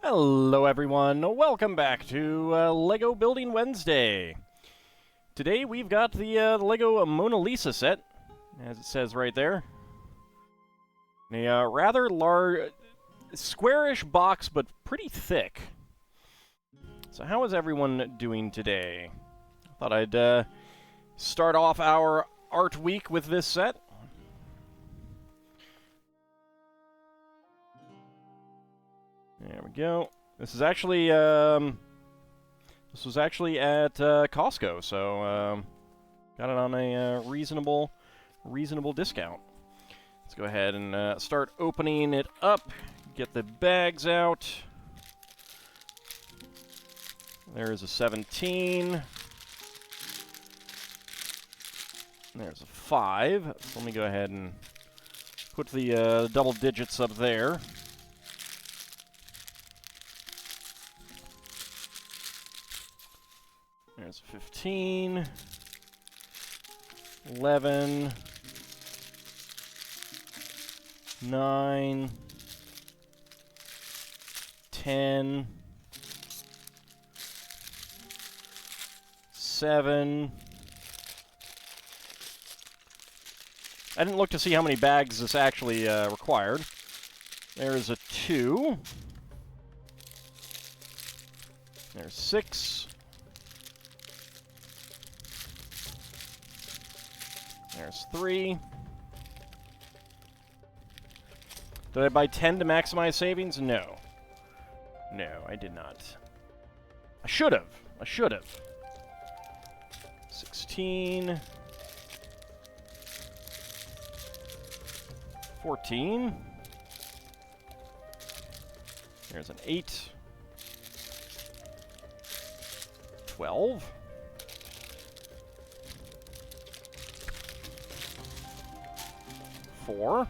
Hello everyone, welcome back to Lego Building Wednesday. Today we've got the Lego Mona Lisa set, as it says right there. A rather large, squarish box, but pretty thick. So how is everyone doing today? I thought I'd start off our art week with this set. There we go. This is actually this was actually at Costco, so got it on a reasonable discount. Let's go ahead and start opening it up. Get the bags out. There's a 17. There's a 5. So let me go ahead and put the double digits up there. There's 15, 11, 9, 10, 7. I didn't look to see how many bags this actually required. There's a 2. There's 6. There's 3. Did I buy 10 to maximize savings? No. No, I did not. I should have. 16. 14. There's an 8. 12. 4.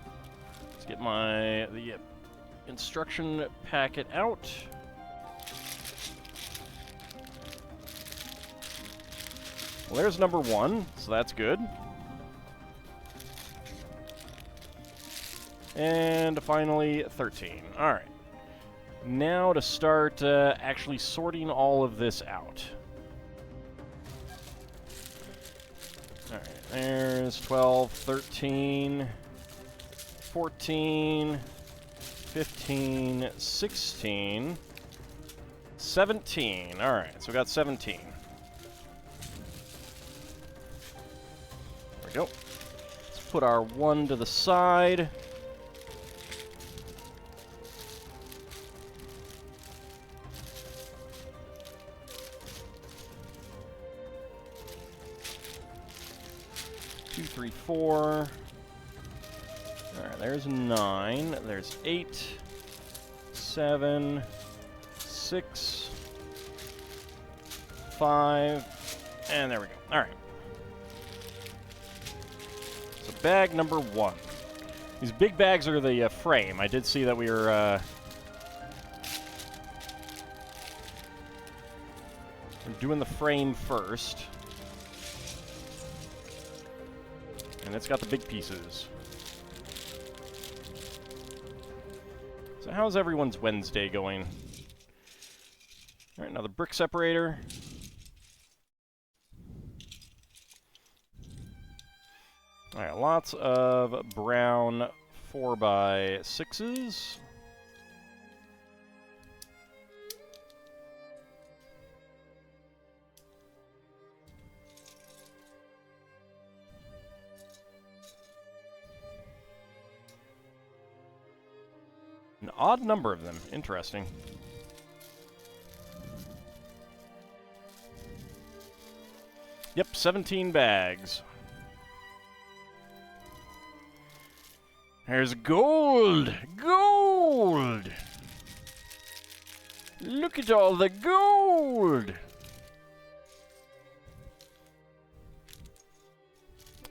Let's get the instruction packet out. Well, there's number 1, so that's good. And finally, 13. All right. Now to start actually sorting all of this out. All right, there's 12, 13... 14, 15, 16, 17. All right, so we got 17. There we go. Let's put our 1 to the side. Two, 3, 4. Alright, there's 9, there's 8, 7, 6, 5, and there we go. Alright. So bag number 1. These big bags are the frame. I did see that we were doing the frame first. And it's got the big pieces. So how's everyone's Wednesday going? All right, now the brick separator. All right, lots of brown 4x6s. An odd number of them. Interesting. Yep, 17 bags. There's gold! Gold! Look at all the gold!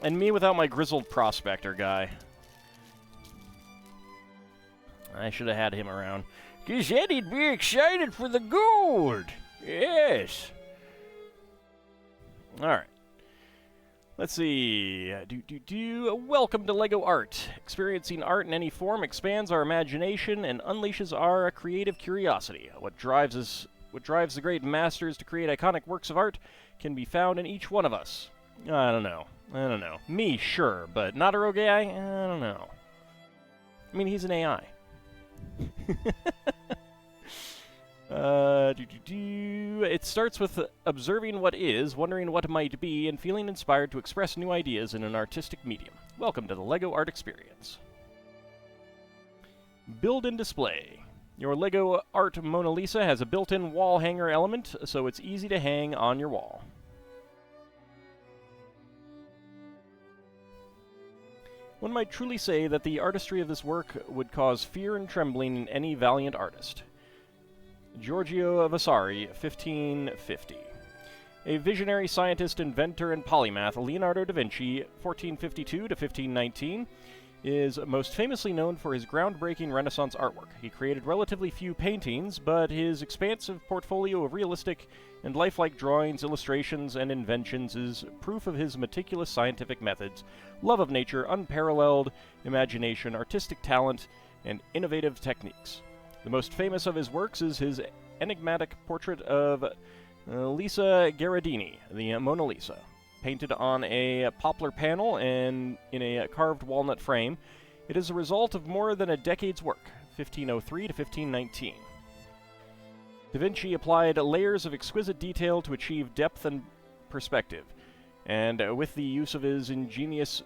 And me without my grizzled prospector guy. I should have had him around. 'Cause then he'd be excited for the gold. Yes. Alright. Let's see. Welcome to LEGO Art. Experiencing art in any form expands our imagination and unleashes our creative curiosity. What drives the great masters to create iconic works of art can be found in each one of us. I don't know. Me, sure, but not a rogue AI? I don't know. I mean, he's an AI. It starts with observing what is, wondering what it might be, and feeling inspired to express new ideas in an artistic medium. Welcome to the LEGO Art Experience. Build and display. Your LEGO Art Mona Lisa has a built-in wall hanger element, so it's easy to hang on your wall. One might truly say that the artistry of this work would cause fear and trembling in any valiant artist. Giorgio Vasari, 1550. A visionary scientist, inventor, and polymath, Leonardo da Vinci, 1452 to 1519, is most famously known for his groundbreaking Renaissance artwork. He created relatively few paintings, but his expansive portfolio of realistic and lifelike drawings, illustrations, and inventions is proof of his meticulous scientific methods, love of nature, unparalleled imagination, artistic talent, and innovative techniques. The most famous of his works is his enigmatic portrait of Lisa Gherardini, the Mona Lisa, painted on a poplar panel and in a carved walnut frame. It is a result of more than a decade's work, 1503 to 1519. Da Vinci applied layers of exquisite detail to achieve depth and perspective, and with the use of his ingenious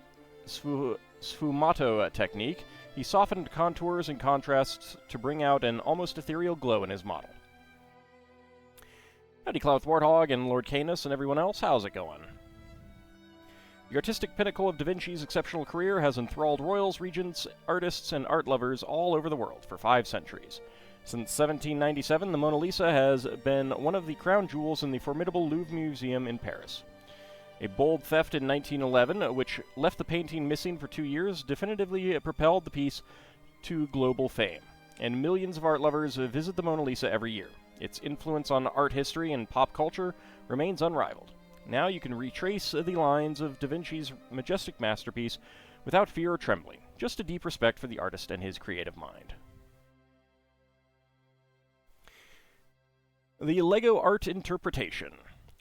sfumato technique, he softened contours and contrasts to bring out an almost ethereal glow in his model. Howdy, Cloud Warthog and Lord Canis and everyone else, how's it going? The artistic pinnacle of Da Vinci's exceptional career has enthralled royals, regents, artists, and art lovers all over the world for 5 centuries. Since 1797, the Mona Lisa has been one of the crown jewels in the formidable Louvre Museum in Paris. A bold theft in 1911, which left the painting missing for 2 years, definitively propelled the piece to global fame, and millions of art lovers visit the Mona Lisa every year. Its influence on art history and pop culture remains unrivaled. Now you can retrace the lines of Da Vinci's majestic masterpiece without fear or trembling, just a deep respect for the artist and his creative mind. The LEGO Art Interpretation.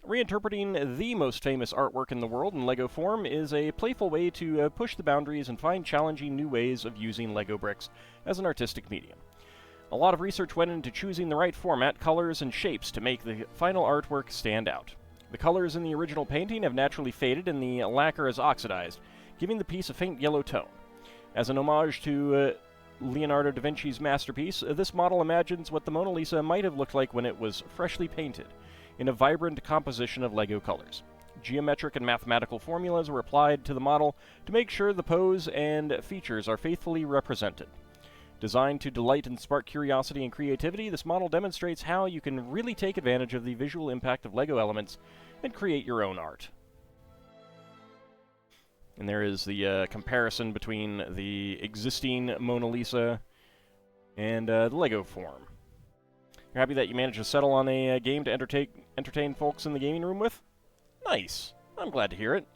Reinterpreting the most famous artwork in the world in LEGO form is a playful way to push the boundaries and find challenging new ways of using LEGO bricks as an artistic medium. A lot of research went into choosing the right format, colors, and shapes to make the final artwork stand out. The colors in the original painting have naturally faded and the lacquer is oxidized, giving the piece a faint yellow tone. As an homage to Leonardo da Vinci's masterpiece, this model imagines what the Mona Lisa might have looked like when it was freshly painted, in a vibrant composition of LEGO colors. Geometric and mathematical formulas were applied to the model to make sure the pose and features are faithfully represented. Designed to delight and spark curiosity and creativity, this model demonstrates how you can really take advantage of the visual impact of LEGO elements and create your own art. And there is the comparison between the existing Mona Lisa and the LEGO form. You're happy that you managed to settle on a game to entertain folks in the gaming room with? Nice. I'm glad to hear it.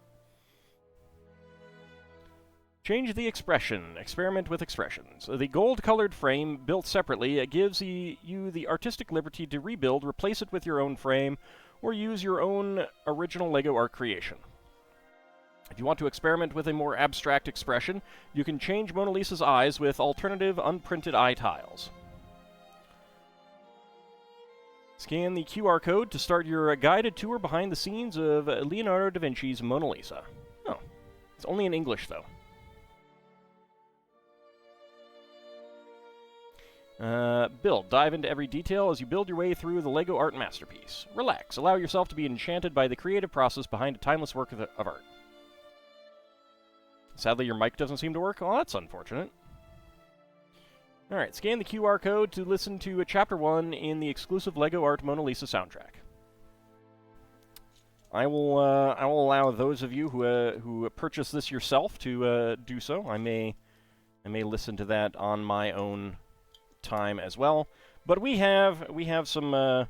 Change the expression. Experiment with expressions. The gold-colored frame, built separately, gives you the artistic liberty to rebuild, replace it with your own frame, or use your own original LEGO art creation. If you want to experiment with a more abstract expression, you can change Mona Lisa's eyes with alternative unprinted eye tiles. Scan the QR code to start your guided tour behind the scenes of Leonardo da Vinci's Mona Lisa. Oh, it's only in English, though. Build. Dive into every detail as you build your way through the LEGO art masterpiece. Relax. Allow yourself to be enchanted by the creative process behind a timeless work of art. Sadly, your mic doesn't seem to work. Oh, that's unfortunate. Alright, scan the QR code to listen to Chapter 1 in the exclusive LEGO Art Mona Lisa soundtrack. I will allow those of you who purchase this yourself to do so. I may listen to that on my own time as well. But we have some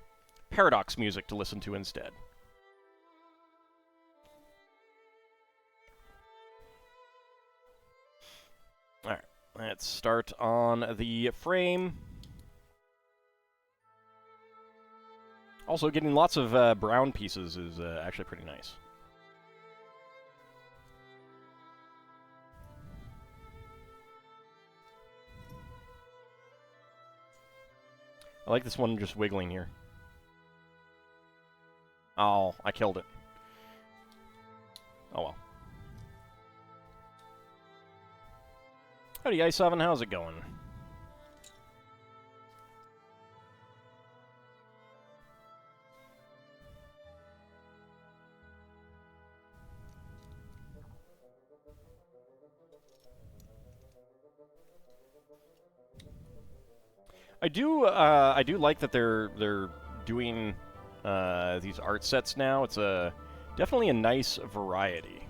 Paradox music to listen to instead. Let's start on the frame. Also, getting lots of brown pieces is actually pretty nice. I like this one just wiggling here. Oh, I killed it. Oh well. Howdy, Ice Oven, how's it going? I do like that they're doing these art sets now. It's definitely a nice variety.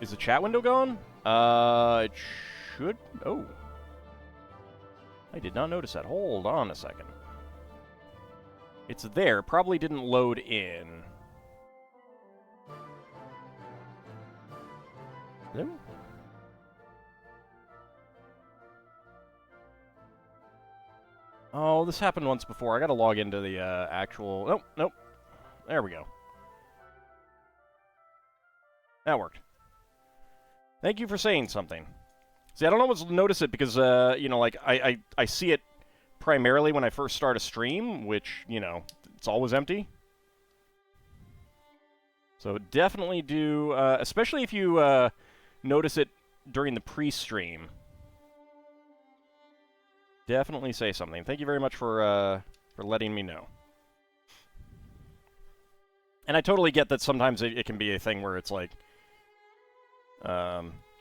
Is the chat window gone? It should. Oh, I did not notice that. Hold on a second. It's there. Probably didn't load in. Hello? Oh, this happened once before. I gotta log into the actual... Nope, nope. There we go. That worked. Thank you for saying something. See, I don't always notice it because, you know, like, I see it primarily when I first start a stream, which, you know, it's always empty. So definitely do, especially if you notice it during the pre-stream. Definitely say something. Thank you very much for letting me know. And I totally get that sometimes it can be a thing where it's like,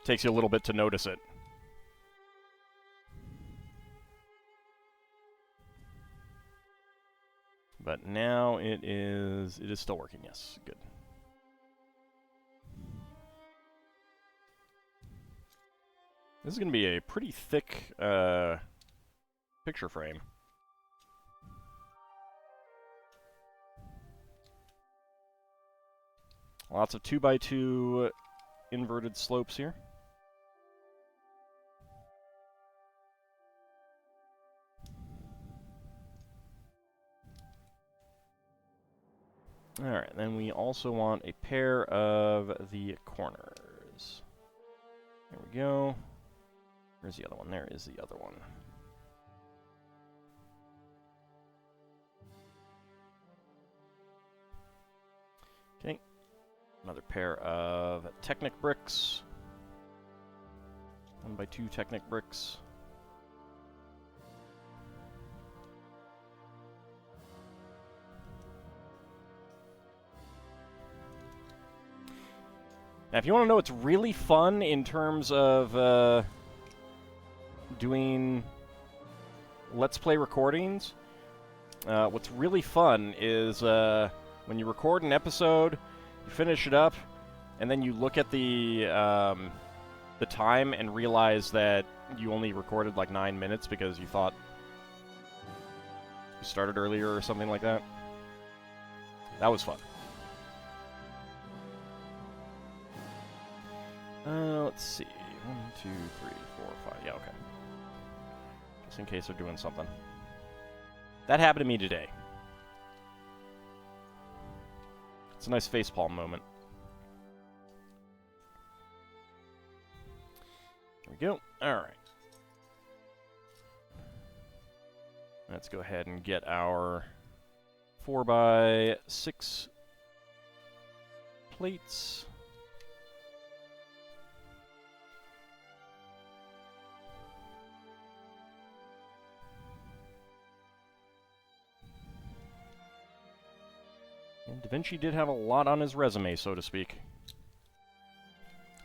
takes you a little bit to notice it. But now it is still working, yes. Good. This is going to be a pretty thick picture frame. Lots of 2x2 inverted slopes here. Alright, then we also want a pair of the corners. There we go. Where's the other one? There is the other one. Okay. Another pair of Technic bricks. 1x2 Technic bricks. Now, if you want to know what's really fun in terms of doing Let's Play recordings, what's really fun is when you record an episode, you finish it up, and then you look at the time and realize that you only recorded like 9 minutes because you thought you started earlier or something like that. That was fun. Let's see. 1, 2, 3, 4, 5. Yeah, okay. Just in case they're doing something. That happened to me today. It's a nice facepalm moment. There we go. Alright. Let's go ahead and get our 4x6 plates. And Da Vinci did have a lot on his resume, so to speak.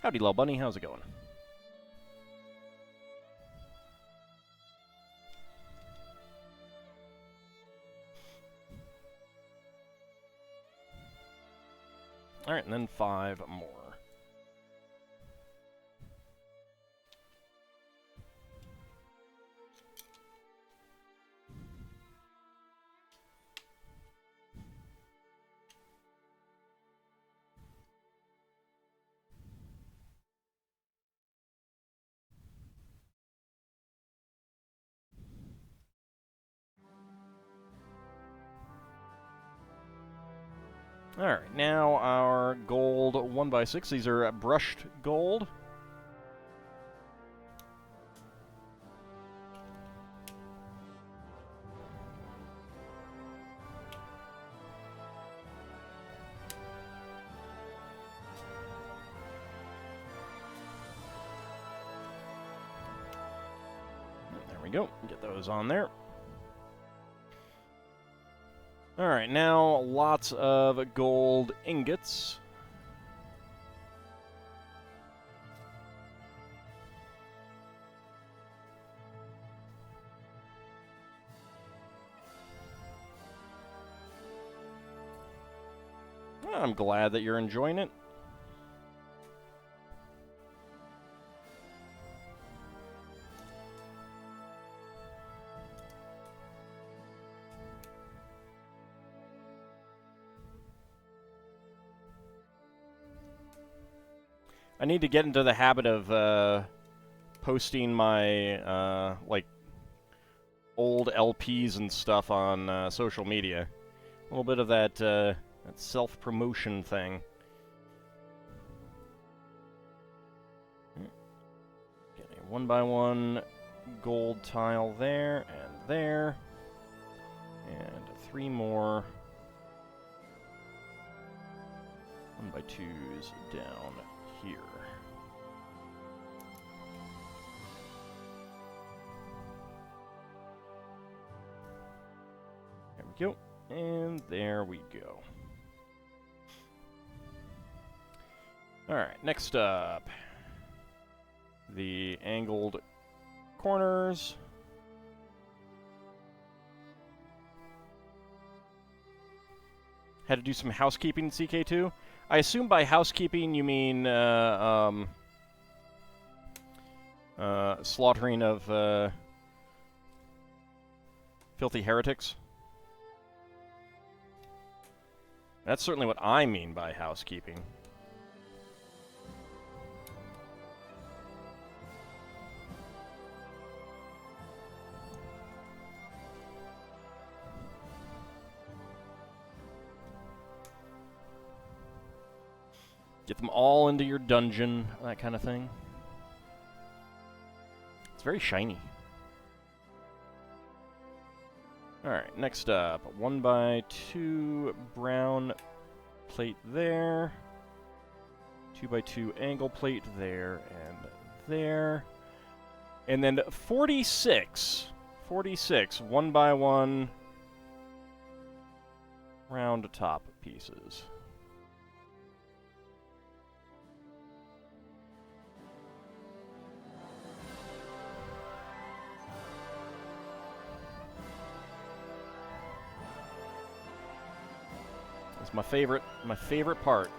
Howdy, Lil Bunny. How's it going? Alright, and then 5 more. Alright, now our gold 1x6. These are brushed gold. There we go. Get those on there. Alright, now lots of gold ingots. I'm glad that you're enjoying it. I need to get into the habit of posting my like old LPs and stuff on social media. A little bit of that self-promotion thing. Get a 1x1 gold tile there and there, and 3 more 1x2s down here. There we go, and there we go. Alright, next up, the angled corners. Had to do some housekeeping in CK2. I assume by housekeeping you mean slaughtering of filthy heretics. That's certainly what I mean by housekeeping. Get them all into your dungeon, that kind of thing. It's very shiny. Alright, next up, 1x2 brown plate there. 2x2 angle plate there and there. And then 46 1x1 round top pieces. It's my favorite part.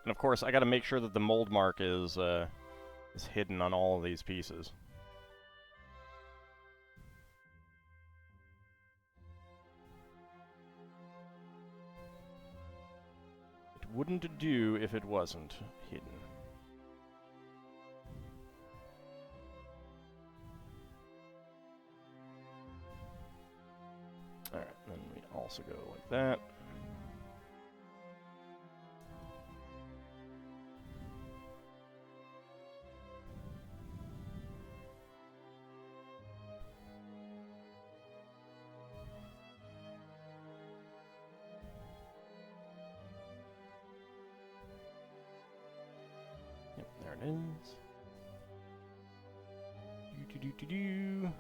And of course, I got to make sure that the mold mark is hidden on all of these pieces. It wouldn't do if it wasn't hidden. Alright, then we also go like that. Yep, there it is. Do-do-do-do-do.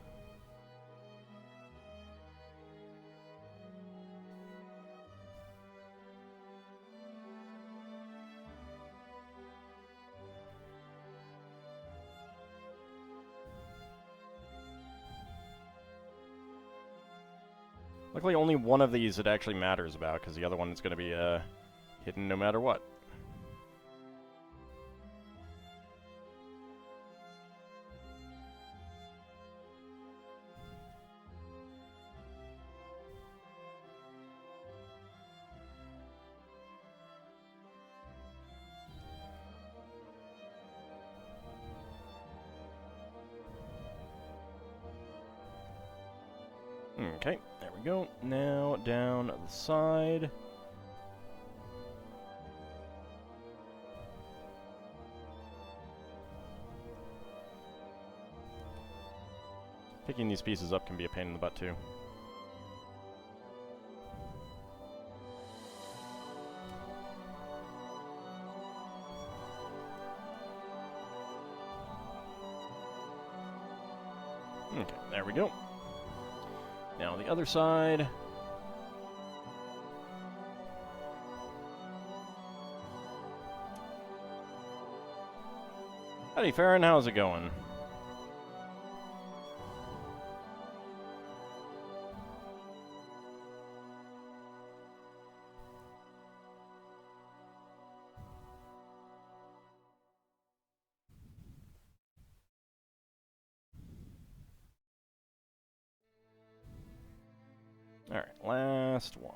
Luckily, only one of these it actually matters about, because the other one is going to be hidden no matter what. Okay, there we go. Now down the side. Picking these pieces up can be a pain in the butt too. Okay, there we go. Now the other side. Howdy, Farron. How's it going? Alright, last one.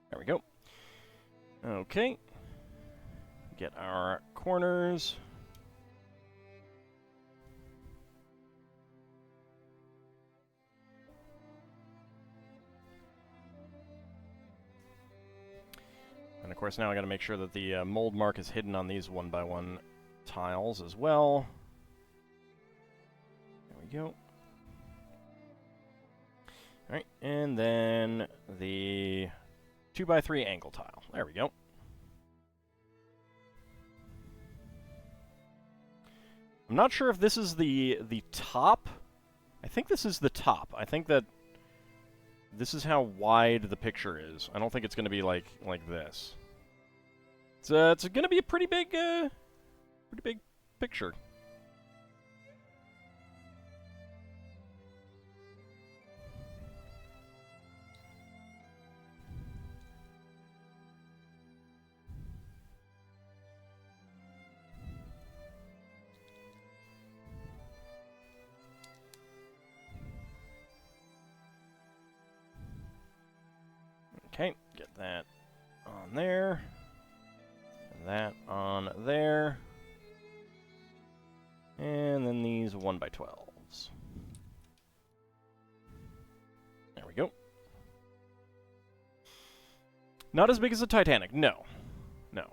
There we go. Okay. Get our corners. And of course now I gotta make sure that the mold mark is hidden on these 1x1 tiles as well. There we go. Alright, and then the 2x3 angle tile. There we go. I'm not sure if this is the top. I think this is the top. I think that this is how wide the picture is. I don't think it's going to be like this. It's going to be a pretty big picture. Okay, get that on there, and that on there, and then these 1x12s. There we go. Not as big as the Titanic, no. No.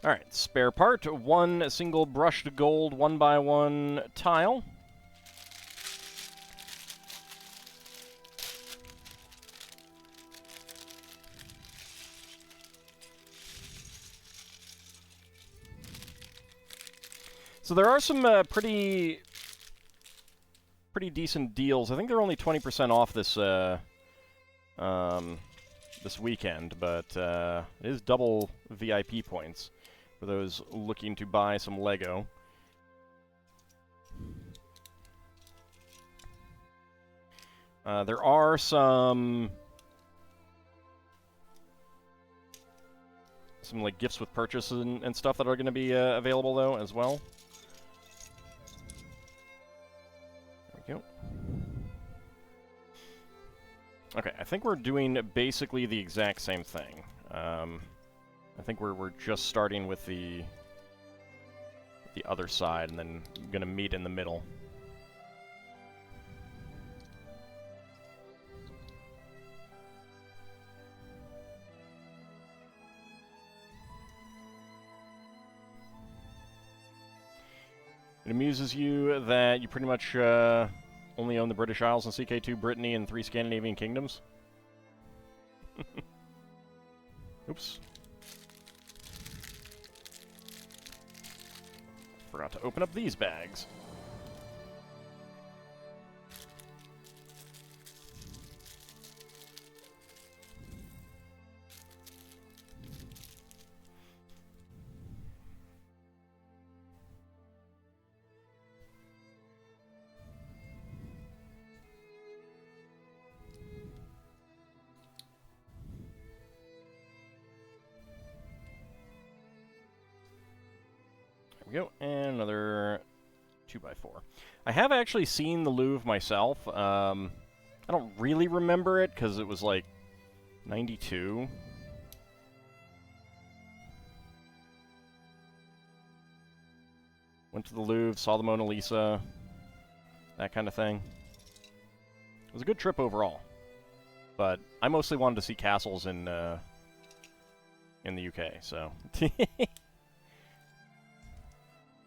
Alright, spare part, one single brushed gold 1x1 tile. So there are some pretty decent deals. I think they're only 20% off this this weekend, but it is double VIP points for those looking to buy some Lego. There are some like gifts with purchase and stuff that are going to be available though as well. Okay, I think we're doing basically the exact same thing. I think we're just starting with the other side and then gonna meet in the middle. It amuses you that you pretty much only own the British Isles and CK2, Brittany, and 3 Scandinavian kingdoms. Oops. Forgot to open up these bags. we go, and another 2x4. I have actually seen the Louvre myself. I don't really remember it, because it was like 92. Went to the Louvre, saw the Mona Lisa, that kind of thing. It was a good trip overall. But I mostly wanted to see castles in the UK, so...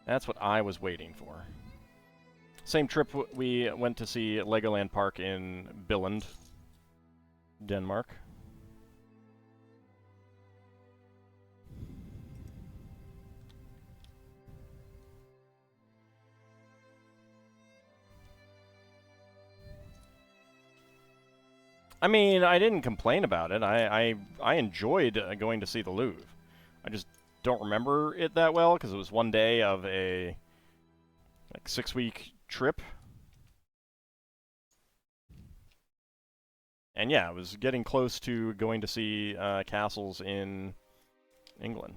That's what I was waiting for. Same trip we went to see Legoland Park in Billund, Denmark. I mean, I didn't complain about it. I enjoyed going to see the Louvre. I just don't remember it that well because it was one day of a like 6-week trip. And yeah, I was getting close to going to see castles in England.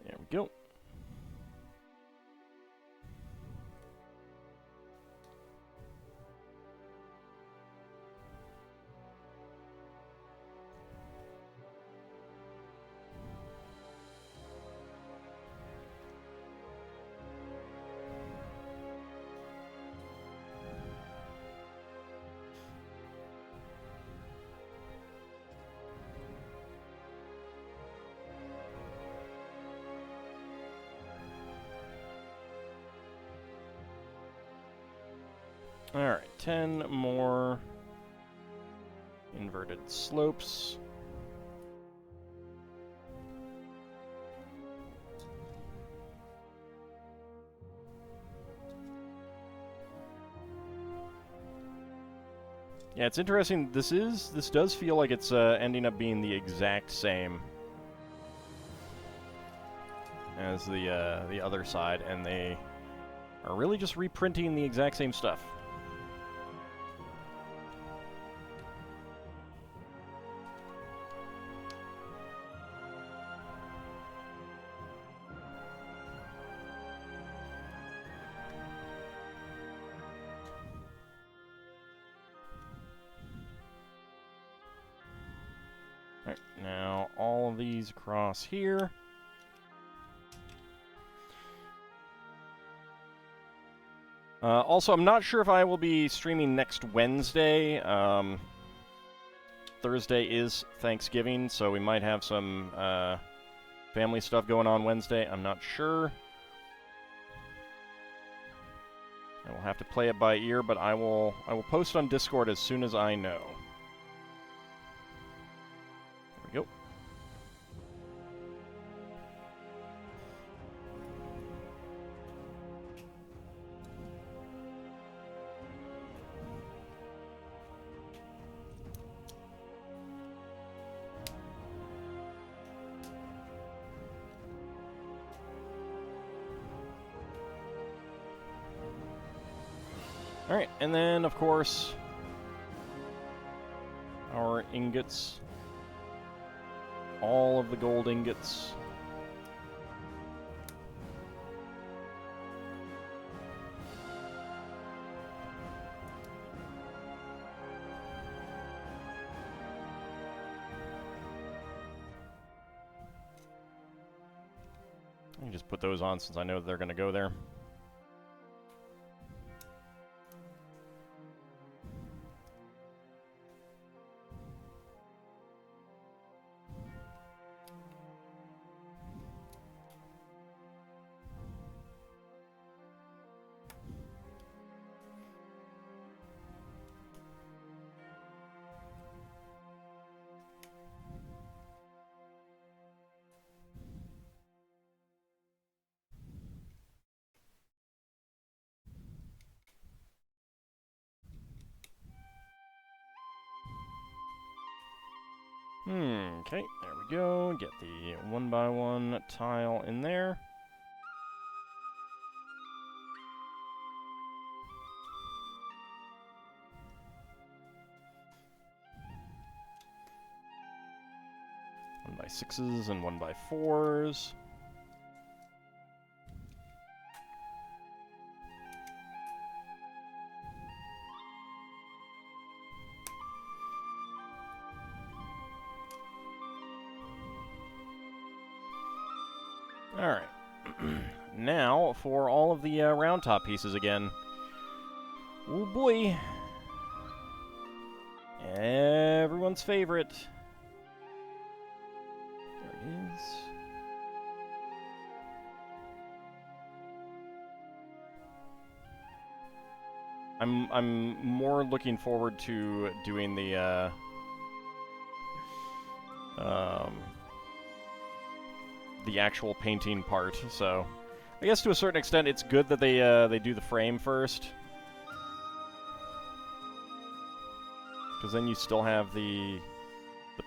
There we go. Alright, 10 more inverted slopes. Yeah, it's interesting. This does feel like it's ending up being the exact same as the other side, and they are really just reprinting the exact same stuff. Alright, now all of these across here. Also, I'm not sure if I will be streaming next Wednesday. Thursday is Thanksgiving, so we might have some family stuff going on Wednesday. I'm not sure. I will have to play it by ear, but I will post on Discord as soon as I know. There we go. Alright, and then, of course, our ingots. All of the gold ingots. I can just put those on since I know they're going to go there. Okay, there we go. Get the 1x1 tile in there. 1x6s and 1x4s. Alright. Now, for all of the round top pieces again. Oh boy. Everyone's favorite. There it is. I'm more looking forward to doing the actual painting part. So, I guess to a certain extent, it's good that they do the frame first, because then you still have the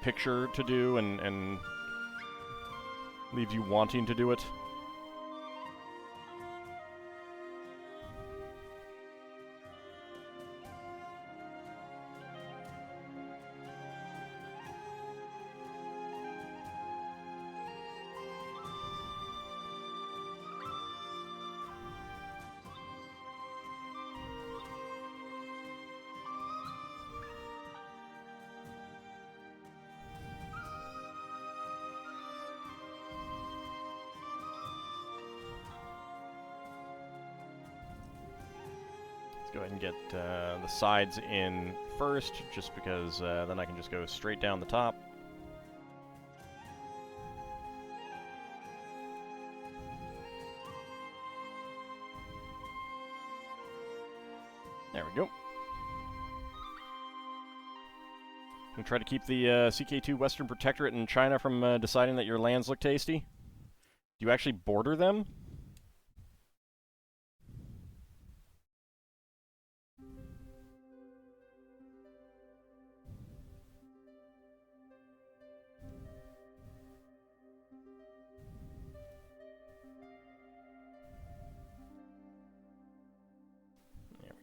picture to do, and leaves you wanting to do it. Go ahead and get the sides in first, just because then I can just go straight down the top. There we go. I'm try to keep the CK2 Western Protectorate in China from deciding that your lands look tasty. Do you actually border them?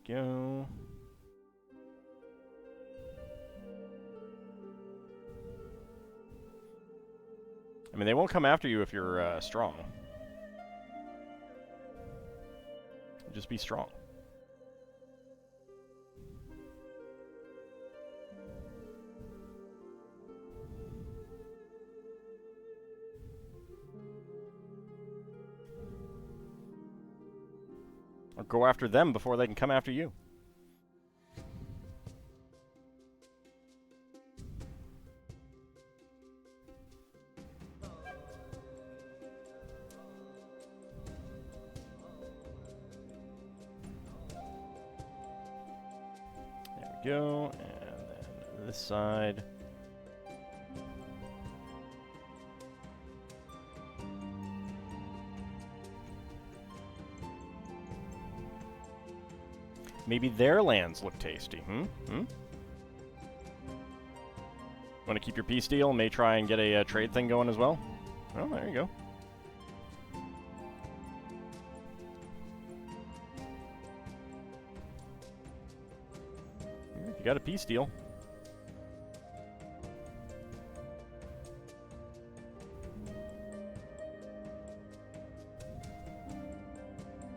Go. I mean, they won't come after you if you're strong. Just be strong. Or go after them before they can come after you. There we go, and then this side. Maybe their lands look tasty, Want to keep your peace deal? May try and get a trade thing going as well? Oh, there you go. You got a peace deal.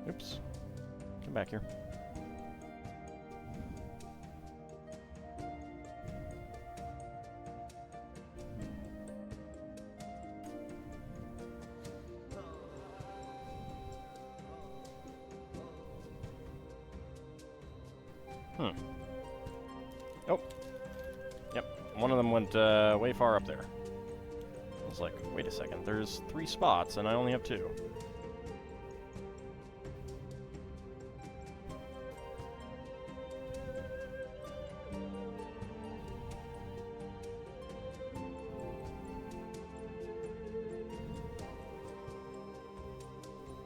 Oops. Come back here. Oh. Yep. One of them went way far up there. I was like, wait a second. There's 3 spots, and I only have 2.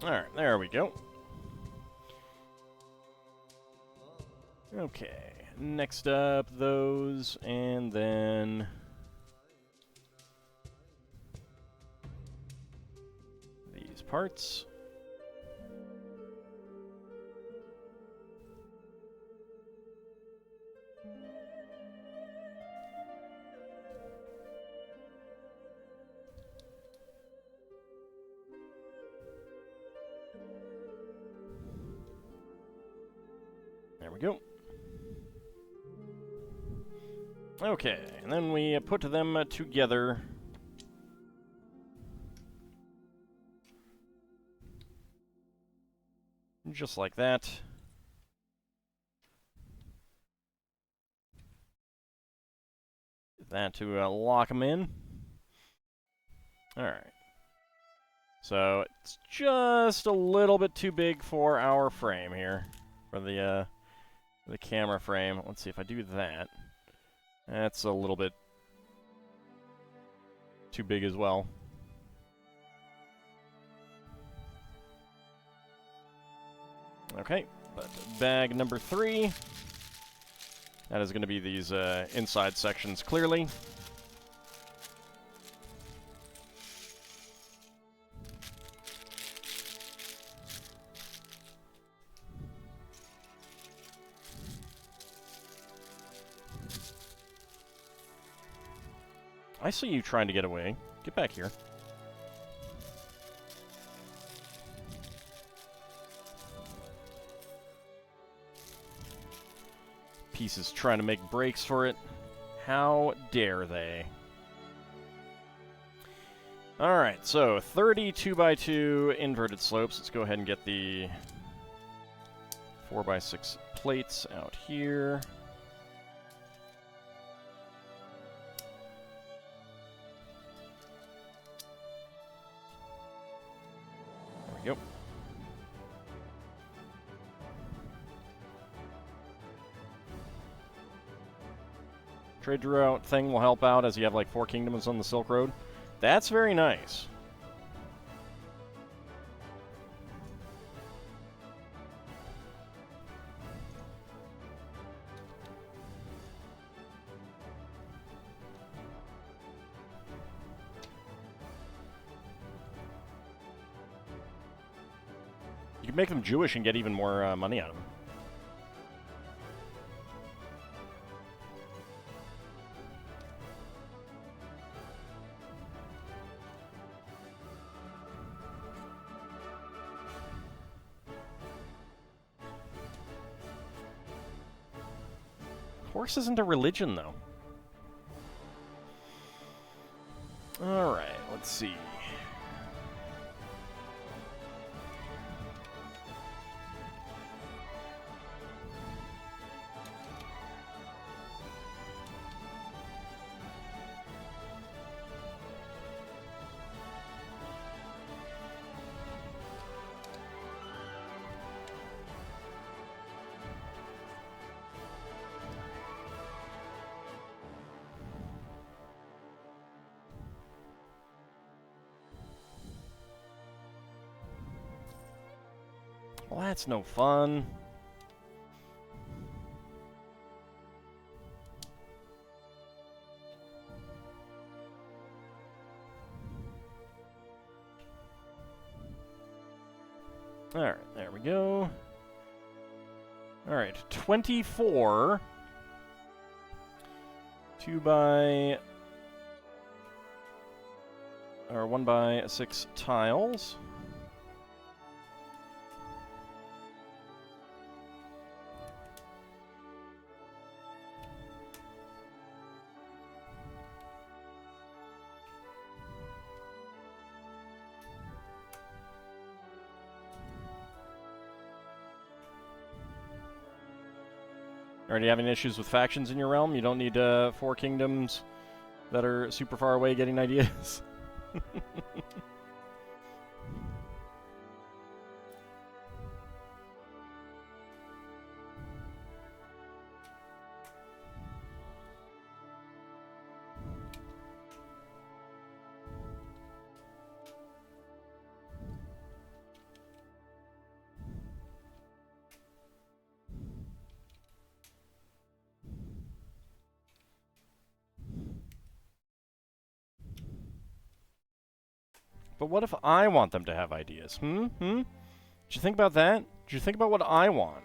Alright, there we go. Okay, next up, those, and then these parts. Okay, and then we put them together. Just like that. Get that to lock them in. Alright. So, it's just a little bit too big for our frame here. For the camera frame. Let's see if I do that. That's a little bit too big as well. Okay, but bag number 3. That is going to be these inside sections clearly. I see you trying to get away. Get back here. Pieces trying to make breaks for it. How dare they? Alright, so 32x2 inverted slopes. Let's go ahead and get the 4x6 plates out here. There we go. Trade route thing will help out as you have like 4 kingdoms on the Silk Road. That's very nice. You can make them Jewish and get even more money out of them. Horse isn't a religion, though. Alright, let's see. Well, that's no fun. Alright, there we go. Alright, 24. 2x... or 1x6 tiles. Already having issues with factions in your realm? You don't need 4 kingdoms that are super far away getting ideas? But what if I want them to have ideas? Did you think about that? Did you think about what I want?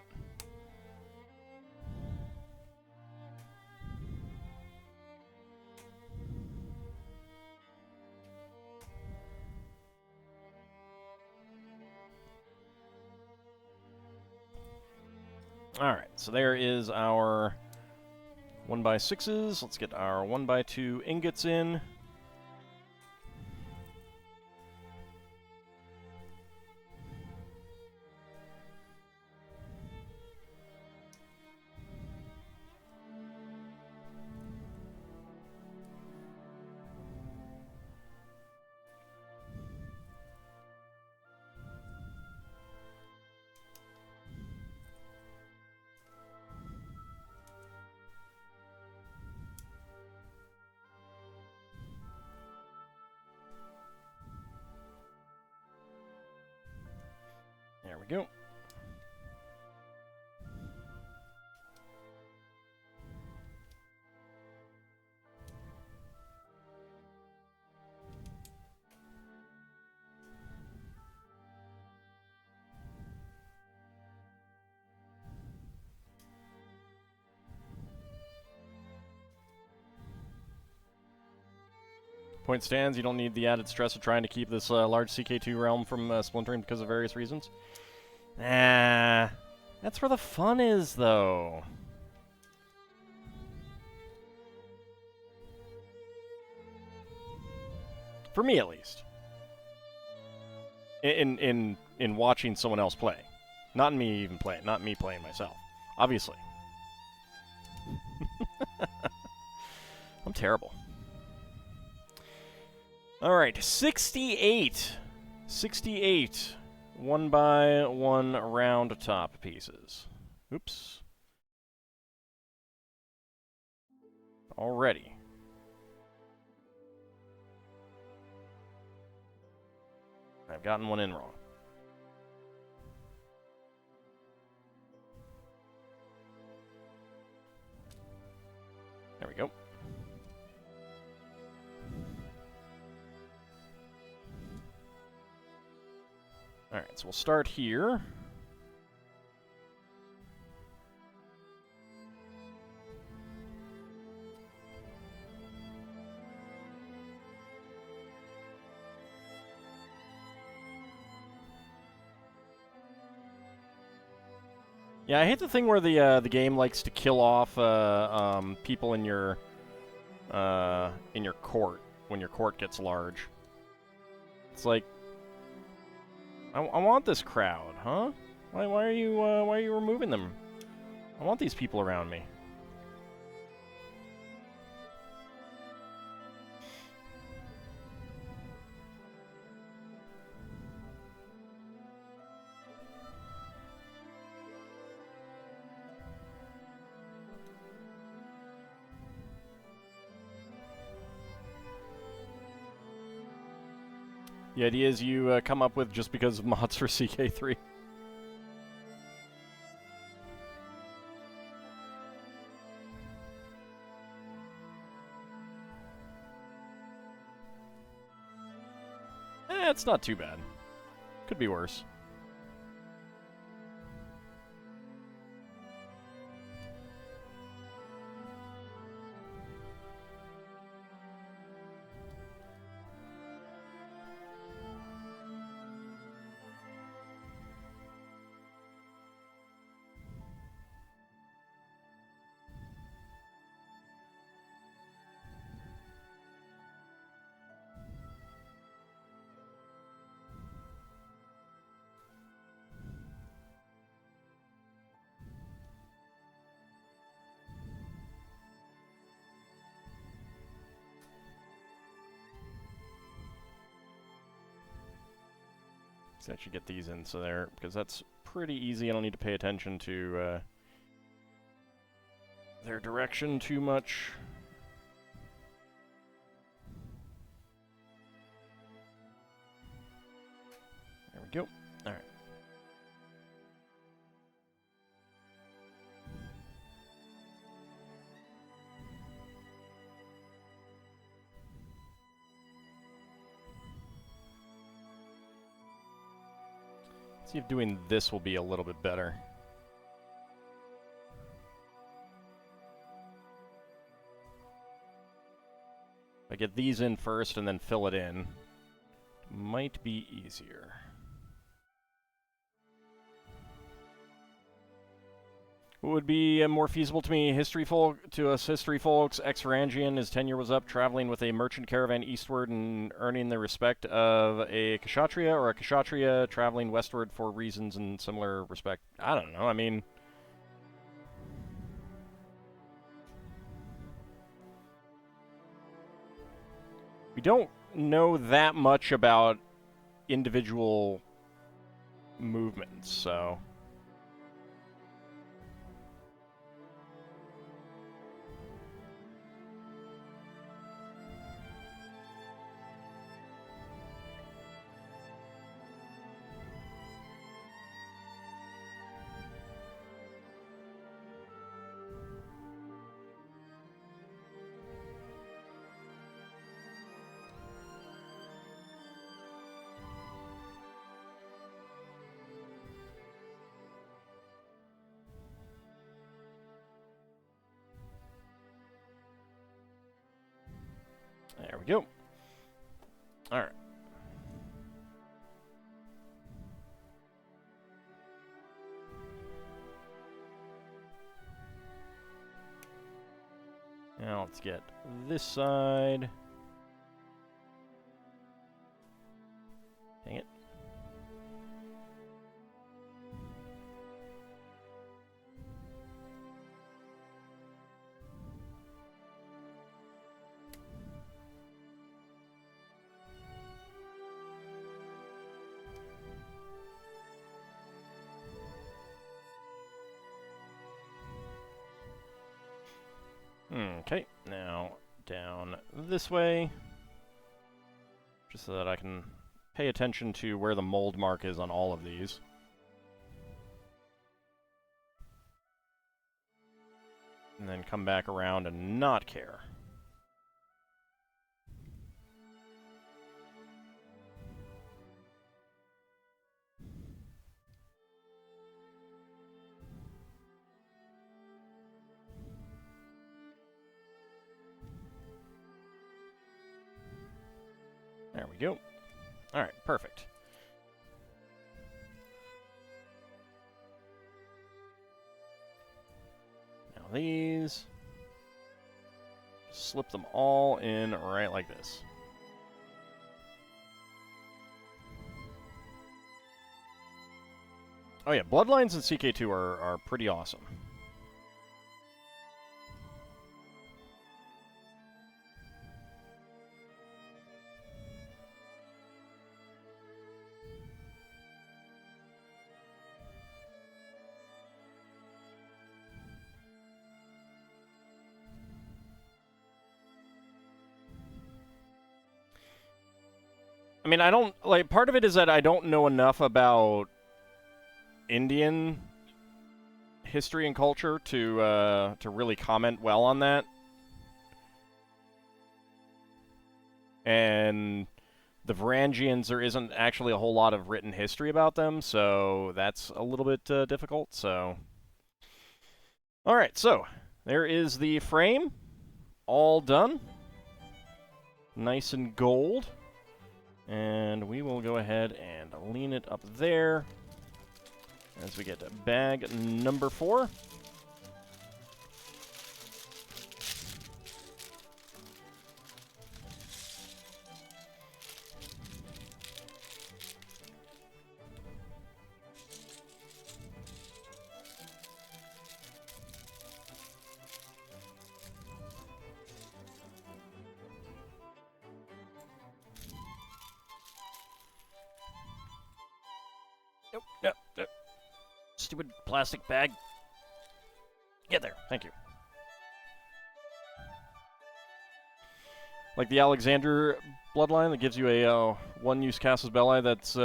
Alright, so there is our 1x6s. Let's get our 1x2 ingots in. There we go. Point stands, you don't need the added stress of trying to keep this large CK2 realm from splintering because of various reasons. Ah, that's where the fun is, though. For me, at least. In watching someone else play. Not me even playing, not me playing myself. Obviously. I'm terrible. Alright, 68. 68 1x1 round top pieces. Oops. Already. I've gotten one in wrong. There we go. Alright, so we'll start here. Yeah, I hate the thing where the game likes to kill off people in your court when your court gets large. It's like, I want this crowd, huh? Why are you removing them? I want these people around me. The idea is you come up with just because of mods for CK3. It's not too bad. Could be worse. So I should get these in so there, because that's pretty easy. I don't need to pay attention to their direction too much. There we go. All right. See if doing this will be a little bit better. If I get these in first and then fill it in, might be easier. What would be more feasible to me, to us history folks? Ex-Varangian, his tenure was up, traveling with a merchant caravan eastward and earning the respect of a Kshatriya, or a Kshatriya traveling westward for reasons in similar respect. I don't know, I mean... We don't know that much about individual movements, so... There we go. Alright. Now let's get this side. Dang it. Okay, now down this way, just so that I can pay attention to where the mold mark is on all of these. And then come back around and not care. There we go. Alright, perfect. Now these... slip them all in right like this. Oh yeah, Bloodlines and CK2 are pretty awesome. I mean, I don't, like, part of it is that I don't know enough about Indian history and culture to really comment well on that. And the Varangians, there isn't actually a whole lot of written history about them, so that's a little bit difficult, so... Alright, so, there is the frame, all done. Nice and gold. And we will go ahead and lean it up there as we get to bag number 4. Nope. Stupid plastic bag. Get there. Thank you. Like the Alexander bloodline that gives you a one-use Casus Belli. That's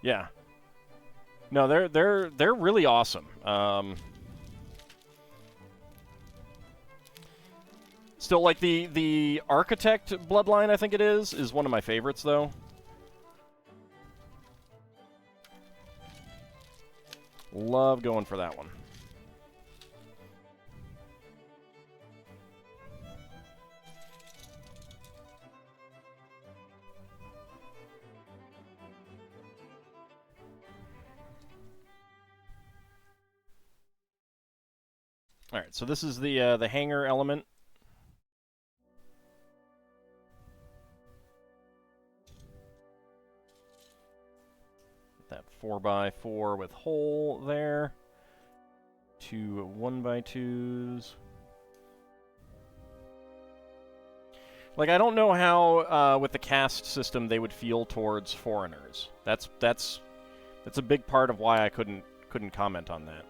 yeah. No, they're really awesome. Still, like the Architect bloodline, I think it is one of my favorites though. Love going for that one. Alright, so this is the hanger element. That 4x4 with hole there. 2 1x2s. Like, I don't know how, with the caste system, they would feel towards foreigners. That's a big part of why I couldn't comment on that.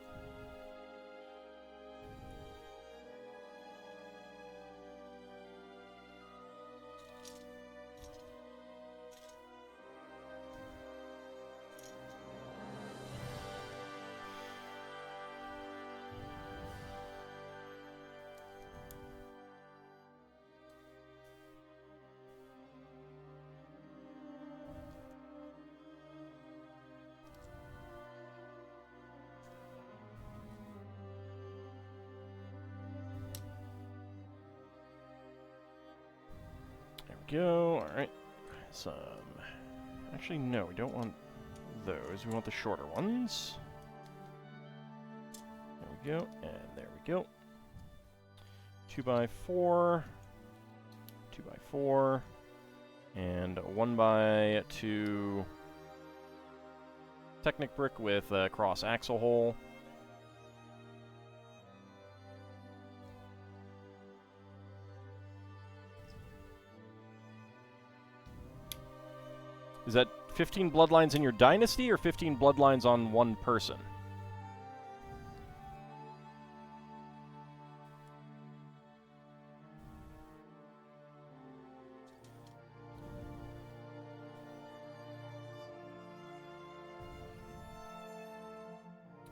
Go. Alright. Some. Actually, no, we don't want those. We want the shorter ones. There we go. And there we go. 2x4. 2x4. And 1x2 Technic brick with a cross axle hole. Is that 15 bloodlines in your dynasty or 15 bloodlines on one person?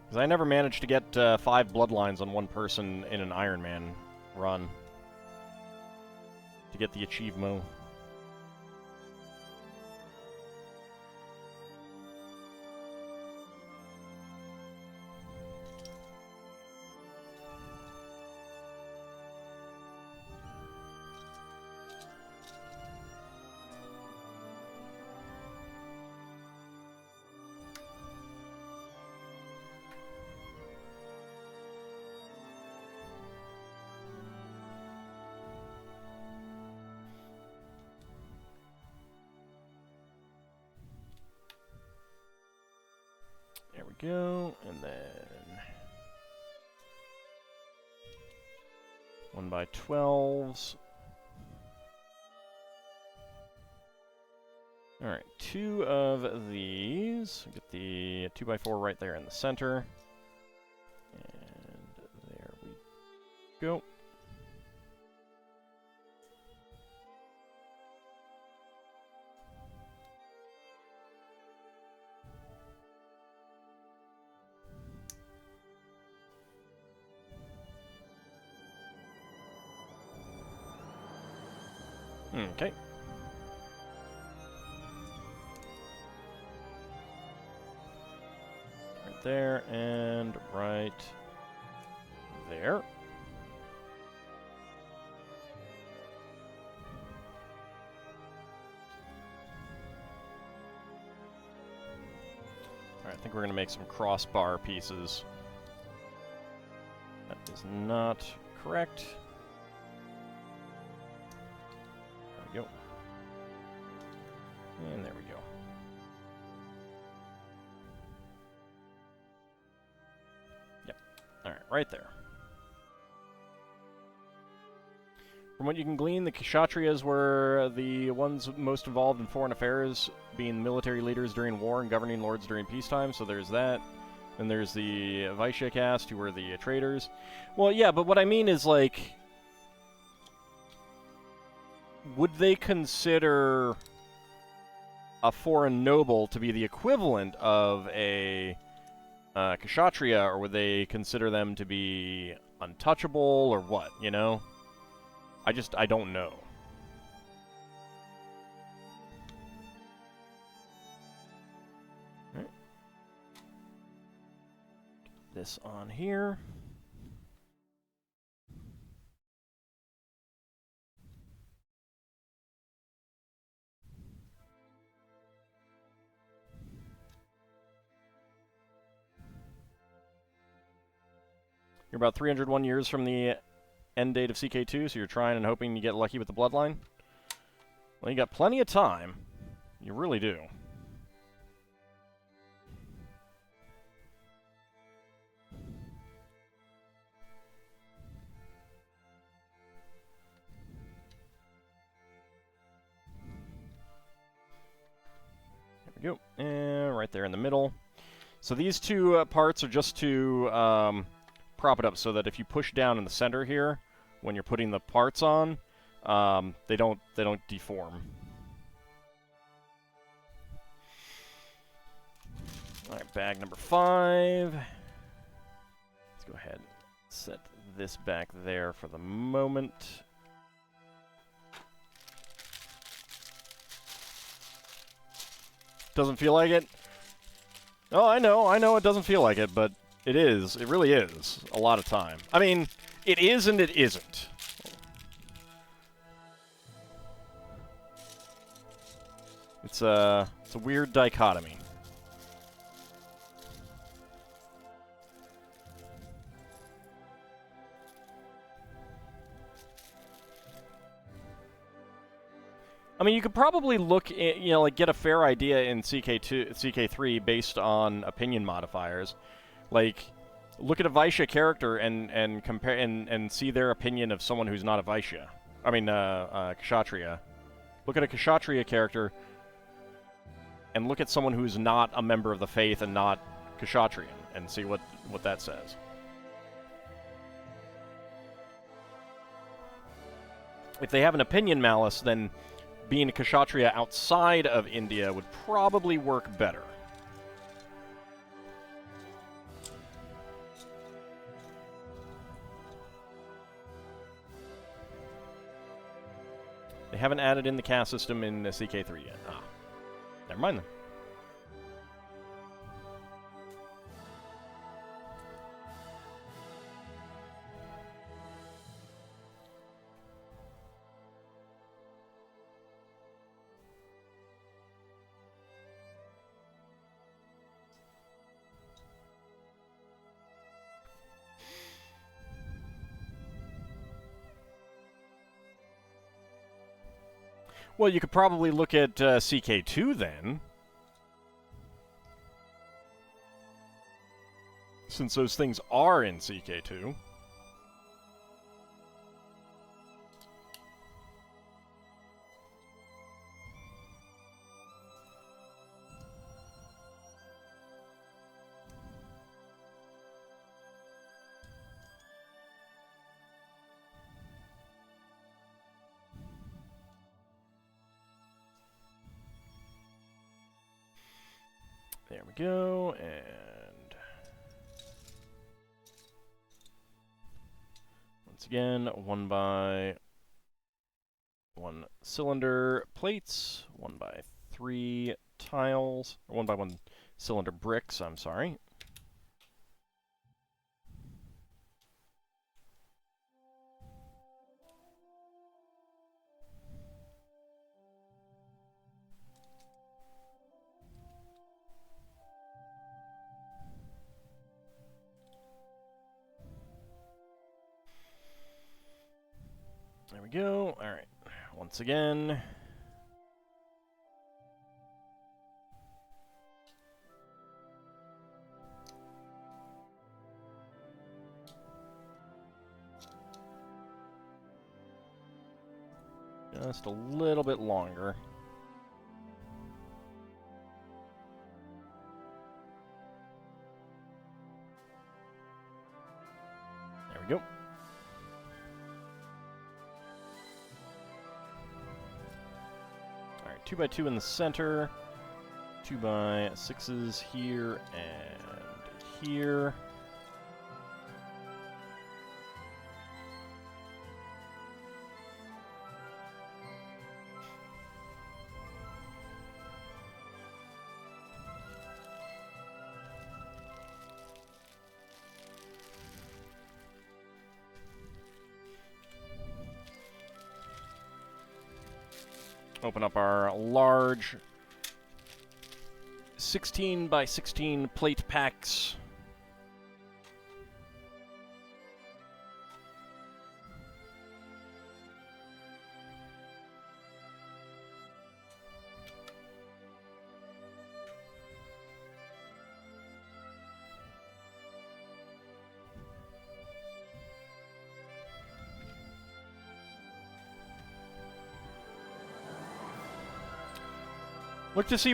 Because I never managed to get 5 bloodlines on one person in an Iron Man run to get the achievement. There we go, and then 1x12s. Alright, 2 of these. Get the 2x4 right there in the center. And there we go. Okay. Right there and right there. Alright, I think we're going to make some crossbar pieces. That is not correct. There we go. And there we go. Yep. Alright, right there. From what you can glean, the Kshatriyas were the ones most involved in foreign affairs, being military leaders during war and governing lords during peacetime, so there's that. Then there's the Vaishya caste, who were the traders. Well, yeah, but what I mean is, like, would they consider a foreign noble to be the equivalent of a Kshatriya, or would they consider them to be untouchable, or what, you know? I don't know. All right. Get this on here. You're about 301 years from the end date of CK2, so you're trying and hoping you get lucky with the bloodline. Well, you got plenty of time. You really do. There we go. And right there in the middle. So these two parts are just to prop it up so that if you push down in the center here, when you're putting the parts on, they don't deform. All right, bag number 5. Let's go ahead and set this back there for the moment. Doesn't feel like it? Oh, I know it doesn't feel like it, but it is. It really is a lot of time. I mean, it is and it isn't. It's a weird dichotomy. I mean, you could probably look at, like get a fair idea in CK3 based on opinion modifiers. Like, look at a Vaishya character and compare and see their opinion of someone who's not a Vaishya. I mean, Kshatriya. Look at a Kshatriya character and look at someone who's not a member of the faith and not Kshatriyan and see what that says. If they have an opinion malice, then being a Kshatriya outside of India would probably work better. They haven't added in the caste system in the CK3 yet. Ah, never mind then. Well, you could probably look at CK2 then. Since those things are in CK2. There we go, and once again, 1x1 cylinder plates, 1x3 tiles, or 1x1 cylinder bricks, I'm sorry. There we go. All right. Once again. Just a little bit longer. There we go. Alright, 2x2 in the center. 2x6s here and here. Open up our large 16x16 plate packs. Look to see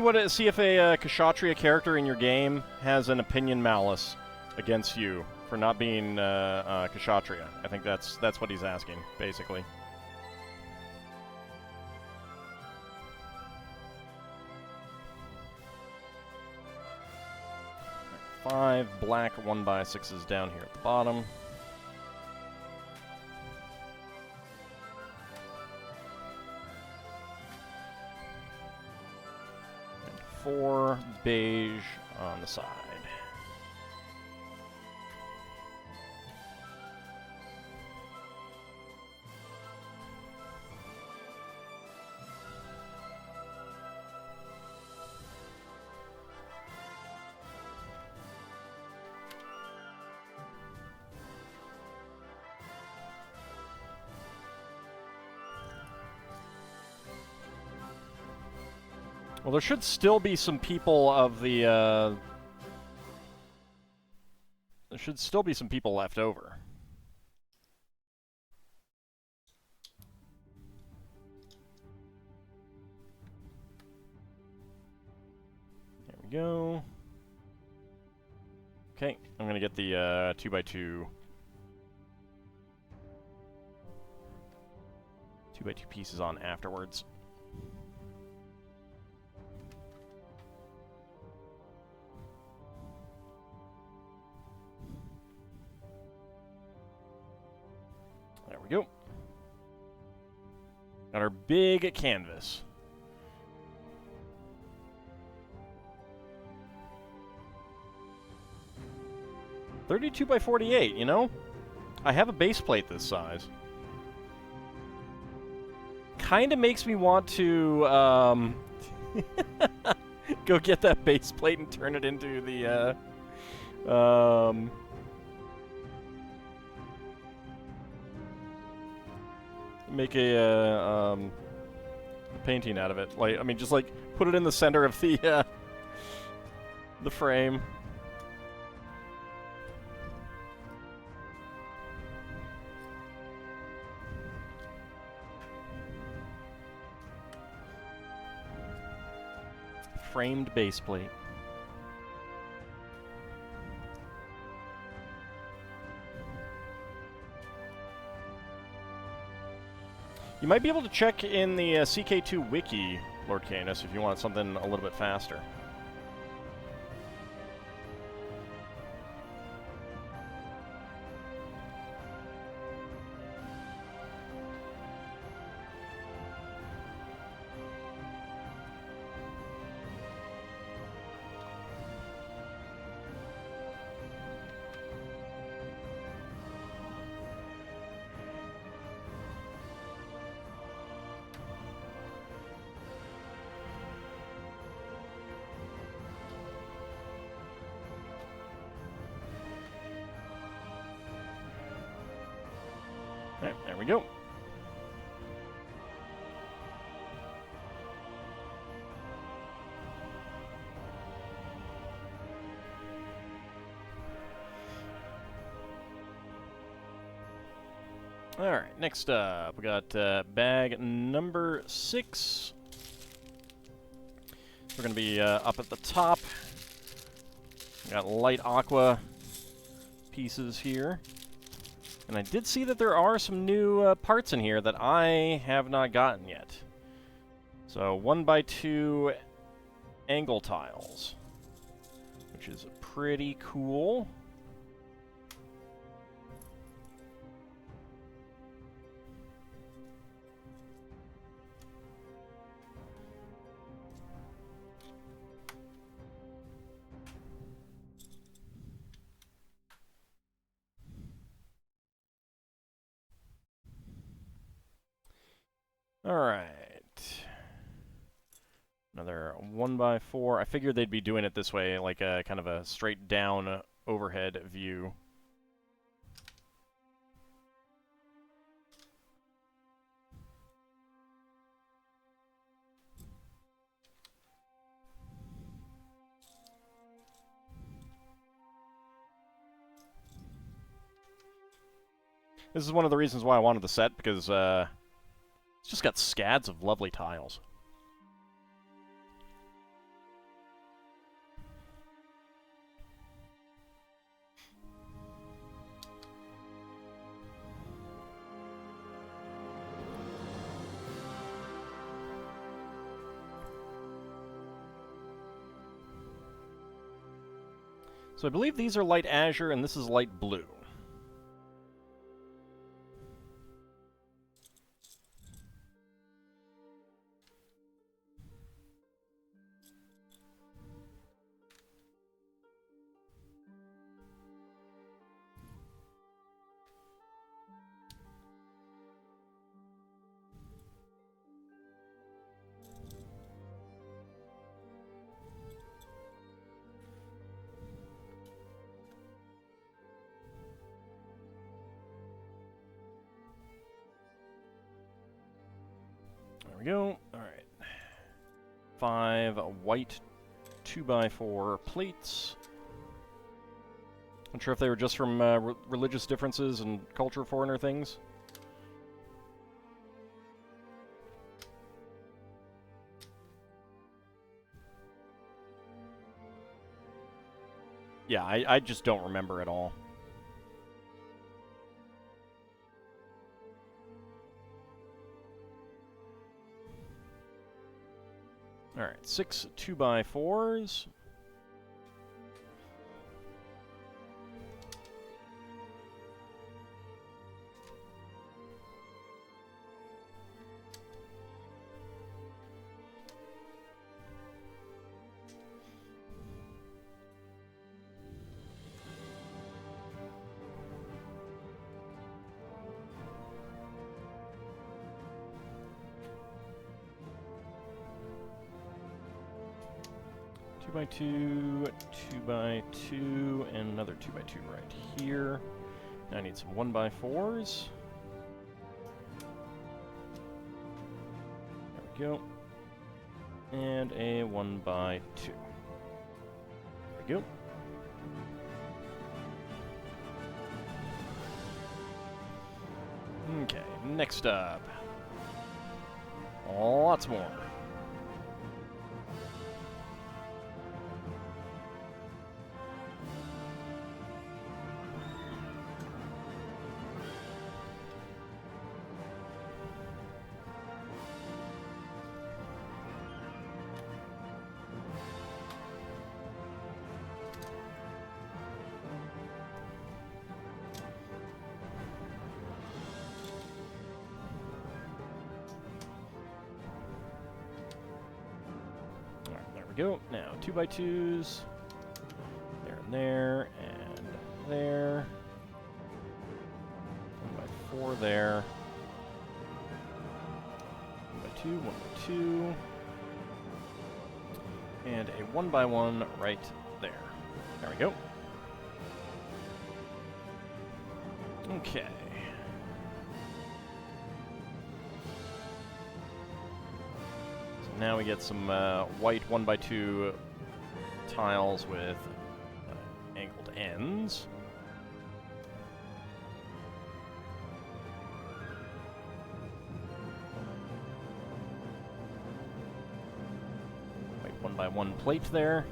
if a Kshatriya character in your game has an opinion malice against you for not being Kshatriya. I think that's what he's asking, basically. Right, 5 black 1x6s down here at the bottom. And 4 beige on the side. Well, there should still be some people of the, there should still be some people left over. There we go. Okay, I'm gonna get the, 2x2... 2x2 pieces on afterwards. There we go. Got our big canvas. $32x48, you know? I have a base plate this size. Kinda makes me want to, go get that base plate and turn it into the, make a painting out of it. Like, I mean, just like put it in the center of the frame. Framed base plate. You might be able to check in the CK2 wiki, Lord Canis, if you want something a little bit faster. Alright, there we go. Alright, next up, we got bag number 6. We're going to be up at the top. We got light aqua pieces here. And I did see that there are some new parts in here that I have not gotten yet. So 1x2 angle tiles, which is pretty cool. Alright. Another 1x4. I figured they'd be doing it this way, like a kind of a straight down overhead view. This is one of the reasons why I wanted the set, because it's just got scads of lovely tiles. So I believe these are light azure, and this is light blue. There we go. Alright. 5 white 2x4 plates. Not sure if they were just from religious differences and culture foreigner things. Yeah, I just don't remember at all. Alright, 6 2x4s. By 2, 2x2, and another 2x2 right here. Now I need some 1x4s. There we go. And a 1x2. There we go. Okay, next up. Lots more. Go. Now, 2x2s. There and there, and there. 1x4 there. 1x2, 1x2. And a 1x1 right there. There we go. Okay. Now we get some white 1x2 tiles with angled ends. White 1x1 plate there.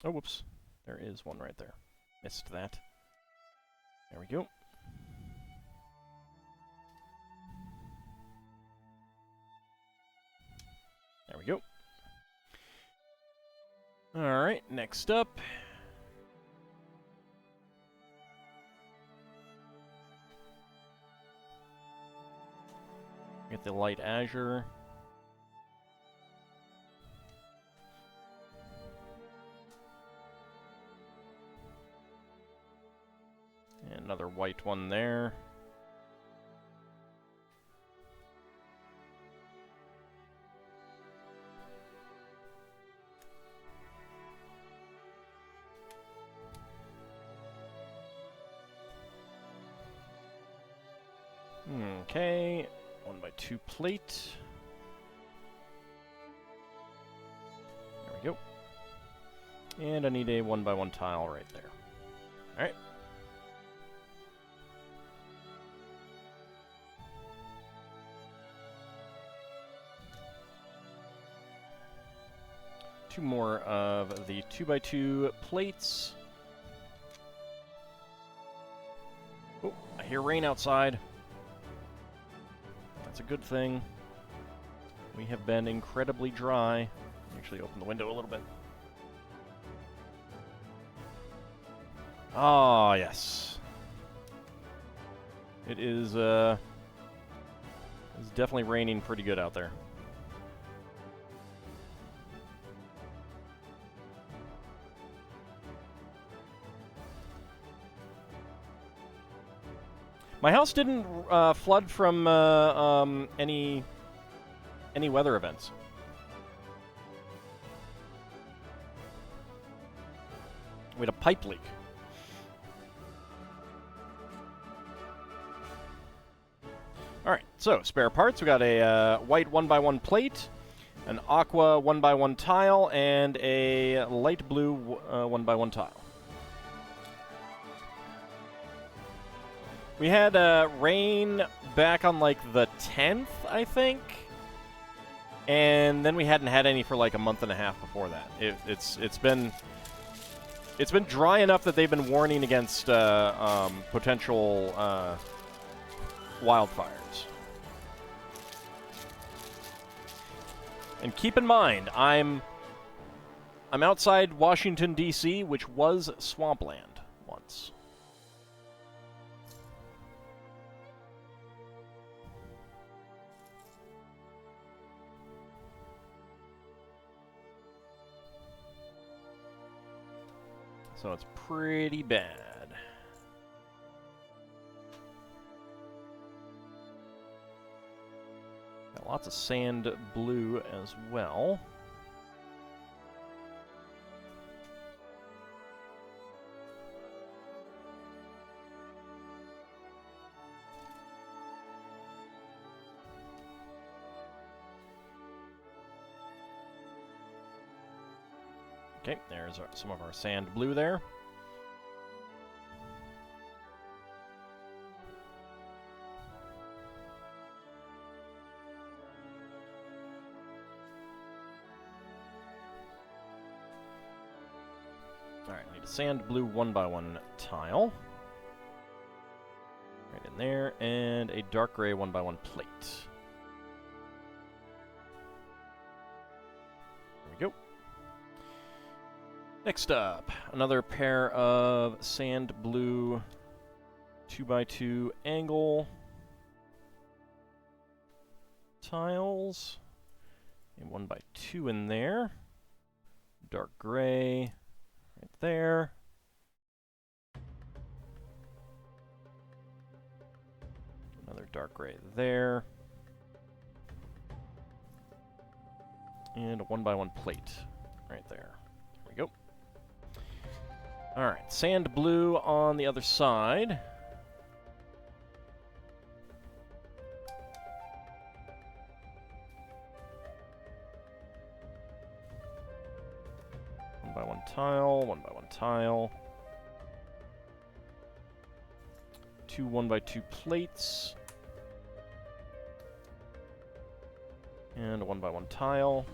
Oh, whoops. There is one right there. Missed that. There we go. There we go. Alright, next up. Get the light azure. And another white one there. Okay, 1x2 plate. There we go. And I need a 1x1 tile right there. Alright. Two more of the 2x2 plates. Oh, I hear rain outside. That's a good thing. We have been incredibly dry. Actually, open the window a little bit. Ah, yes. It is, it's definitely raining pretty good out there. My house didn't flood from any weather events. We had a pipe leak. All right, so spare parts. We got a white 1x1 plate, an aqua 1x1 tile, and a light blue 1x1 tile. We had rain back on like the 10th, I think, and then we hadn't had any for like a month and a half before that. It's been dry enough that they've been warning against potential wildfires. And keep in mind, I'm outside Washington D.C., which was swampland once. So it's pretty bad. Got lots of sand blue as well. Okay, there's some of our sand blue there. Alright, need a sand blue 1x1 tile. Right in there, and a dark gray 1x1 plate. There we go. Next up, another pair of sand blue 2x2 angle tiles. A 1x2 in there. Dark gray right there. Another dark gray there. And a 1x1 plate right there. There we go. Alright, sand blue on the other side. One by one tile, 1x1 tile. Two 1x2 plates. And a 1x1 tile.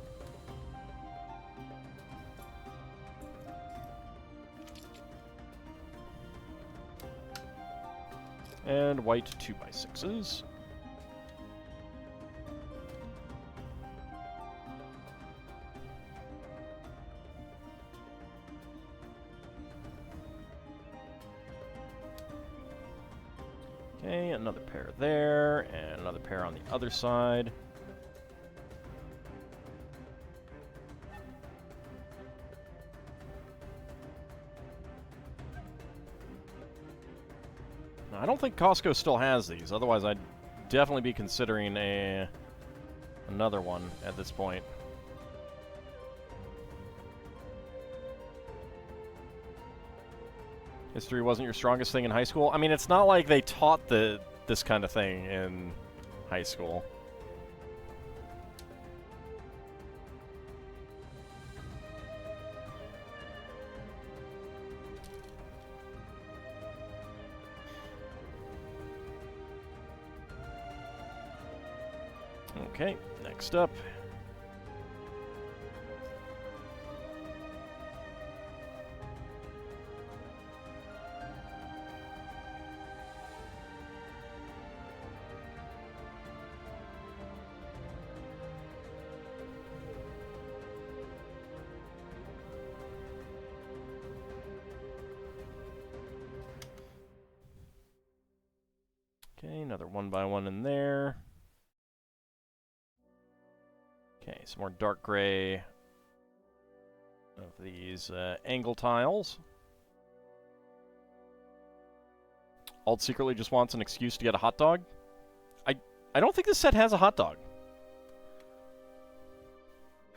And white 2x6s. Okay, another pair there, and another pair on the other side. I don't think Costco still has these, otherwise I'd definitely be considering another one at this point. History wasn't your strongest thing in high school? I mean, it's not like they taught this kind of thing in high school. Okay, next up. Another 1x1 in there. Okay, some more dark gray of these angle tiles. Ald secretly just wants an excuse to get a hot dog. I don't think this set has a hot dog.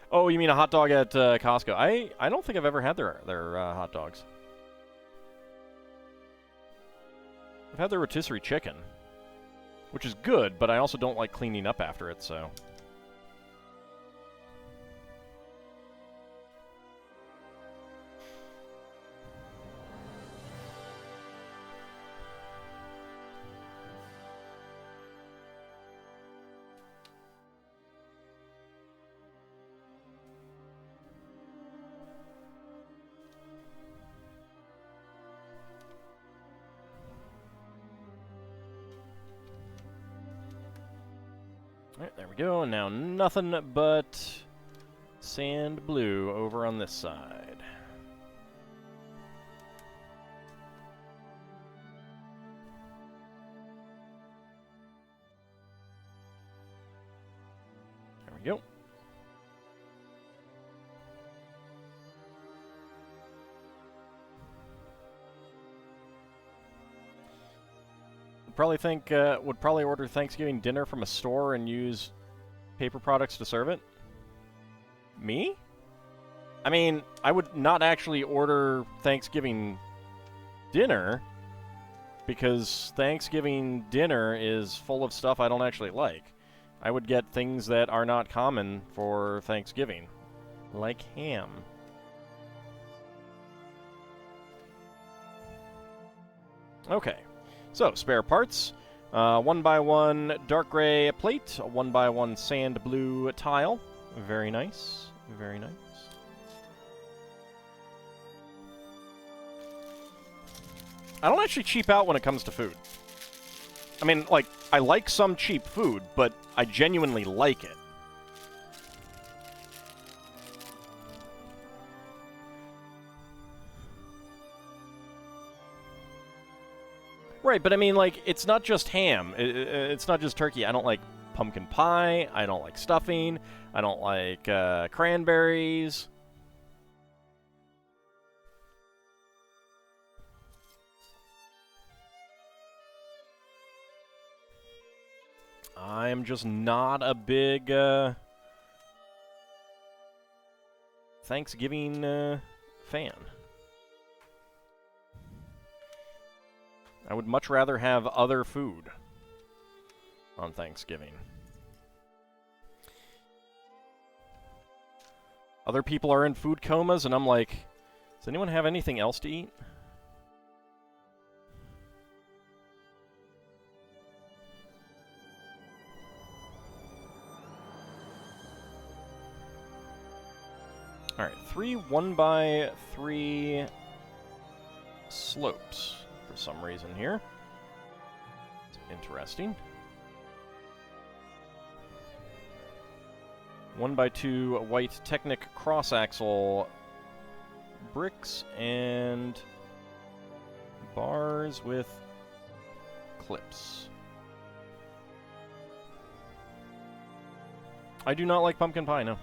Oh, you mean a hot dog at Costco? I don't think I've ever had their hot dogs. I've had their rotisserie chicken, which is good, but I also don't like cleaning up after it, so... Alright, there we go, and now nothing but sand blue over on this side. There we go. Would probably order Thanksgiving dinner from a store and use paper products to serve it. Me? I mean, I would not actually order Thanksgiving dinner because Thanksgiving dinner is full of stuff I don't actually like. I would get things that are not common for Thanksgiving, like ham. Okay. So, spare parts. 1x1 dark gray plate, a 1x1 sand blue tile. Very nice. Very nice. I don't actually cheap out when it comes to food. I mean, like, I like some cheap food, but I genuinely like it. Right, but I mean, like, it's not just ham. It's not just turkey. I don't like pumpkin pie. I don't like stuffing. I don't like cranberries. I'm just not a big Thanksgiving fan. I would much rather have other food on Thanksgiving. Other people are in food comas, and I'm like, does anyone have anything else to eat? Alright, 3 1x3 slopes for some reason here. It's interesting. 1x2 white Technic cross-axle bricks and bars with clips. I do not like pumpkin pie, no.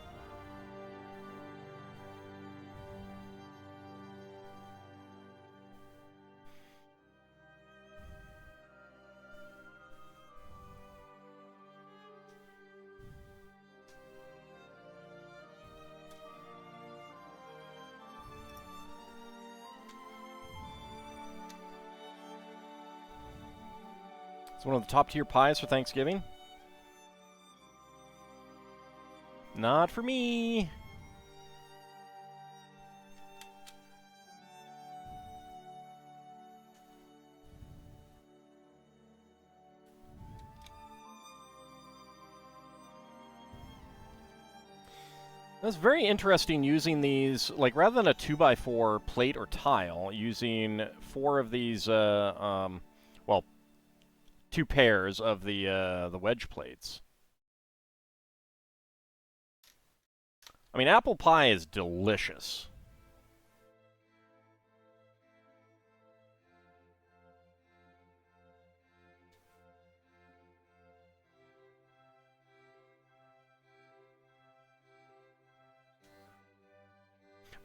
It's one of the top tier pies for Thanksgiving. Not for me. That's very interesting using these, like, rather than a 2x4 plate or tile, using 4 of these, well, 2 pairs of the wedge plates. I mean, apple pie is delicious.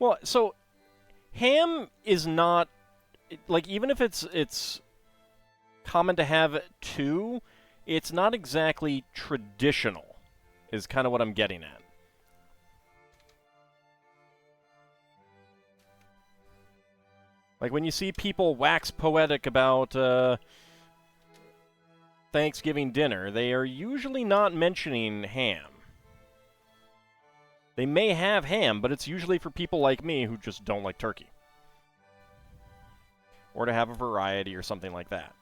Well, so ham is not like, even if it's common to have two, it's not exactly traditional. Is kind of what I'm getting at. Like when you see people wax poetic about Thanksgiving dinner, they are usually not mentioning ham. They may have ham, but it's usually for people like me who just don't like turkey. Or to have a variety or something like that.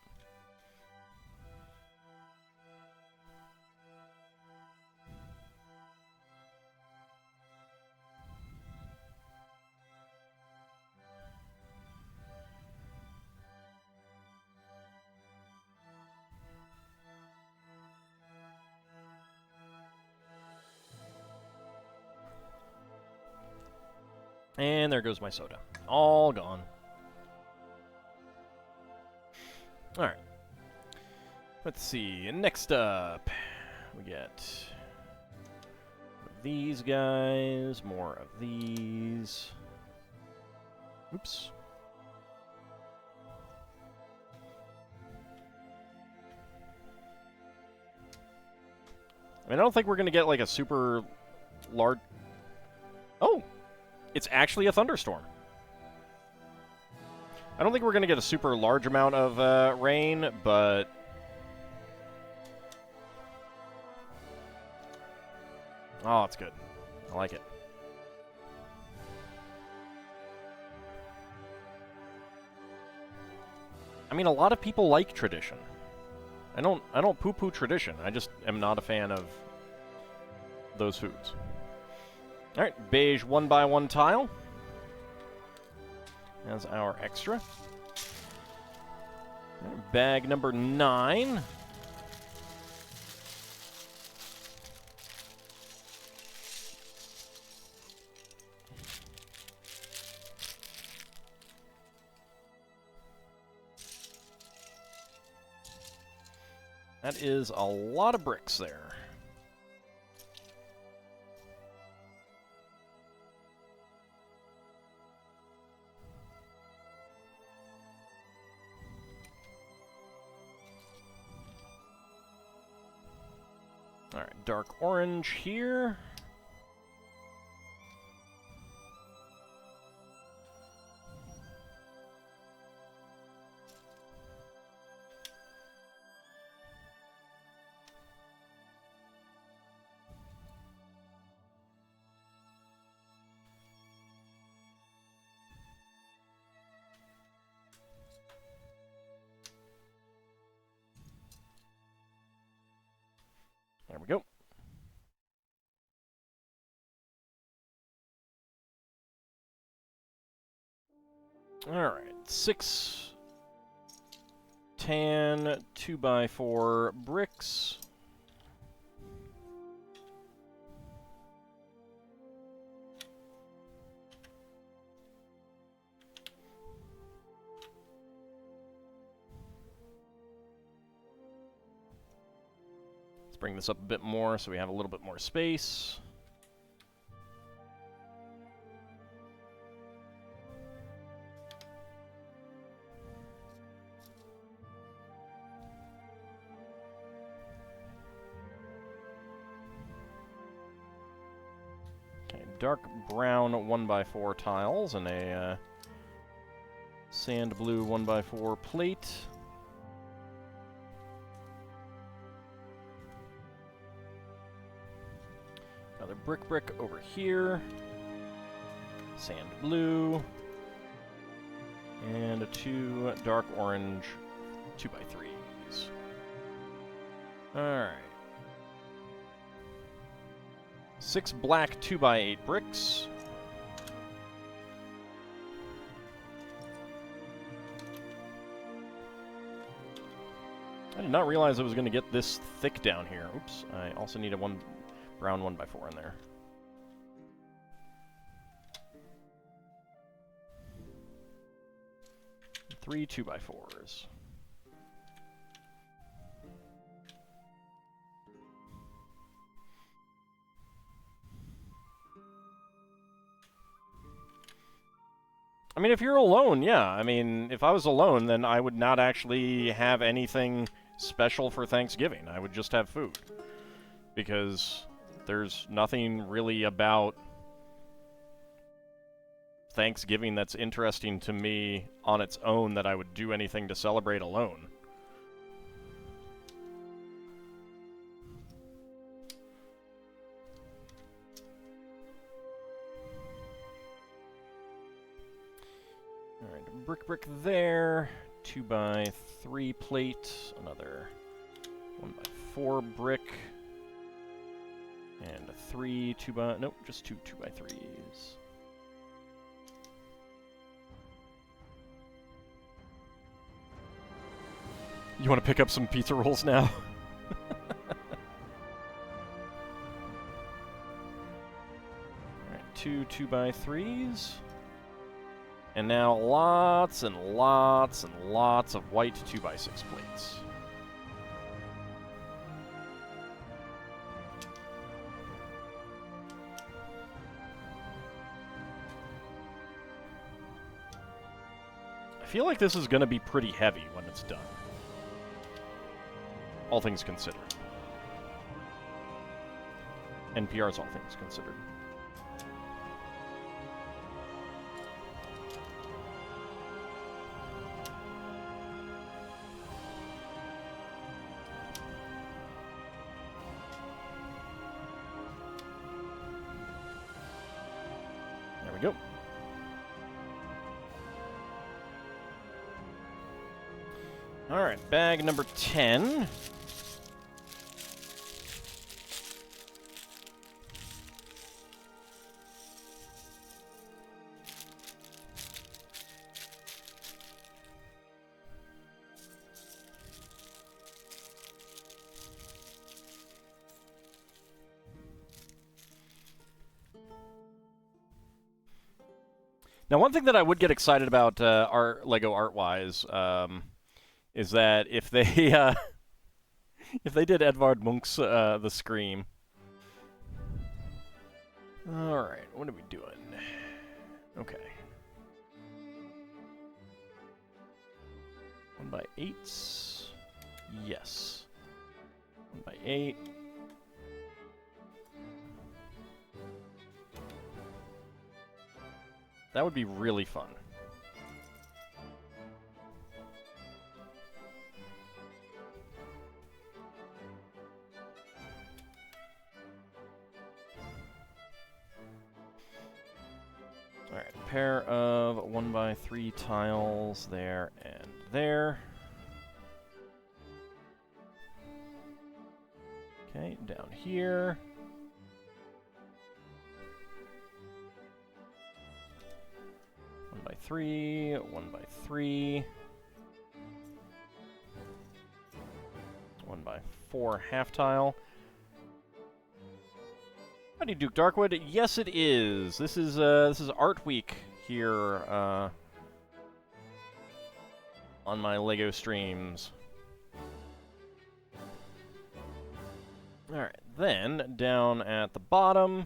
And there goes my soda. All gone. Alright. Let's see. Next up, we get these guys, more of these. Oops. I mean, I don't think we're going to get like a super large... Oh! It's actually a thunderstorm. I don't think we're going to get a super large amount of rain, but... Oh, it's good. I like it. I mean, a lot of people like tradition. I don't poo-poo tradition. I just am not a fan of those foods. All right, beige 1x1 tile. As our extra. Bag number 9. That is a lot of bricks there. All right, dark orange here. There we go. Alright, 6 tan 2x4 bricks. Let's bring this up a bit more so we have a little bit more space. Dark brown 1x4 tiles and a sand blue 1x4 plate. Another brick over here. Sand blue. And a 2 dark orange 2x3s. Alright. 6 black 2x8 bricks. I did not realize I was going to get this thick down here. Oops, I also need a brown 1x4 in there. Three 2x4s. I mean, if you're alone, yeah. I mean, if I was alone, then I would not actually have anything special for Thanksgiving. I would just have food. Because there's nothing really about Thanksgiving that's interesting to me on its own that I would do anything to celebrate alone. Alright, brick there, 2x3 plate, another 1x4 brick, and a 3 2x, nope, just two 2x3s. You want to pick up some pizza rolls now? Alright, two 2x3s. And now lots and lots and lots of white 2x6 plates. I feel like this is going to be pretty heavy when it's done. All things considered. NPR's all things considered. There we go. All right, bag number 10. Now, one thing that I would get excited about Lego art-wise is that if they if they did Edvard Munch's The Scream. All right, what are we doing? Okay. 1x8s. Yes. 1x8. That would be really fun. Alright, a pair of 1x3 tiles there and there. Okay, down here. By 3, 1x3, 1x4 half tile. Howdy, Duke Darkwood. Yes, it is. This is Art Week here on my Lego streams. All right, then down at the bottom.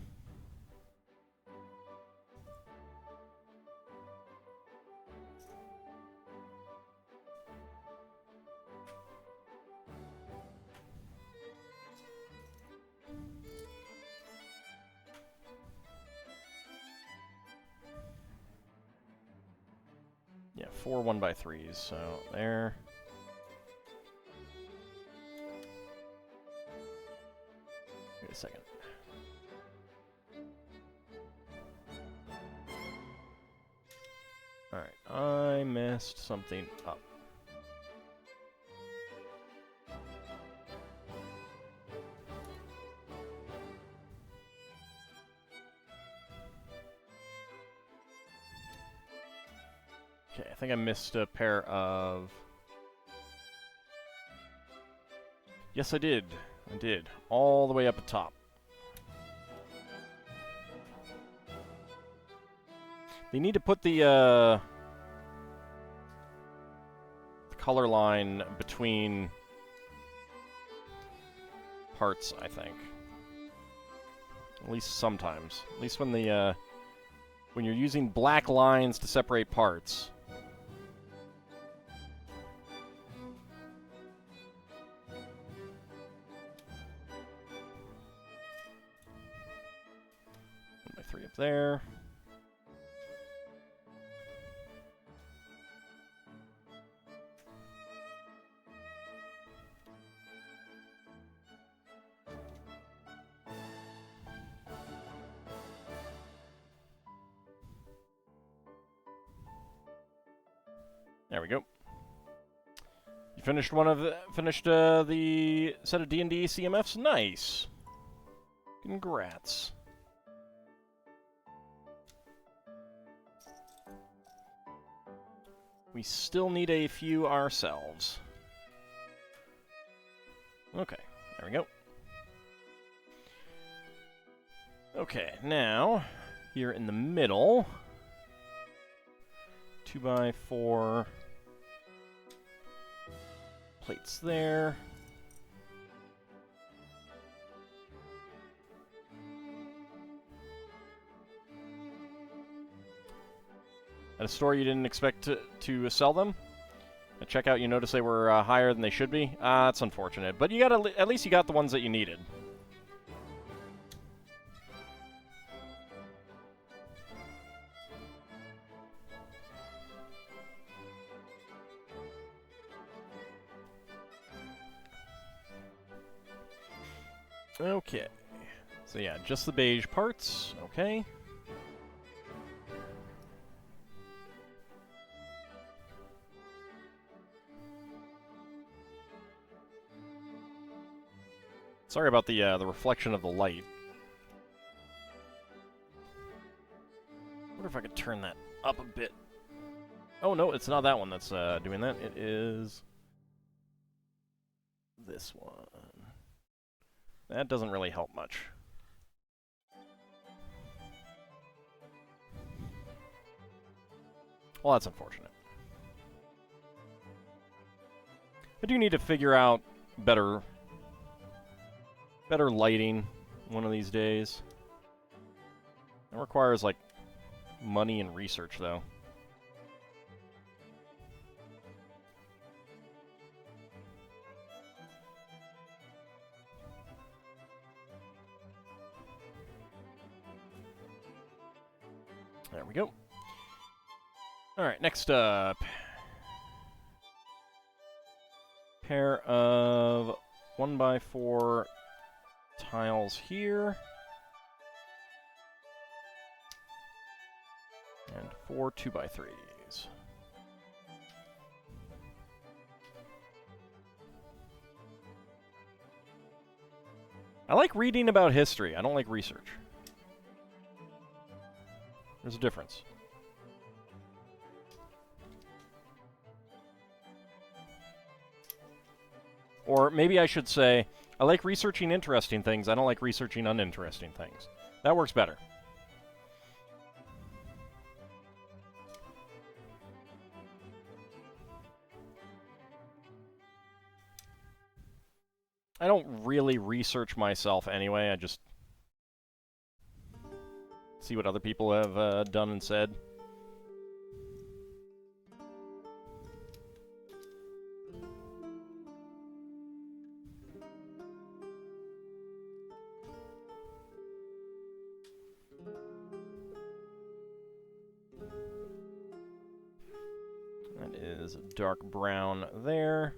Yeah, 4 1x3s, so there. Wait a second. Alright, I messed something up. Okay, I think I missed a pair of... Yes, I did. I did. All the way up at top. They need to put the color line between parts, I think. At least sometimes. At least when the when you're using black lines to separate parts. One by 3 up there. There we go. You finished the set of D&D CMFs? Nice. Congrats. We still need a few ourselves. Okay, there we go. Okay, now, here in the middle, 2x4 plates there. At a store you didn't expect to sell them? At checkout you noticed they were higher than they should be? That's unfortunate. But you got at least you got the ones that you needed. Okay. So yeah, just the beige parts. Okay. Sorry about the reflection of the light. I wonder if I could turn that up a bit. Oh no, it's not that one that's doing that. It is this one. That doesn't really help much. Well, that's unfortunate. I do need to figure out better lighting one of these days. It requires, like, money and research, though. There we go. Alright, next up. Pair of 1x4 tiles here. And 4 2x3s. I like reading about history. I don't like research. There's a difference. Or maybe I should say, I like researching interesting things, I don't like researching uninteresting things. That works better. I don't really research myself anyway, I just see what other people have done and said. That is dark brown there.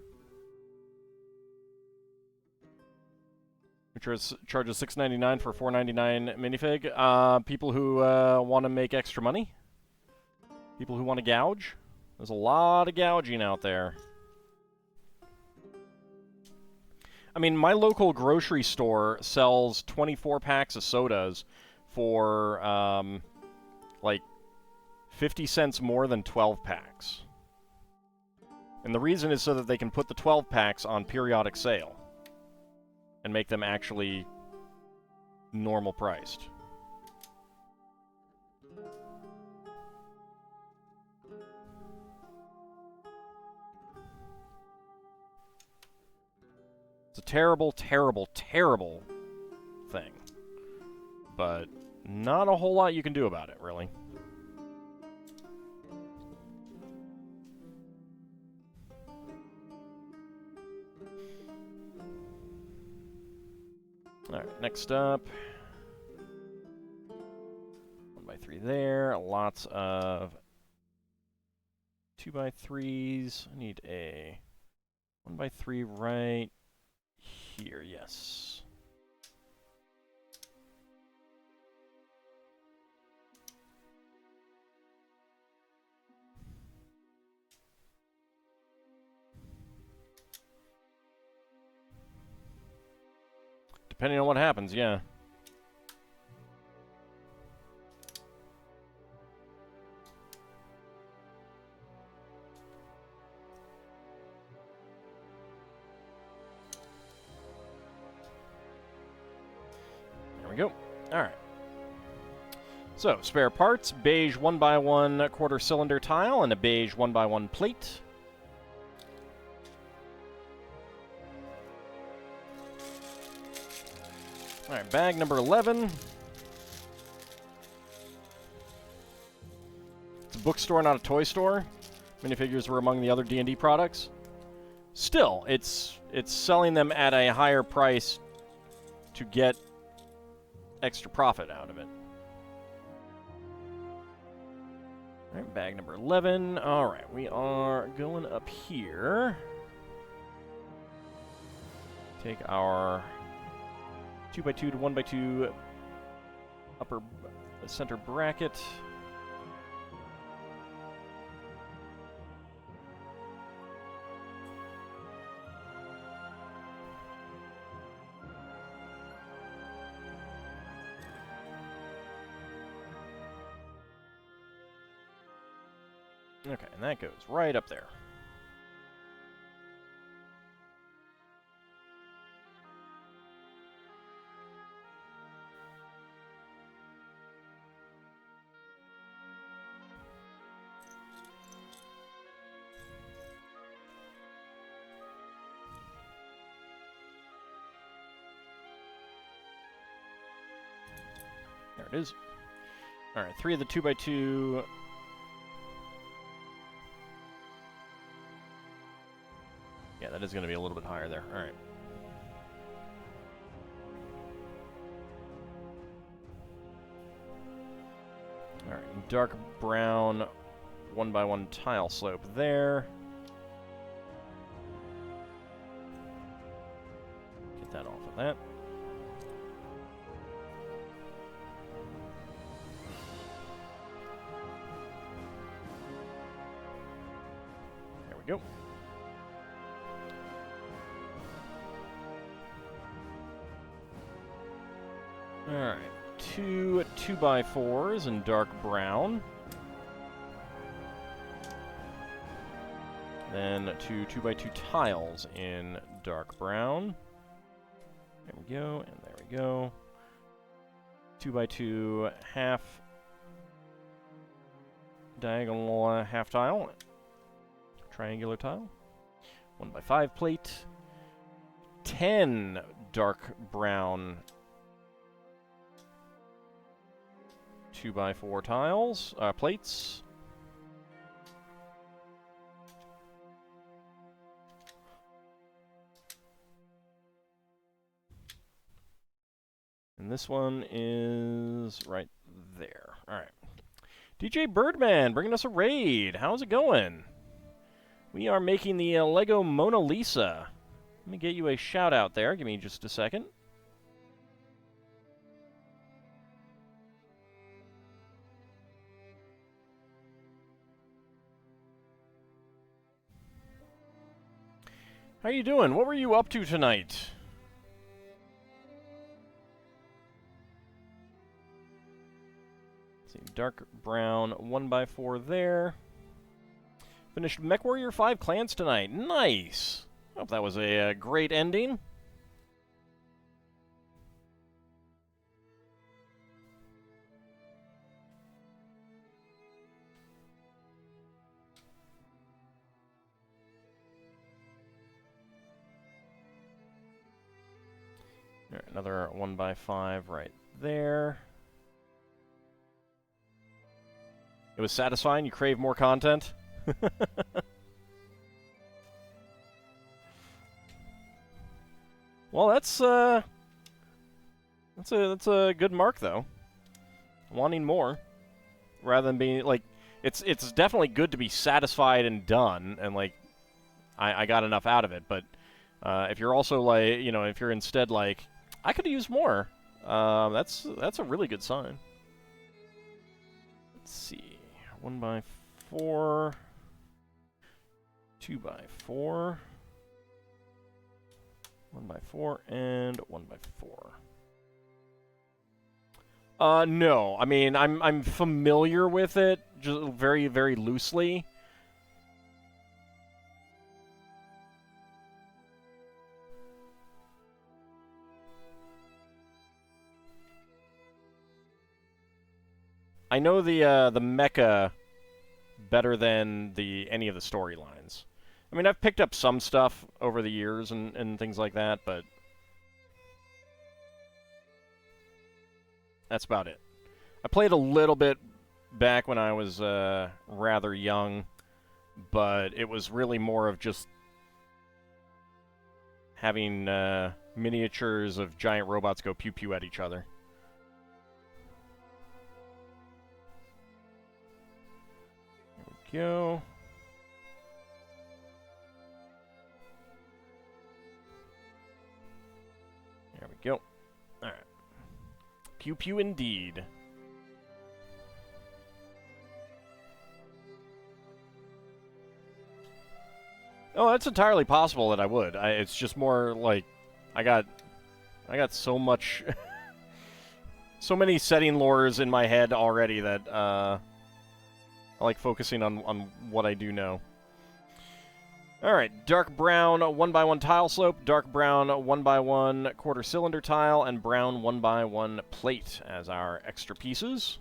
Which charges $6.99 for a $4.99 minifig. People who want to make extra money. People who want to gouge. There's a lot of gouging out there. I mean, my local grocery store sells 24 packs of sodas for, like, 50 cents more than 12 packs. And the reason is so that they can put the 12 packs on periodic sale. And make them actually normal priced. It's a terrible, terrible, terrible thing. But not a whole lot you can do about it, really. Alright, next up. 1x3 there. Lots of 2x3s. I need a 1x3 right here, yes. Depending on what happens, yeah. There we go. Alright. So, spare parts, beige 1x1 quarter cylinder tile, and a beige 1x1 plate. Alright, bag number 11. It's a bookstore, not a toy store. Minifigures were among the other D&D products. Still, it's selling them at a higher price to get extra profit out of it. Alright, bag number 11. Alright, we are going up here. Take our 2x2 to 1x2 upper center bracket. Okay, and that goes right up there. There it is. Alright, 3 of the 2x2. Yeah, that is going to be a little bit higher there. Alright. Alright, dark brown 1x1 tile slope there. Get that off of that. There we go. Alright, 2 2x4s in dark brown. Then 2 2x2 tiles in dark brown. There we go, and there we go. 2x2 half diagonal half tile. Triangular tile. 1x5 plate. 10 dark brown 2x4 tiles, plates. And this one is right there. All right. DJ Birdman bringing us a raid. How's it going? We are making the Lego Mona Lisa. Let me get you a shout out there. Give me just a second. How you doing? What were you up to tonight? Let's see, dark brown 1x4 there. Finished MechWarrior 5 clans tonight. Nice! Hope that was a great ending. All right, another 1x5 right there. It was satisfying. You crave more content. Well, that's That's a good mark though. Wanting more, rather than being like, it's definitely good to be satisfied and done, and like, I got enough out of it. But if you're also like, you know, if you're instead like, I could have used more, that's a really good sign. Let's see, 1x4, 2x4, 1x4, and 1x4. No. I mean, I'm familiar with it, just very, very loosely. I know the mecha better than any of the storylines. I mean, I've picked up some stuff over the years and things like that, but that's about it. I played a little bit back when I was rather young, but it was really more of just having miniatures of giant robots go pew-pew at each other. Here we go. There we go. Alright. Pew-pew indeed. Oh, it's entirely possible that I would. It's just more like I got so much, so many setting lores in my head already that I like focusing on what I do know. All right, dark brown 1x1 tile slope, dark brown 1x1 quarter cylinder tile, and brown 1x1 plate as our extra pieces.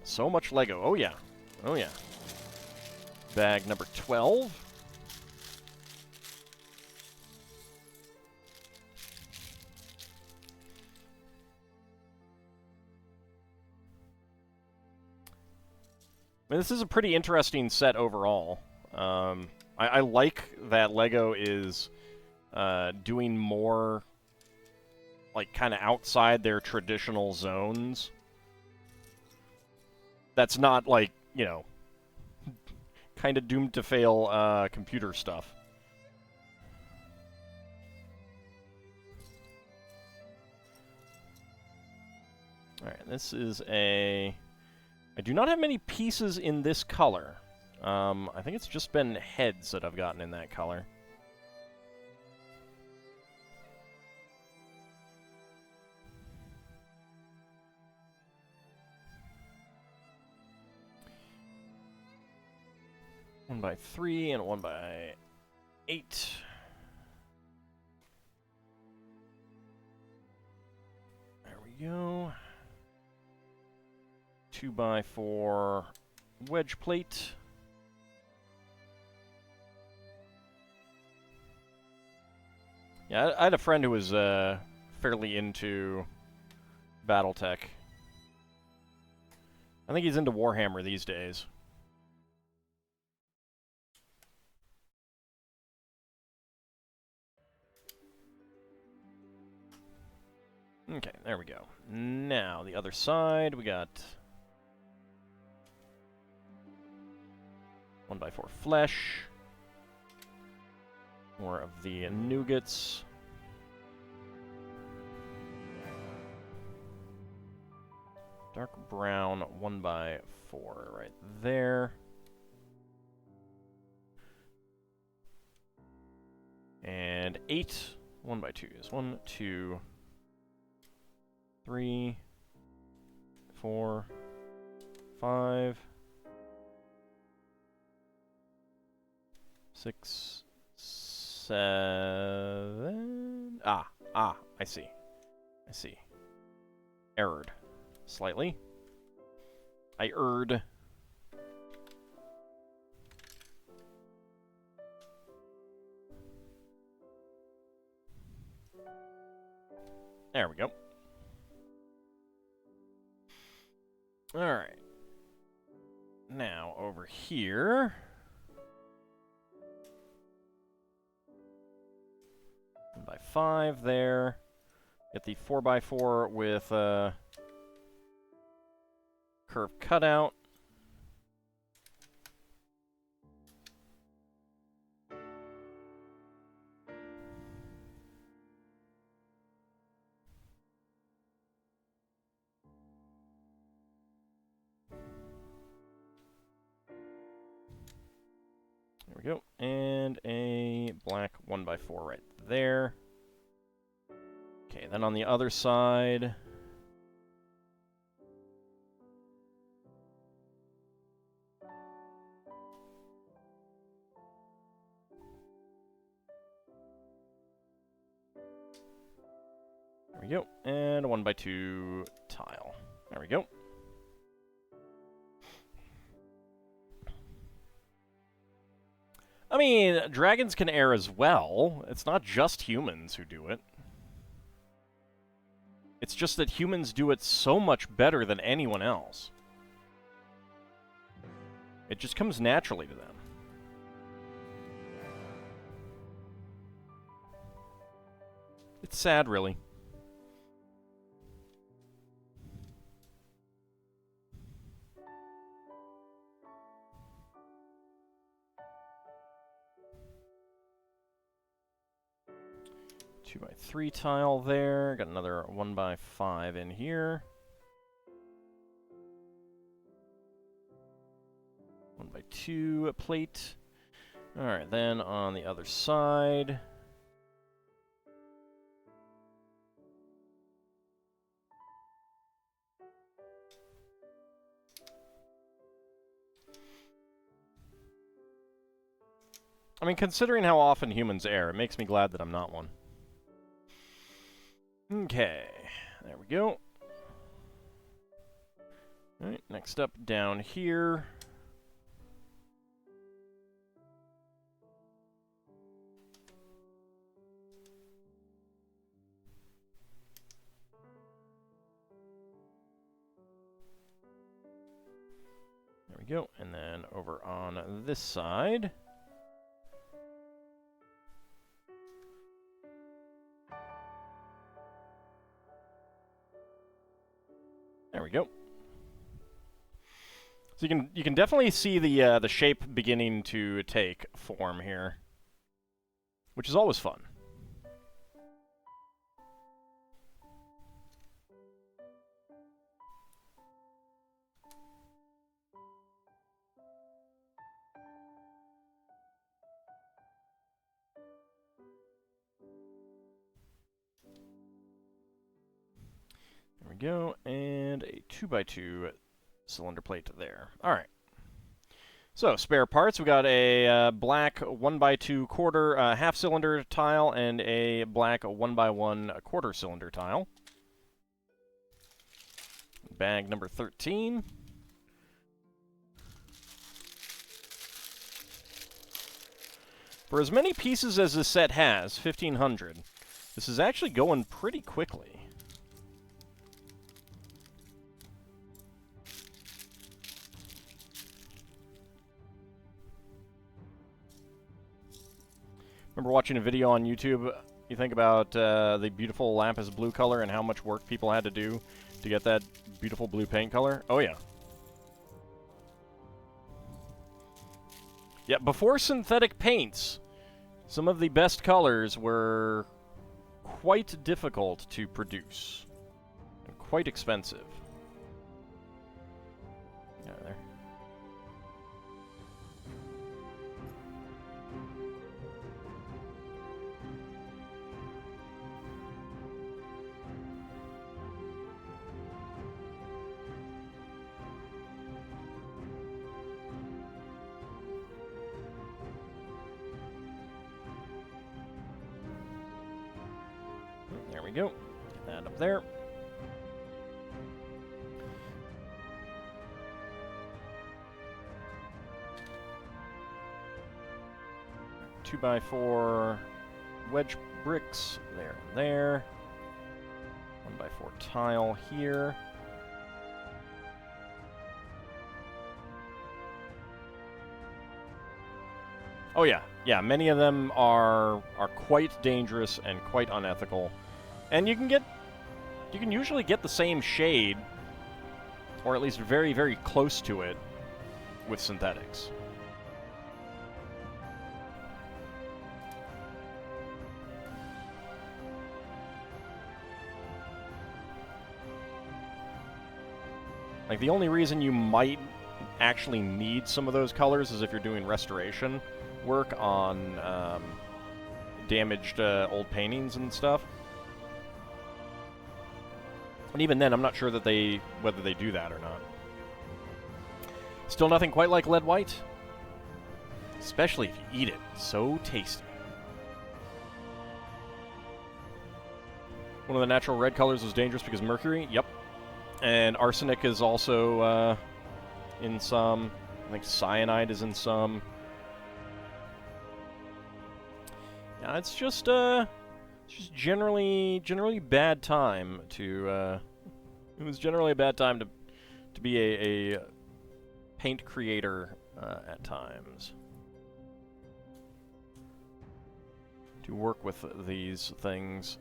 So much Lego. Oh yeah, oh yeah. Bag number 12. I mean, this is a pretty interesting set overall. I like that Lego is doing more, like, kind of outside their traditional zones. That's not, like, you know, kind of doomed to fail computer stuff. Alright, this is a... I do not have many pieces in this color. I think it's just been heads that I've gotten in that color. One by 3 and 1 by 8. There we go. 2x4 wedge plate. Yeah, I had a friend who was fairly into BattleTech. I think he's into Warhammer these days. Okay, there we go. Now, the other side, we got 1x4 flesh. More of the nougats. Dark brown 1x4 right there. And 8 1x2s. 1, 2, 3, 4, 5, 6, 7. I see. I see. Errored. Slightly. I erred. There we go. Alright. Now, over here... 1x5 there. Get the 4x4 with curve cutout. There we go. And a black 1x4 right there. Okay, then on the other side... There we go. And a 1x2 tile. There we go. I mean, dragons can air as well. It's not just humans who do it. It's just that humans do it so much better than anyone else. It just comes naturally to them. It's sad, really. Two by 3 tile there. Got another 1x5 in here. 1x2 plate. Alright, then on the other side. I mean, considering how often humans air, it makes me glad that I'm not one. Okay, there we go. Alright, next up down here. There we go, and then over on this side. There we go. So you can definitely see the shape beginning to take form here, which is always fun. There we go, and a 2x2 cylinder plate there. Alright. So, spare parts, we got a black 1x2 quarter half cylinder tile and a black 1x1 quarter cylinder tile. Bag number 13. For as many pieces as this set has, 1,500, this is actually going pretty quickly. Remember watching a video on YouTube, you think about the beautiful lapis blue color and how much work people had to do to get that beautiful blue paint color? Oh yeah. Yeah, before synthetic paints, some of the best colors were quite difficult to produce and quite expensive. Yeah, there. There we go. Get that up there. Two by 4 wedge bricks there and there. 1x4 tile here. Oh yeah, yeah. Many of them are quite dangerous and quite unethical. And you can get You can usually get the same shade, or at least very, very close to it, with synthetics. Like, the only reason you might actually need some of those colors is if you're doing restoration work on damaged old paintings and stuff. And even then, I'm not sure that whether they do that or not. Still nothing quite like lead white. Especially if you eat it. So tasty. One of the natural red colors was dangerous because mercury. Yep. And arsenic is also in some. I think cyanide is in some. Yeah, it's just generally bad time to. It was generally a bad time to be a paint creator at times. To work with these things.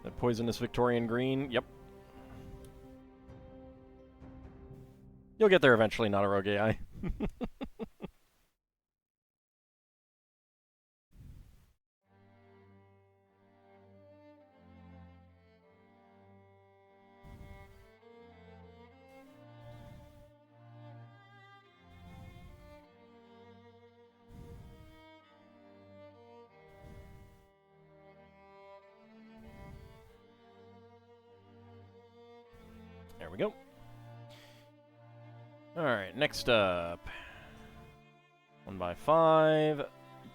The poisonous Victorian green, yep. You'll get there eventually, not a rogue AI. There we go. Alright, next up. 1x5,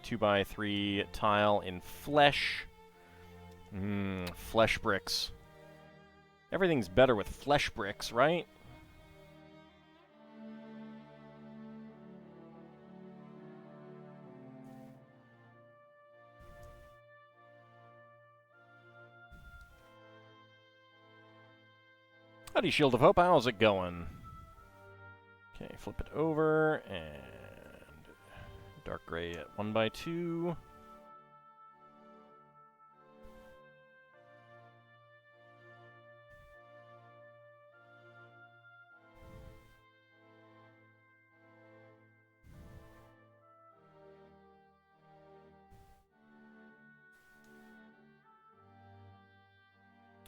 2x3 tile in flesh. Flesh bricks. Everything's better with flesh bricks, right? Howdy, Shield of Hope. How's it going? Okay, flip it over, and dark gray at 1x2.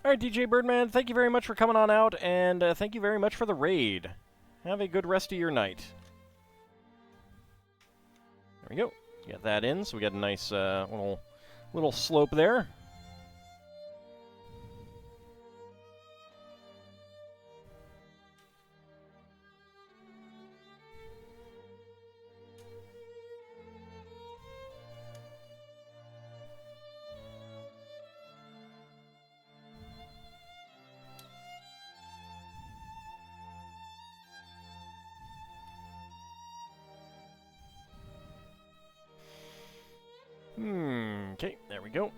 Alright, DJ Birdman, thank you very much for coming on out, and thank you very much for the raid. Have a good rest of your night. There we go. Get that in, so we got a nice little slope there. Okay, there we go.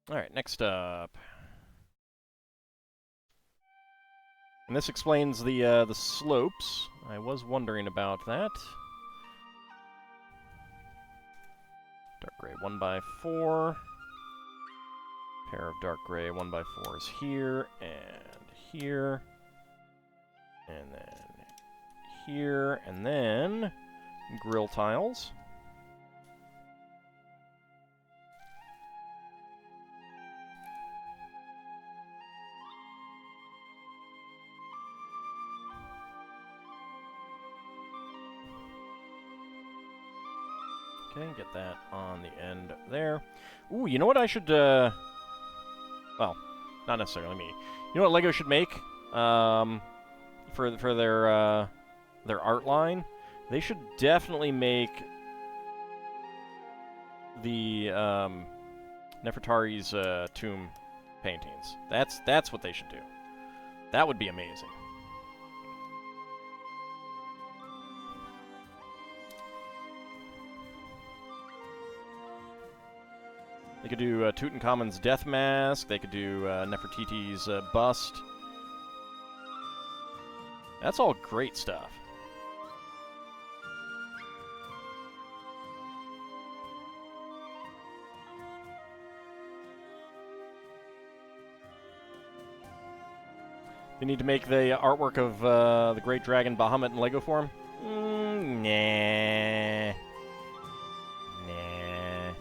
Alright, next up. And this explains the slopes. I was wondering about that. Dark gray 1x4. Pair of dark gray 1x4s here, and here. And then here, and then grill tiles. Okay, get that on the end there. Ooh, you know what I should, well, not necessarily me. You know what LEGO should make? For their art line? They should definitely make the, Nefertari's, tomb paintings. That's what they should do. That would be amazing. They could do Tutankhamun's death mask. They could do Nefertiti's bust. That's all great stuff. They need to make the artwork of the Great Dragon Bahamut in Lego form? Nah. Nah.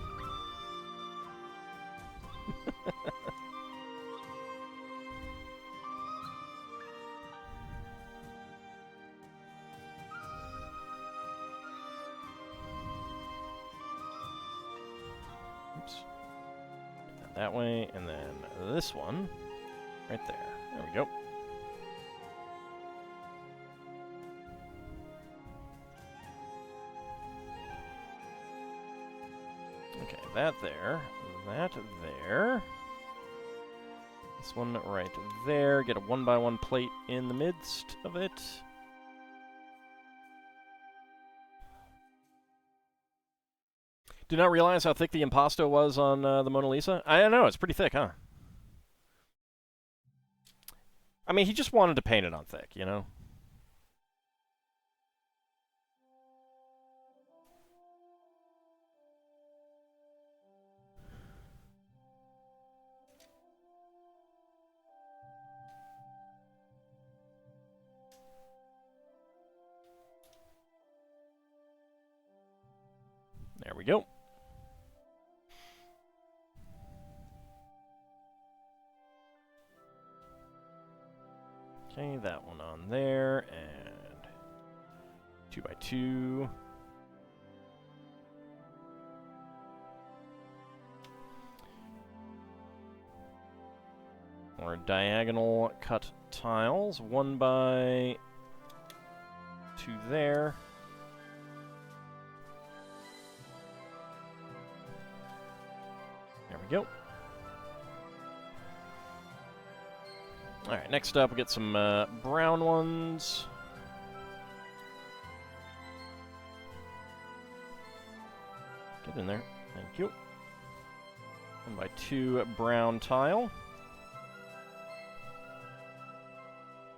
Oops. That way, and then this one right there. There we go. Okay, that there. This one right there. Get a 1x1 plate in the midst of it. Did not realize how thick the impasto was on the Mona Lisa. I don't know, it's pretty thick, huh? I mean, he just wanted to paint it on thick, you know? There we go. Okay, that one on there, and 2x2. Or diagonal cut tiles, 1x2 there. There we go. Alright, next up we get some brown ones. Get in there. Thank you. 1x2 brown tile.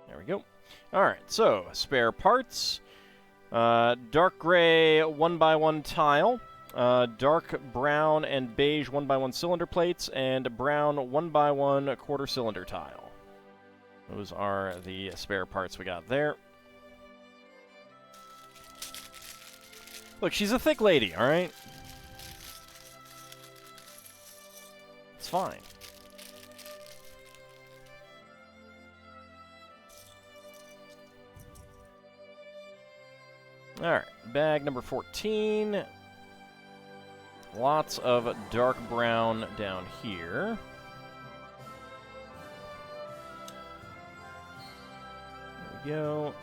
There we go. Alright, so spare parts. Dark gray 1x1 tile. Dark brown and beige 1x1 cylinder plates, and brown 1x1 quarter cylinder tile. Those are the spare parts we got there. Look, she's a thick lady, alright? It's fine. Alright, bag number 14. Lots of dark brown down here. There we go.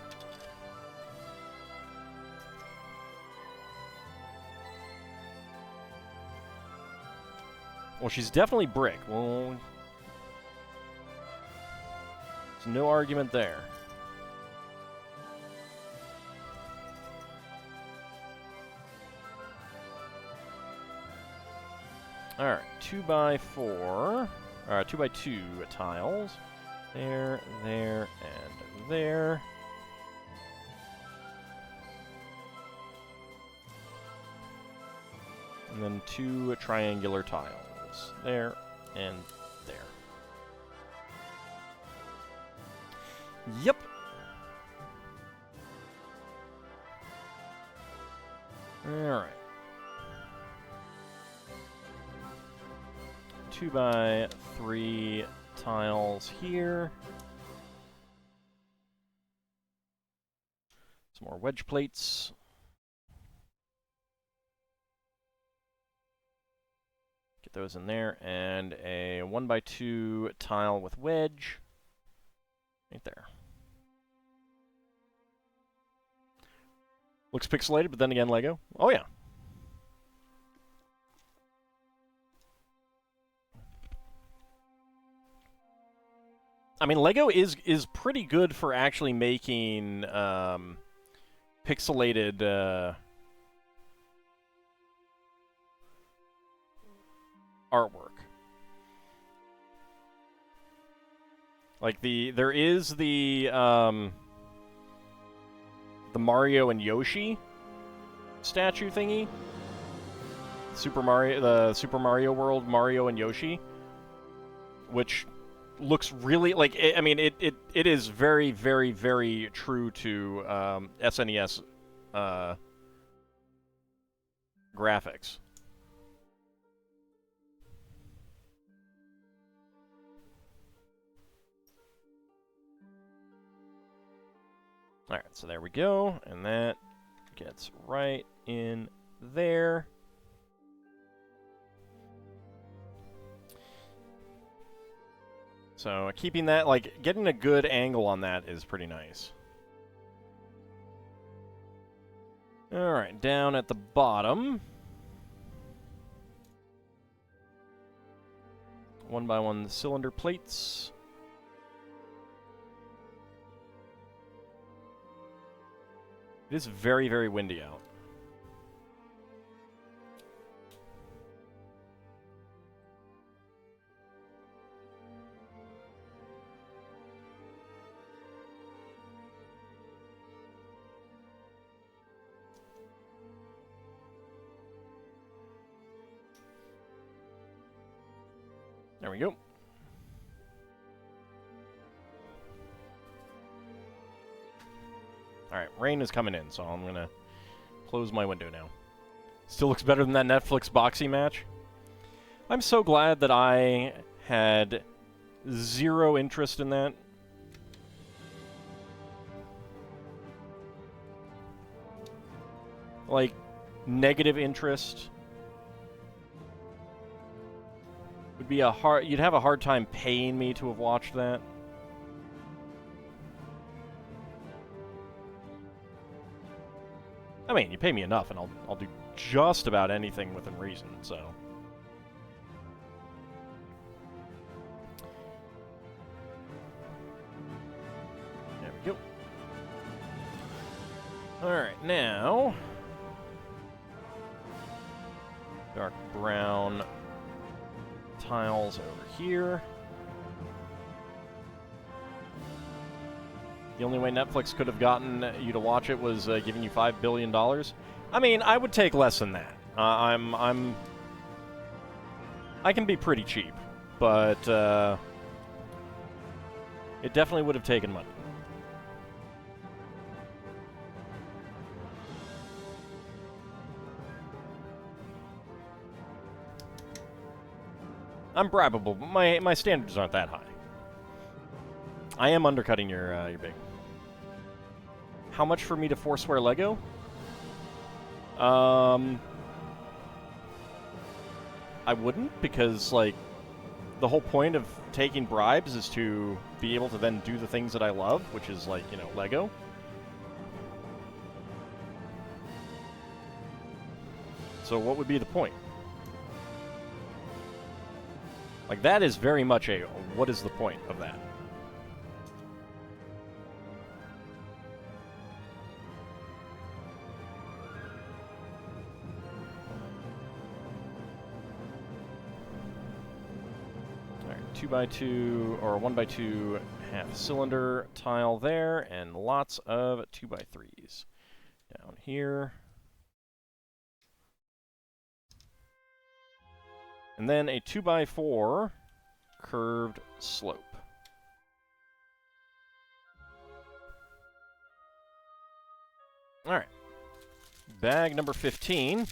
Well, she's definitely brick. Well, there's no argument there. Alright, 2x4, 2x2 tiles. There, there, and there. And then 2 triangular tiles. There, and there. Yep. Alright. 2x3 tiles here. Some more wedge plates. Get those in there. And a 1x2 tile with wedge. Right there. Looks pixelated, but then again, Lego. Oh, yeah. I mean, Lego is pretty good for actually making pixelated artwork. Like there is the Mario and Yoshi statue thingy. The Super Mario World Mario and Yoshi, which looks really like it is very, very, very true to SNES graphics. All right, so there we go, and that gets right in there. So keeping that, like, getting a good angle on that is pretty nice. All right, down at the bottom. 1x1 cylinder plates. It is very, very windy out. There we go. Alright, rain is coming in, so I'm gonna close my window now. Still looks better than that Netflix boxing match. I'm so glad that I had zero interest in that. Like, negative interest. Would be you'd have a hard time paying me to have watched that. I mean, you pay me enough and I'll do just about anything within reason, so. There we go. Alright, now dark brown tiles over here. The only way Netflix could have gotten you to watch it was giving you $5 billion. I mean, I would take less than that. I can be pretty cheap, but it definitely would have taken money. I'm bribable, but my standards aren't that high. I am undercutting your big. How much for me to forswear Lego? I wouldn't, because, like, the whole point of taking bribes is to be able to then do the things that I love, which is, like, you know, Lego. So what would be the point? Like, that is very much a, what is the point of that? Alright, 2x2, or 1x2 half cylinder tile there, and lots of 2x3s down here. And then a 2x4 curved slope. All right. Bag number 15.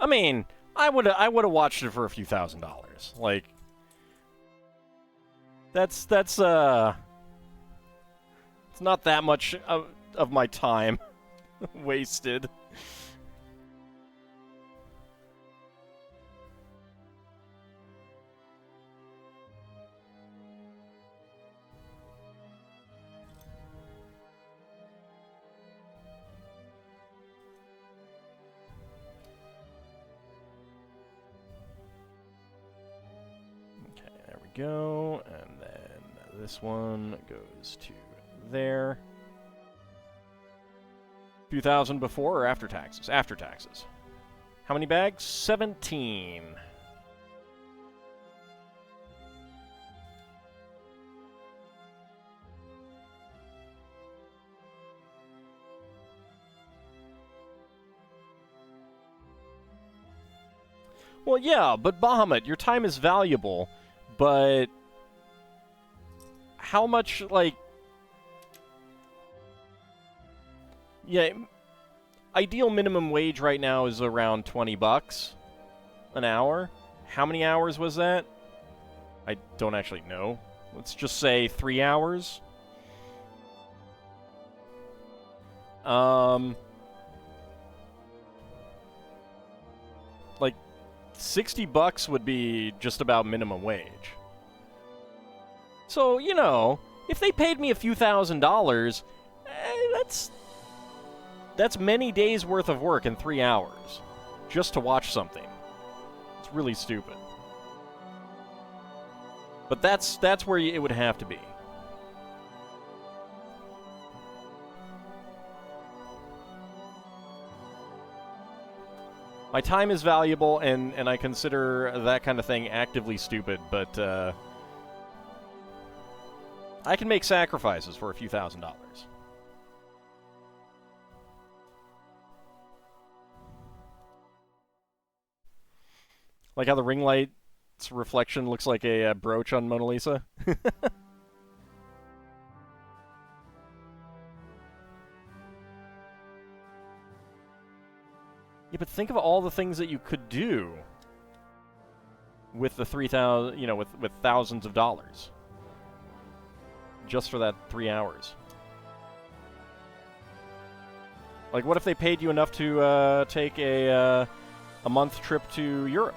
I mean, I would have watched it for a few $1,000s. Like, that's it's not that much of my time wasted. go. And then this one goes to there. A few thousand before or after taxes? After taxes. How many bags? 17. Well, yeah, but Bahamut, your time is valuable, but how much, like... Yeah, ideal minimum wage right now is around 20 bucks an hour. How many hours was that? I don't actually know. Let's just say 3 hours. Like, 60 bucks would be just about minimum wage. So, you know, if they paid me a few $1,000s, that's many days worth of work in 3 hours just to watch something. It's really stupid. But that's where it would have to be. My time is valuable, and I consider that kind of thing actively stupid, but I can make sacrifices for a few $1,000s. Like how the ring light's reflection looks like a brooch on Mona Lisa. Yeah, but think of all the things that you could do with the 3,000, you know, with thousands of dollars. Just for that 3 hours. Like, what if they paid you enough to take a month trip to Europe?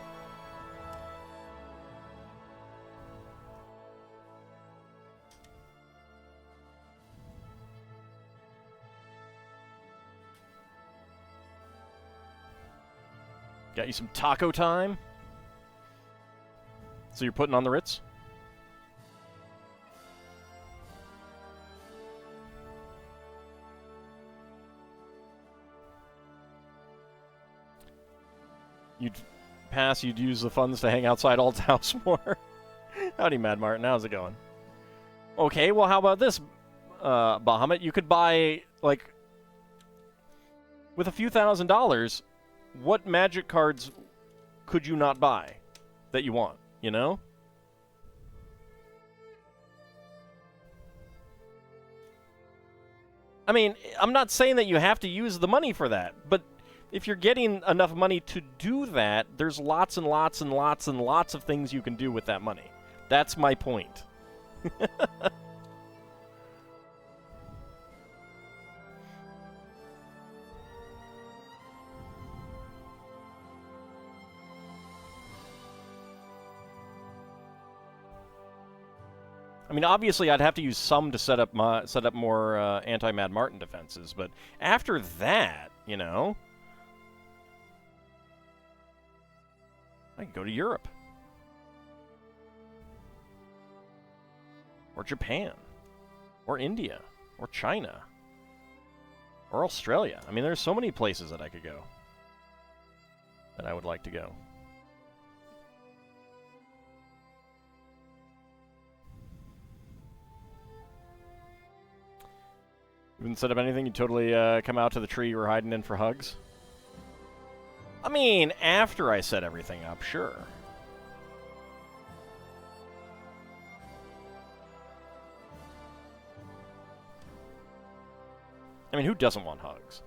Got you some taco time? So you're putting on the Ritz? You'd pass, you'd use the funds to hang outside Alt's house more. Howdy, Mad Martin. How's it going? Okay, well, how about this, Bahamut? You could buy, like, with a few $1,000s, what magic cards could you not buy that you want, you know? I mean, I'm not saying that you have to use the money for that, but if you're getting enough money to do that, there's lots and lots and lots and lots of things you can do with that money. That's my point. I mean, obviously, I'd have to use some to set up more anti-Mad Martin defenses, but after that, you know, I could go to Europe or Japan or India or China or Australia. I mean, there's so many places that I could go that I would like to go. You wouldn't set up anything? You'd totally come out to the tree you were hiding in for hugs? I mean, after I set everything up, sure. I mean, who doesn't want hugs?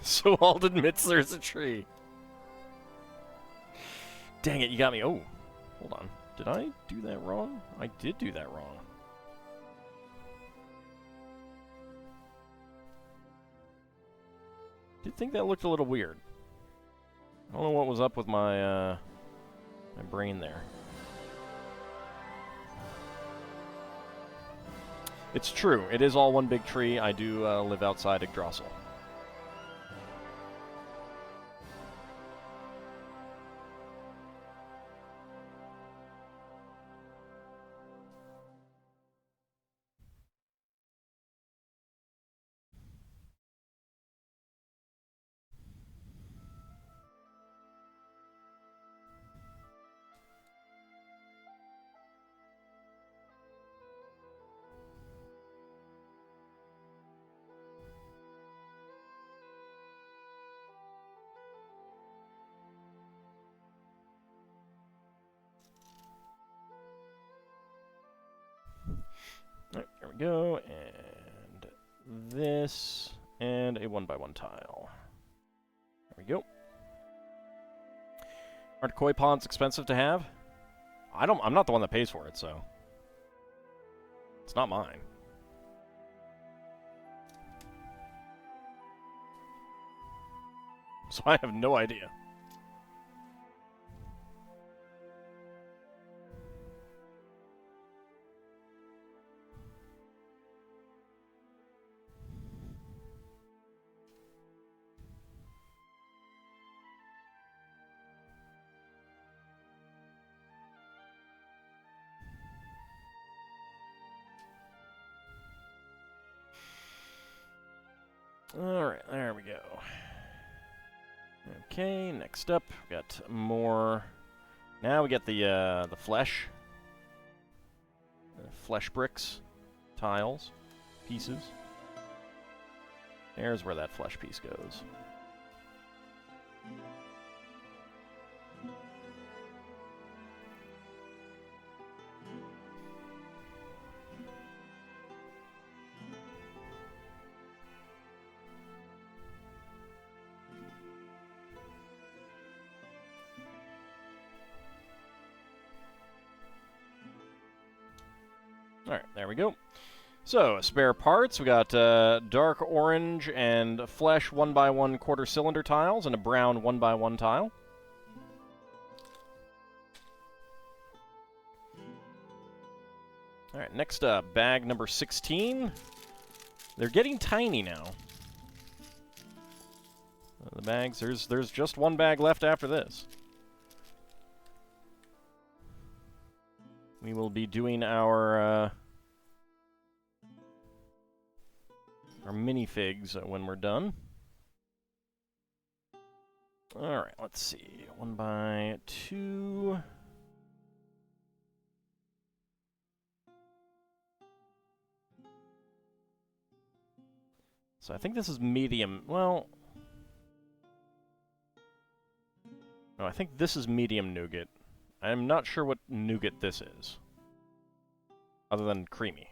So Ald admits there's a tree. Dang it, you got me. Oh, hold on. Did I do that wrong? I did do that wrong. Did think that looked a little weird. I don't know what was up with my my brain there. It's true. It is all one big tree. I do live outside Yggdrasil. Alright, there we go, and this, and a 1x1 tile. There we go. Aren't koi ponds expensive to have? I'm not the one that pays for it, so it's not mine. So I have no idea. Alright, there we go. Okay, next up, we got more. Now we get the flesh. Flesh bricks, tiles, pieces. There's where that flesh piece goes. Alright, there we go. So, spare parts, we got dark orange and flesh 1x1 quarter cylinder tiles and a brown 1x1 tile. Alright, next up, bag number 16. They're getting tiny now. The bags, there's just one bag left after this. We will be doing our minifigs when we're done. Alright, let's see. 1x2. So I think this is medium. Well, no, I think this is medium nougat. I'm not sure what nougat this is, other than creamy.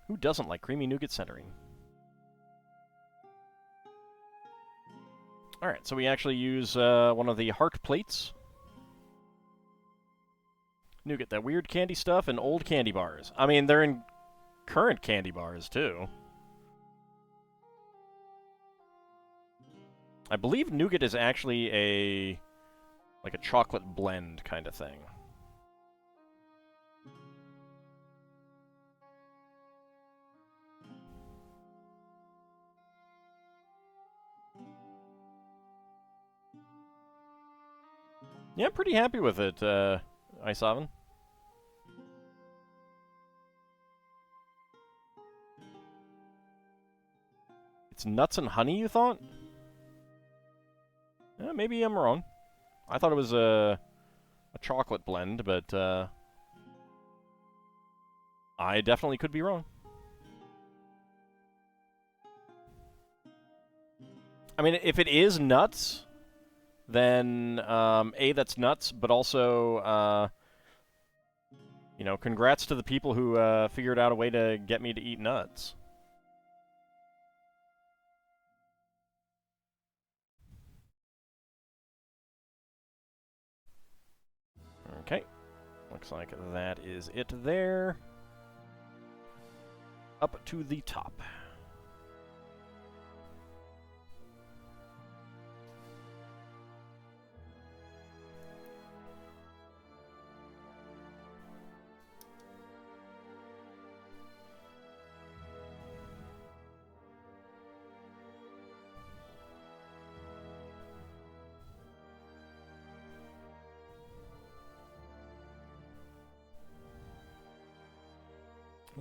Who doesn't like creamy nougat centering? Alright, so we actually use one of the heart plates. Nougat, that weird candy stuff, and old candy bars. I mean, they're in current candy bars, too. I believe nougat is actually like a chocolate blend kind of thing. Yeah, I'm pretty happy with it, Isoven. It's nuts and honey, you thought? Maybe I'm wrong. I thought it was a chocolate blend, but I definitely could be wrong. I mean, if it is nuts, then A, that's nuts, but also, you know, congrats to the people who figured out a way to get me to eat nuts. Okay. Looks like that is it there. up to the top.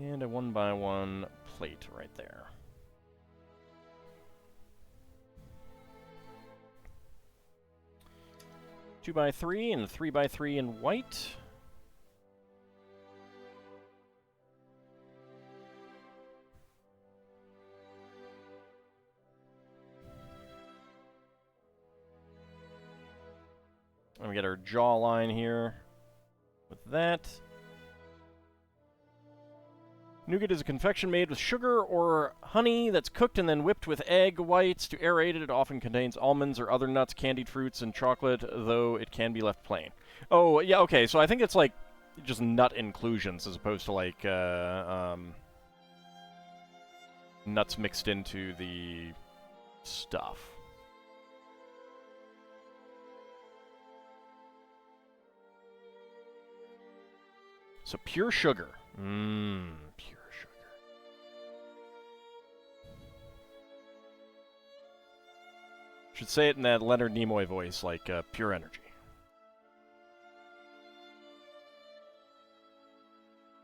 And a 1x1 plate right there. Two by 3 and 3x3 in white. And we get our jawline here with that. Nougat is a confection made with sugar or honey that's cooked and then whipped with egg whites to aerate it. It often contains almonds or other nuts, candied fruits, and chocolate, though it can be left plain. Oh, yeah, okay, so I think it's like just nut inclusions as opposed to like nuts mixed into the stuff. So pure sugar. Mmm, pure. Should say it in that Leonard Nimoy voice, like pure energy.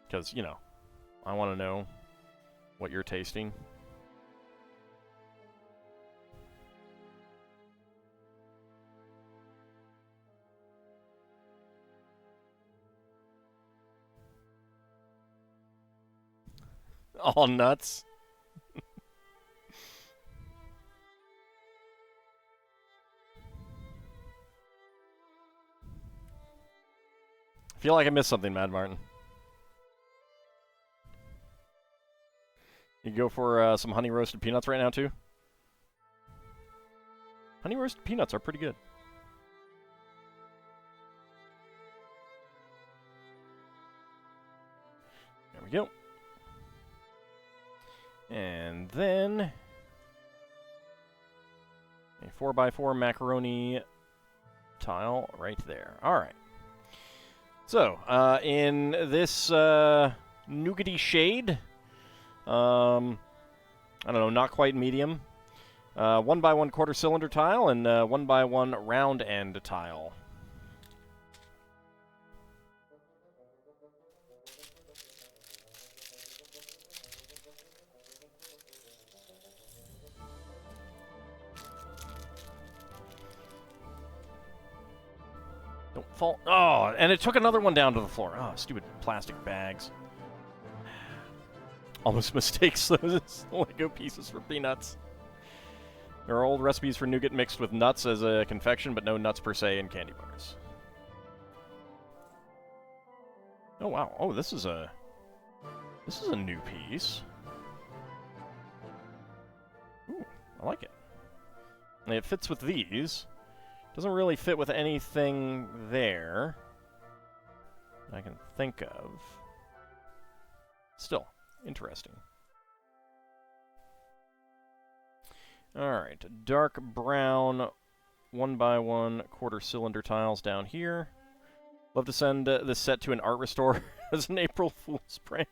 Because, you know, I want to know what you're tasting. All nuts. I feel like I missed something, Mad Martin. You go for some honey roasted peanuts right now, too? Honey roasted peanuts are pretty good. There we go. And then a 4x4 macaroni tile right there. All right. So, in this nougaty shade, I don't know, not quite medium, 1x1 quarter cylinder tile and 1x1 round end tile. Don't fall. Oh, and it took another one down to the floor. Oh, stupid plastic bags. Almost mistakes those Lego pieces for peanuts. There are old recipes for nougat mixed with nuts as a confection, but no nuts per se in candy bars. Oh wow! Oh, this is a new piece. Ooh, I like it. And it fits with these. Doesn't really fit with anything there I can think of. Still, interesting. Alright, dark brown 1x1 quarter cylinder tiles down here. Love to send this set to an art restore as an April Fool's prank.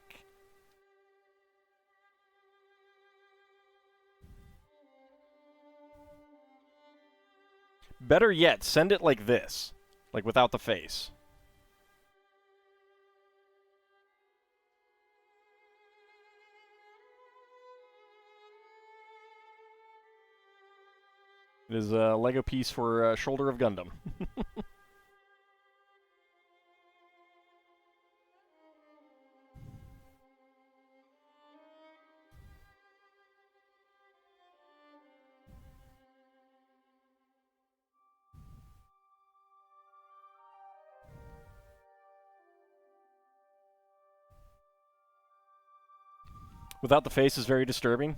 Better yet, send it like this. Like without the face. It is a Lego piece for Shoulder of Gundam. Without the face is very disturbing.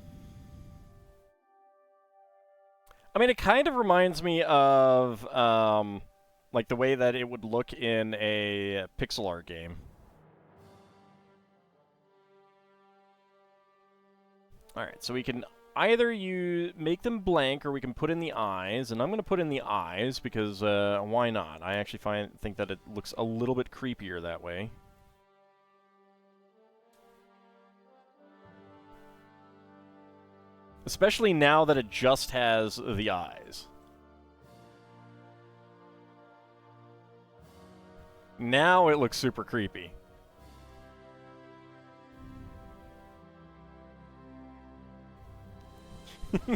I mean, it kind of reminds me of, like, the way that it would look in a pixel art game. Alright, so we can either make them blank or we can put in the eyes, and I'm going to put in the eyes because why not? I actually think that it looks a little bit creepier that way. Especially now that it just has the eyes. Now it looks super creepy.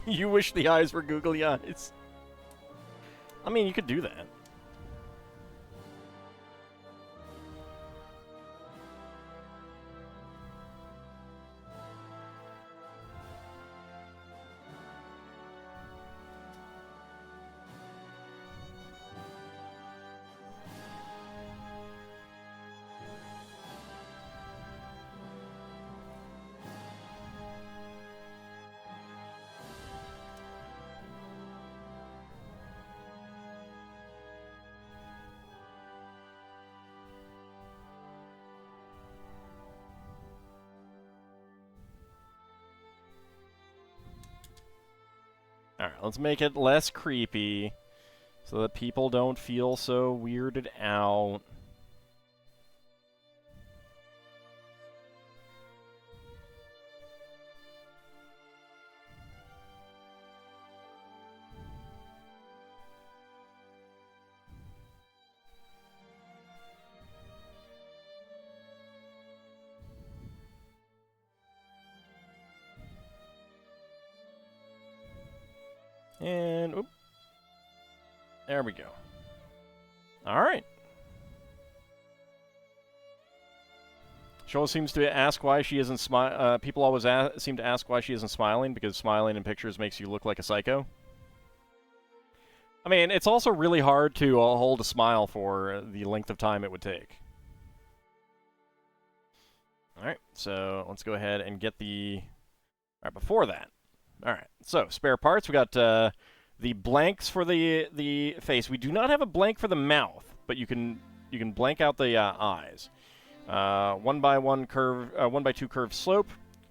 You wish the eyes were googly eyes. I mean, you could do that. Alright, let's make it less creepy so that people don't feel so weirded out. And, oop. There we go. Alright. She always seems to ask why she isn't people always seem to ask why she isn't smiling, because smiling in pictures makes you look like a psycho. I mean, it's also really hard to hold a smile for the length of time it would take. Alright, so let's go ahead and get the... Alright, before that. Alright, so spare parts. We got the blanks for the face. We do not have a blank for the mouth, but you can blank out the eyes. 1x1 curve, 1x2 curved slope,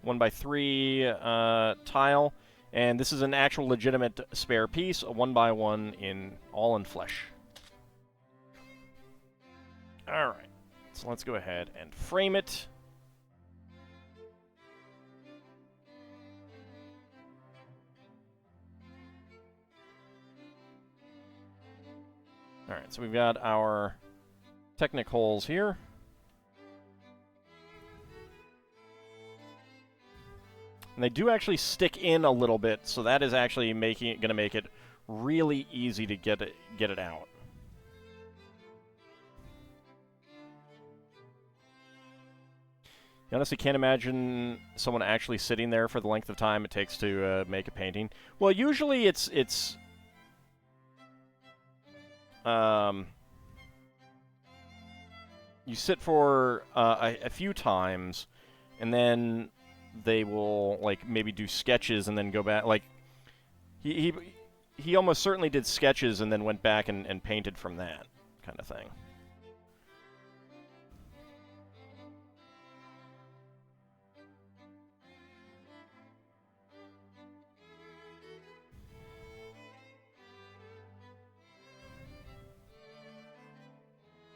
1x3 tile, and this is an actual legitimate spare piece, a 1x1 all in flesh. Alright, so let's go ahead and frame it. Alright, so we've got our Technic holes here. And they do actually stick in a little bit, so that is actually going to make it really easy to get it out. You honestly can't imagine someone actually sitting there for the length of time it takes to make a painting. Well, usually it's you sit for a few times, and then they will like maybe do sketches and then go back. Like he almost certainly did sketches and then went back and painted from that kind of thing.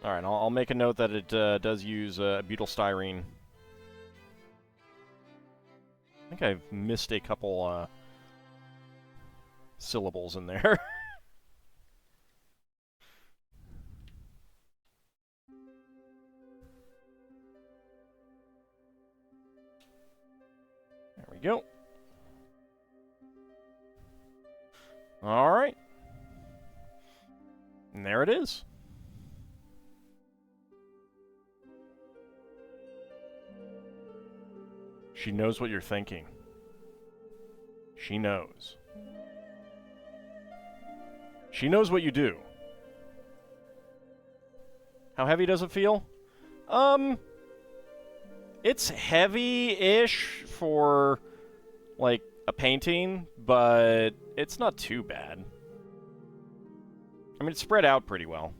Alright, I'll make a note that it does use butylstyrene. I think I've missed a couple syllables in there. There we go. Alright. And there it is. She knows what you're thinking. She knows. She knows what you do. How heavy does it feel? It's heavy-ish for, like, a painting, but it's not too bad. I mean, it's spread out pretty well.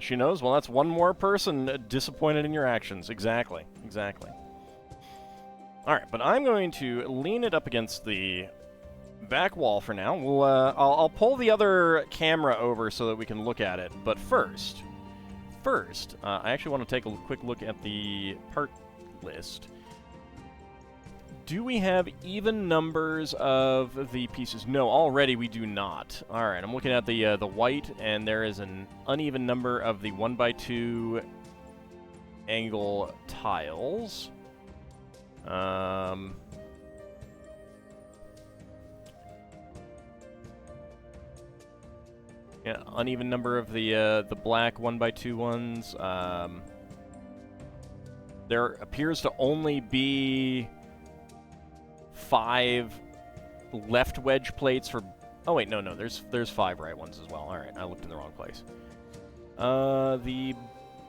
She knows? Well, that's one more person disappointed in your actions. Exactly. Exactly. Alright, but I'm going to lean it up against the back wall for now. We'll, I'll pull the other camera over so that we can look at it. But first, I actually want to take a quick look at the part list. Do we have even numbers of the pieces? No, already we do not. Alright, I'm looking at the white, and there is an uneven number of the 1x2 angle tiles. Yeah, uneven number of the black 1x2 ones. There appears to only be 5 left wedge plates for... Oh, wait, no, there's 5 right ones as well. Alright, I looked in the wrong place. The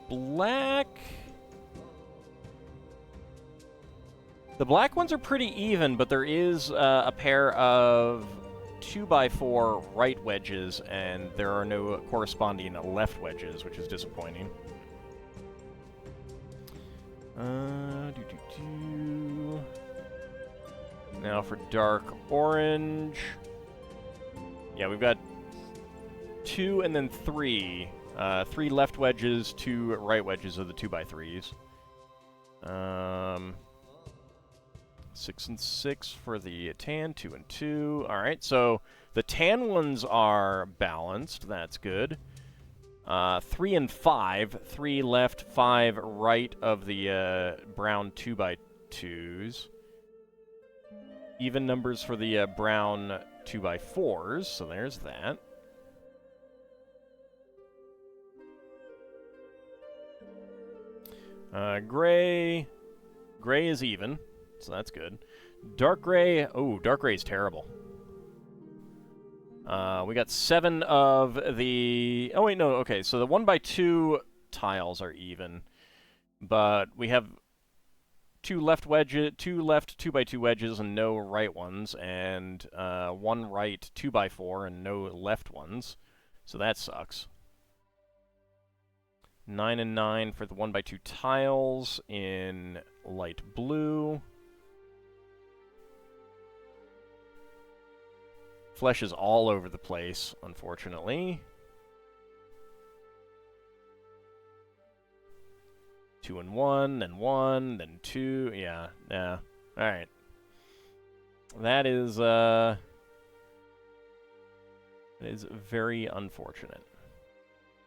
black... The black ones are pretty even, but there is a pair of 2x4 right wedges, and there are no corresponding left wedges, which is disappointing. Now for dark orange. Yeah, we've got 2 and then 3. 3 left wedges, 2 right wedges of the 2x3s. 6 and 6 for the tan, 2 and 2. Alright, so the tan ones are balanced. That's good. 3 and 5. 3 left, 5 right of the brown 2x2s. Even numbers for the brown 2x4s, so there's that. Gray. Gray is even, so that's good. Dark gray. Oh, dark gray is terrible. We got 7 of the... Oh, wait, no, okay, so the 1x2 tiles are even, but we have 2 left 2x2 wedges and no right ones, and 1 right 2x4 and no left ones, so that sucks. 9 and 9 for the 1x2 tiles in light blue. Flesh is all over the place, unfortunately. 2 and 1, then 1, then 2. Yeah. Alright. That is very unfortunate.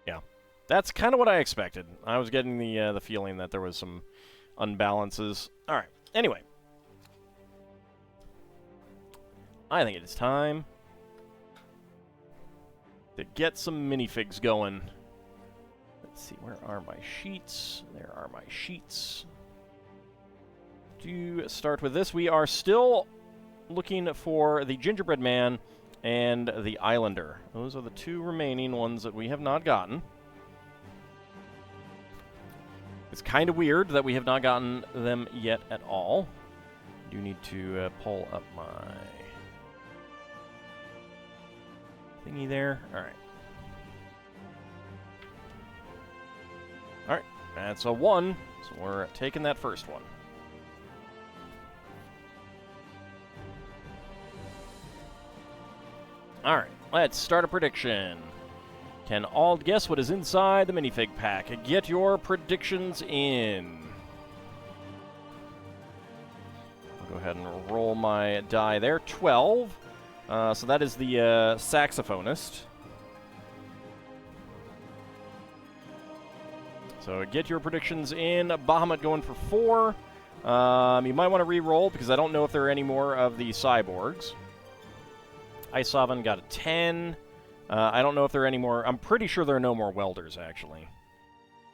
Yeah. That's kind of what I expected. I was getting the feeling that there was some unbalances. Alright. Anyway. I think it is time to get some minifigs going. Let's see, where are my sheets? There are my sheets. To start with this, we are still looking for the Gingerbread Man and the Islander. Those are the 2 remaining ones that we have not gotten. It's kind of weird that we have not gotten them yet at all. I do need to pull up my thingy there. Alright. Alright, that's a 1, so we're taking that first one. Alright, let's start a prediction. Can Ald guess what is inside the minifig pack? Get your predictions in. I'll go ahead and roll my die there. 12. So that is the saxophonist. So get your predictions in. Bahamut going for 4. You might want to re-roll because I don't know if there are any more of the cyborgs. Isovan got a 10. I don't know if there are any more. I'm pretty sure there are no more welders, actually.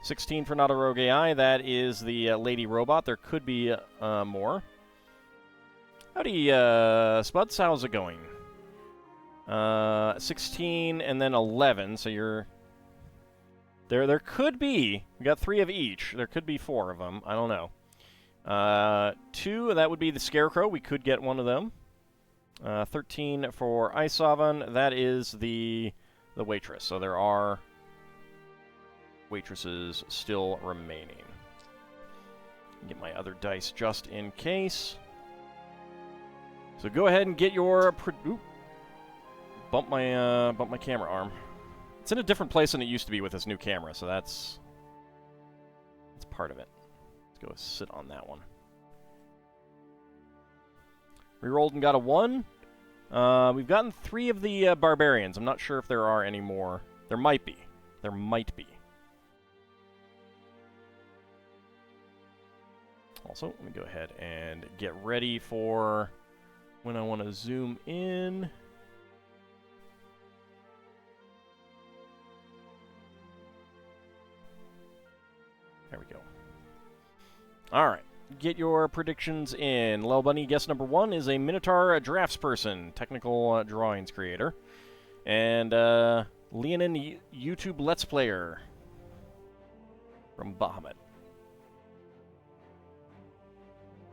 16 for Not a Rogue AI. That is the lady robot. There could be more. Howdy, Spuds. How's it going? 16 and then 11, so you're... There could be... We got 3 of each. There could be 4 of them. I don't know. 2, that would be the Scarecrow. We could get one of them. 13 for Isovan. That is the waitress. So there are waitresses still remaining. Get my other dice just in case. So go ahead and get your... Bump my camera arm. It's in a different place than it used to be with this new camera, so that's part of it. Let's go sit on that one. Rerolled and got a 1. We've gotten 3 of the barbarians. I'm not sure if there are any more. There might be. There might be. Also, let me go ahead and get ready for when I want to zoom in. There we go. All right. Get your predictions in. Lel Bunny, guess number 1 is a Minotaur draftsperson, technical drawings creator. And Leonin, YouTube Let's Player from Bahamut.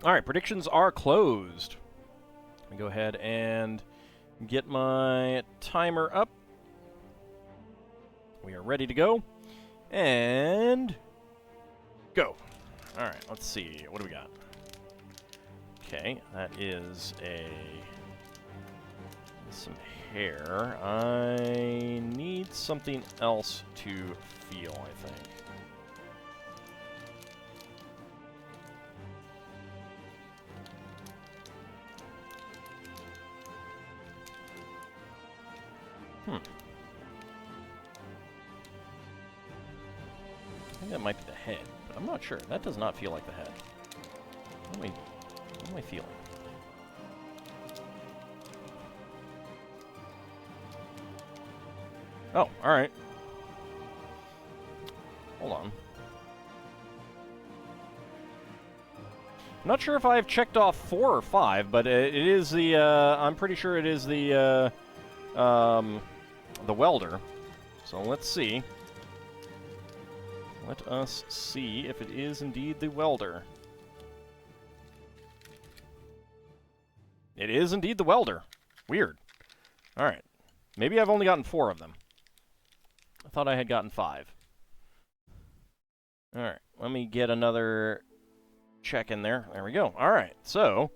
All right, predictions are closed. Let me go ahead and get my timer up. We are ready to go. And go. All right, let's see. What do we got? Okay, that is some hair. I need something else to feel, I think. I think that might be the head, but I'm not sure. That does not feel like the head. What am I feeling? Oh, alright. Hold on. I'm not sure if I've checked off 4 or 5, but it is the, I'm pretty sure it is the welder. So let's see. Let us see if it is indeed the welder. It is indeed the welder. Weird. Alright. Maybe I've only gotten 4 of them. I thought I had gotten 5. Alright. Let me get another check in there. There we go. Alright. So,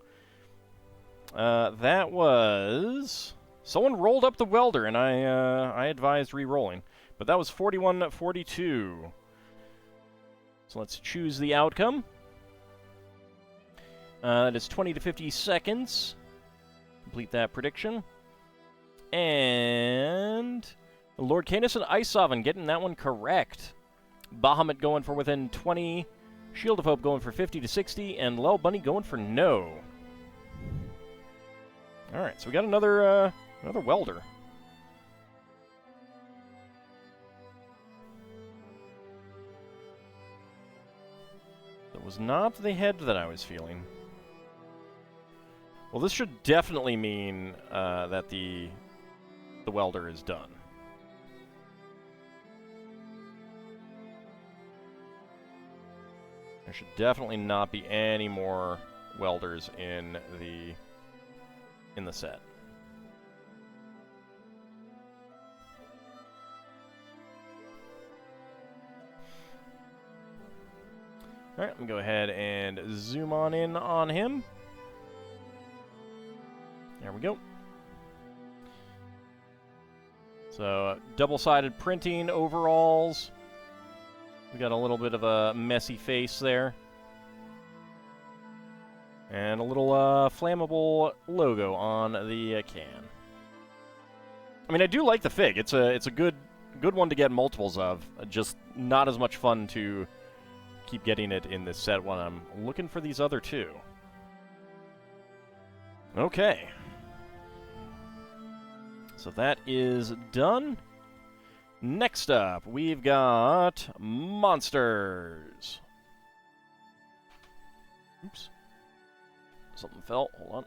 that was... Someone rolled up the welder, and I advised re-rolling. But that was 41-42. So let's choose the outcome. That is 20 to 50 seconds. Complete that prediction. And Lord Canis and Ice Oven getting that one correct. Bahamut going for within 20. Shield of Hope going for 50 to 60. And Lel Bunny going for no. Alright, so we got another welder. That was not the head that I was feeling. Well, this should definitely mean that the welder is done. There should definitely not be any more welders in the set. All right, let me go ahead and zoom on in on him. There we go. So, double-sided printing overalls. We got a little bit of a messy face there. And a little flammable logo on the can. I mean, I do like the fig. It's a good one to get multiples of. Just not as much fun to keep getting it in this set when I'm looking for these other 2. Okay. So that is done. Next up, we've got monsters. Oops. Something fell. Hold on.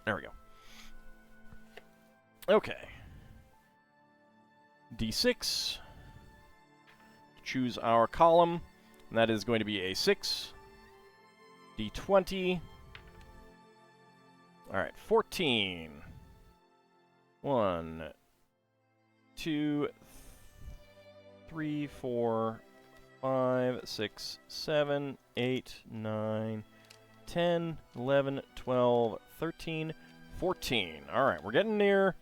There we go. Okay. D6. Choose our column. And that is going to be a 6. D20. Alright, 14. 1, 2, 3, 4, 5, 6, 7, 8, 9, 10, 11, 12, 13, 14. All right, we're getting near.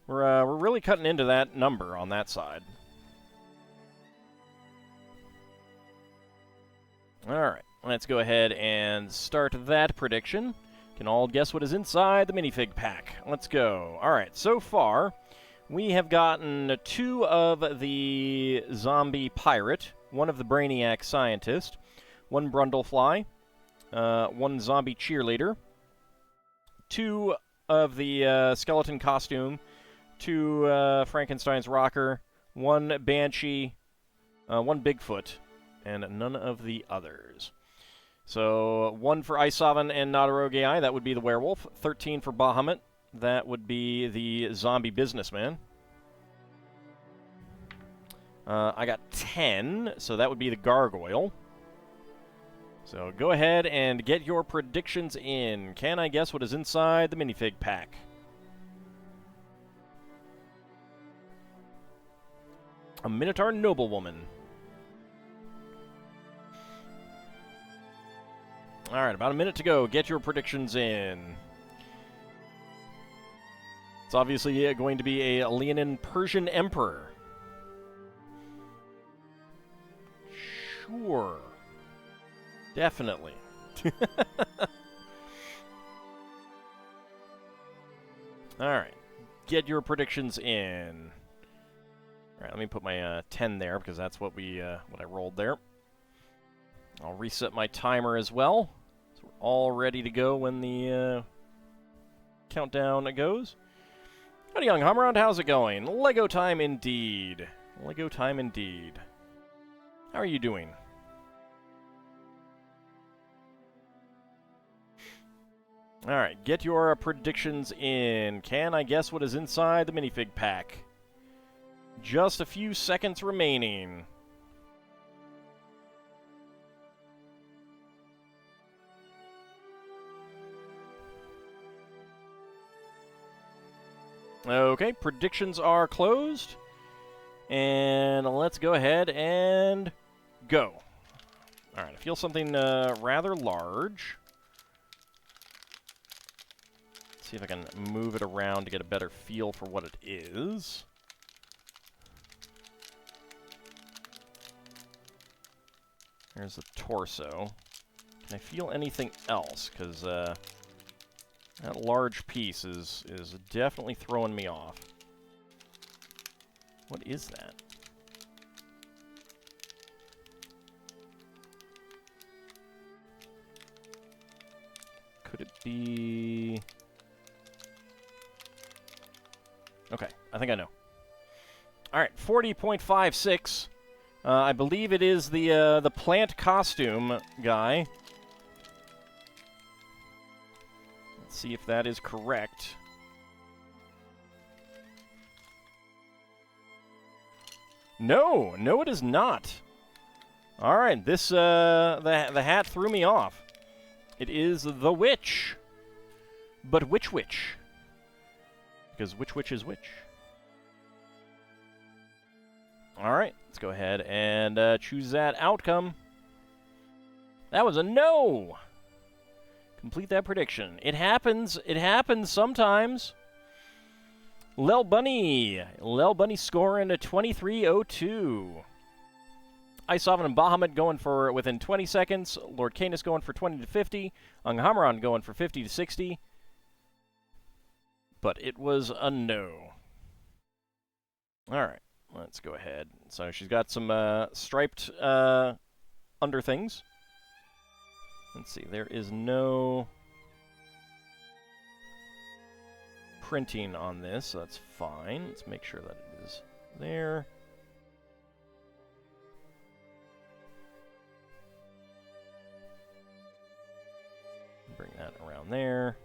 We're really cutting into that number on that side. All right, let's go ahead and start that prediction. Can all guess what is inside the minifig pack? Let's go. All right, so far we have gotten 2 of the zombie pirate, 1 of the brainiac scientist, 1 brundlefly, 1 zombie cheerleader, 2 of the skeleton costume, 2 Frankenstein's rocker, 1 banshee, 1 Bigfoot, and none of the others. So 1 for Isovan and Nadarogai, that would be the werewolf. 13 for Bahamut, that would be the zombie businessman. I got 10, so that would be the gargoyle. So go ahead and get your predictions in. Can I guess what is inside the minifig pack? A Minotaur noblewoman. All right, about a minute to go. Get your predictions in. It's obviously going to be a Leonin Persian Emperor. Sure. Definitely. All right. Get your predictions in. All right, let me put my 10 there because that's what I rolled there. I'll reset my timer as well. So we're all ready to go when the countdown goes. Howdy, young Hummerond. How's it going? Lego time indeed. Lego time indeed. How are you doing? All right, get your predictions in. Can I guess what is inside the minifig pack? Just a few seconds remaining. Okay, predictions are closed. And let's go ahead and go. All right, I feel something rather large. Let's see if I can move it around to get a better feel for what it is. There's the torso. Can I feel anything else? Because that large piece is definitely throwing me off. What is that? Could it be... Okay, I think I know. All right, 40.56. I believe it is the plant costume guy. Let's see if that is correct. No, no, it is not. All right, this the hat threw me off. It is the witch, but which witch? Because which witch is which? All right, let's go ahead and choose that outcome. That was a no. Complete that prediction. It happens. It happens sometimes. Lel Bunny scoring a 23:02. Isovan and Bahamut going for within 20 seconds. Lord Canis going for 20 to 50. Unghammeron going for 50 to 60. But it was a no. All right, let's go ahead. So she's got some striped under things. Let's see, there is no printing on this, so that's fine. Let's make sure that it is there. Bring that around there.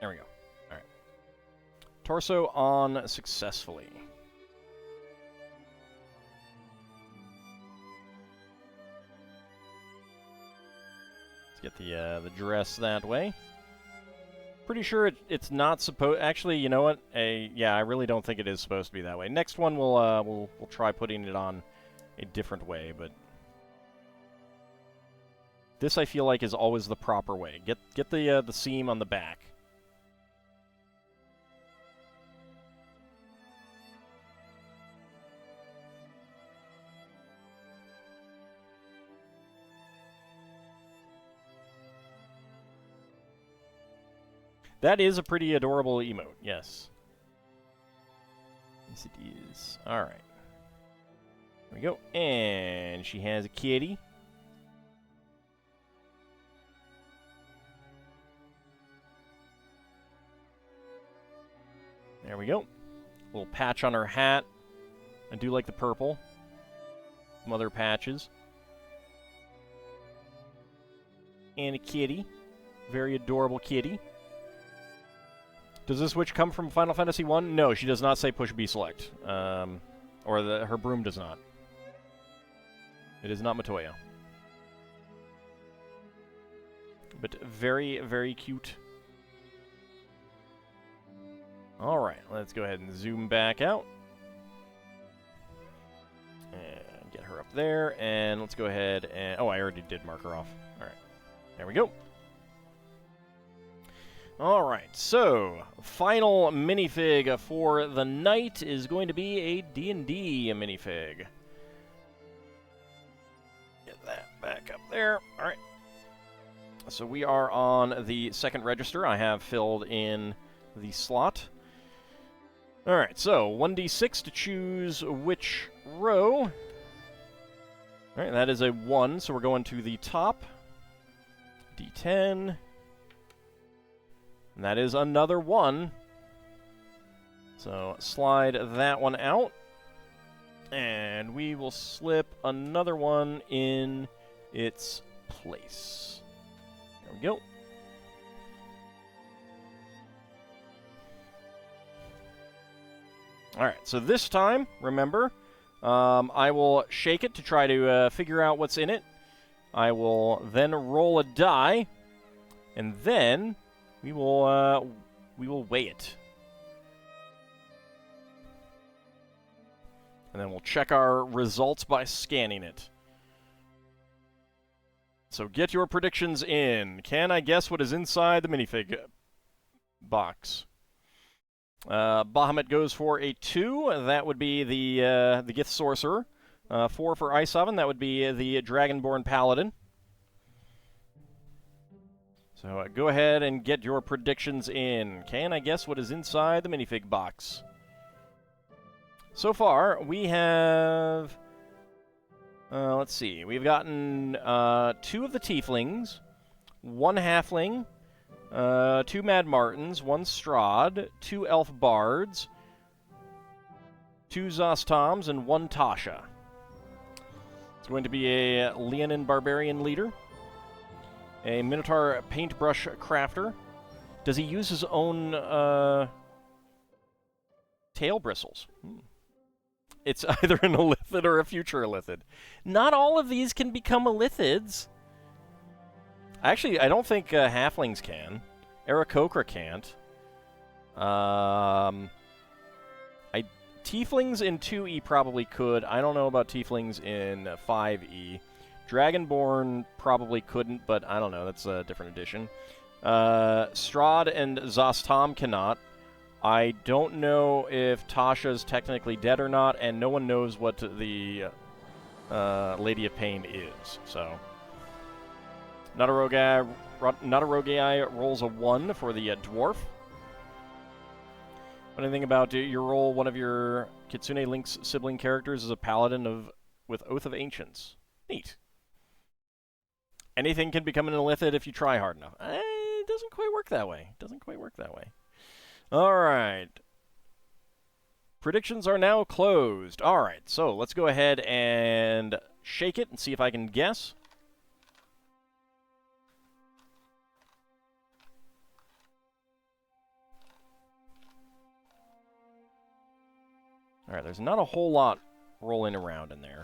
There we go. All right. Torso on successfully. Let's get the dress that way. Pretty sure it's not supposed. Actually, you know what? Yeah, I really don't think it is supposed to be that way. Next one, we'll try putting it on a different way, but this I feel like is always the proper way. Get the seam on the back. That is a pretty adorable emote, yes. Yes, it is. Alright. There we go. And she has a kitty. There we go. Little patch on her hat. I do like the purple. Some other patches. And a kitty. Very adorable kitty. Does this witch come from Final Fantasy 1? No, she does not say push B select. Or her broom does not. It is not Matoya. But very, very cute. Alright, let's go ahead and zoom back out. And get her up there. And let's go ahead and... Oh, I already did mark her off. Alright. There we go. Alright, so, final minifig for the night is going to be a D&D minifig. Get that back up there. Alright. So we are on the second register. I have filled in the slot. Alright, so 1d6 to choose which row. Alright, that is a 1, so we're going to the top. D10. And that is another 1. So slide that one out. And we will slip another one in its place. There we go. Alright, so this time, remember, I will shake it to try to figure out what's in it. I will then roll a die. And then... We will weigh it. And then we'll check our results by scanning it. So get your predictions in. Can I guess what is inside the minifig box? Bahamut goes for a 2. That would be the Gith Sorcerer. 4 for Ice Oven. That would be the Dragonborn Paladin. So go ahead and get your predictions in. Can I guess what is inside the minifig box? So far, we have... let's see. We've gotten 2 of the Tieflings, 1 Halfling, 2 Mad Martins, 1 Strahd, 2 Elf Bards, 2 Zostoms, and 1 Tasha. It's going to be a Leonin Barbarian Leader. A Minotaur Paintbrush Crafter. Does he use his own tail bristles? It's either an Illithid or a future Illithid. Not all of these can become Illithids. Actually, I don't think Halflings can. Aarakocra can't. Tieflings in 2E probably could. I don't know about Tieflings in 5E. Dragonborn probably couldn't, but I don't know. That's a different edition. Strahd and Zostom cannot. I don't know if Tasha's technically dead or not, and no one knows what the Lady of Pain is. So, not a rogue guy rolls a 1 for the dwarf. Anything about you roll one of your Kitsune Link's sibling characters as a paladin with Oath of Ancients. Neat. Anything can become an Illithid if you try hard enough. It doesn't quite work that way. All right. Predictions are now closed. All right, so let's go ahead and shake it and see if I can guess. Alright, there's not a whole lot rolling around in there.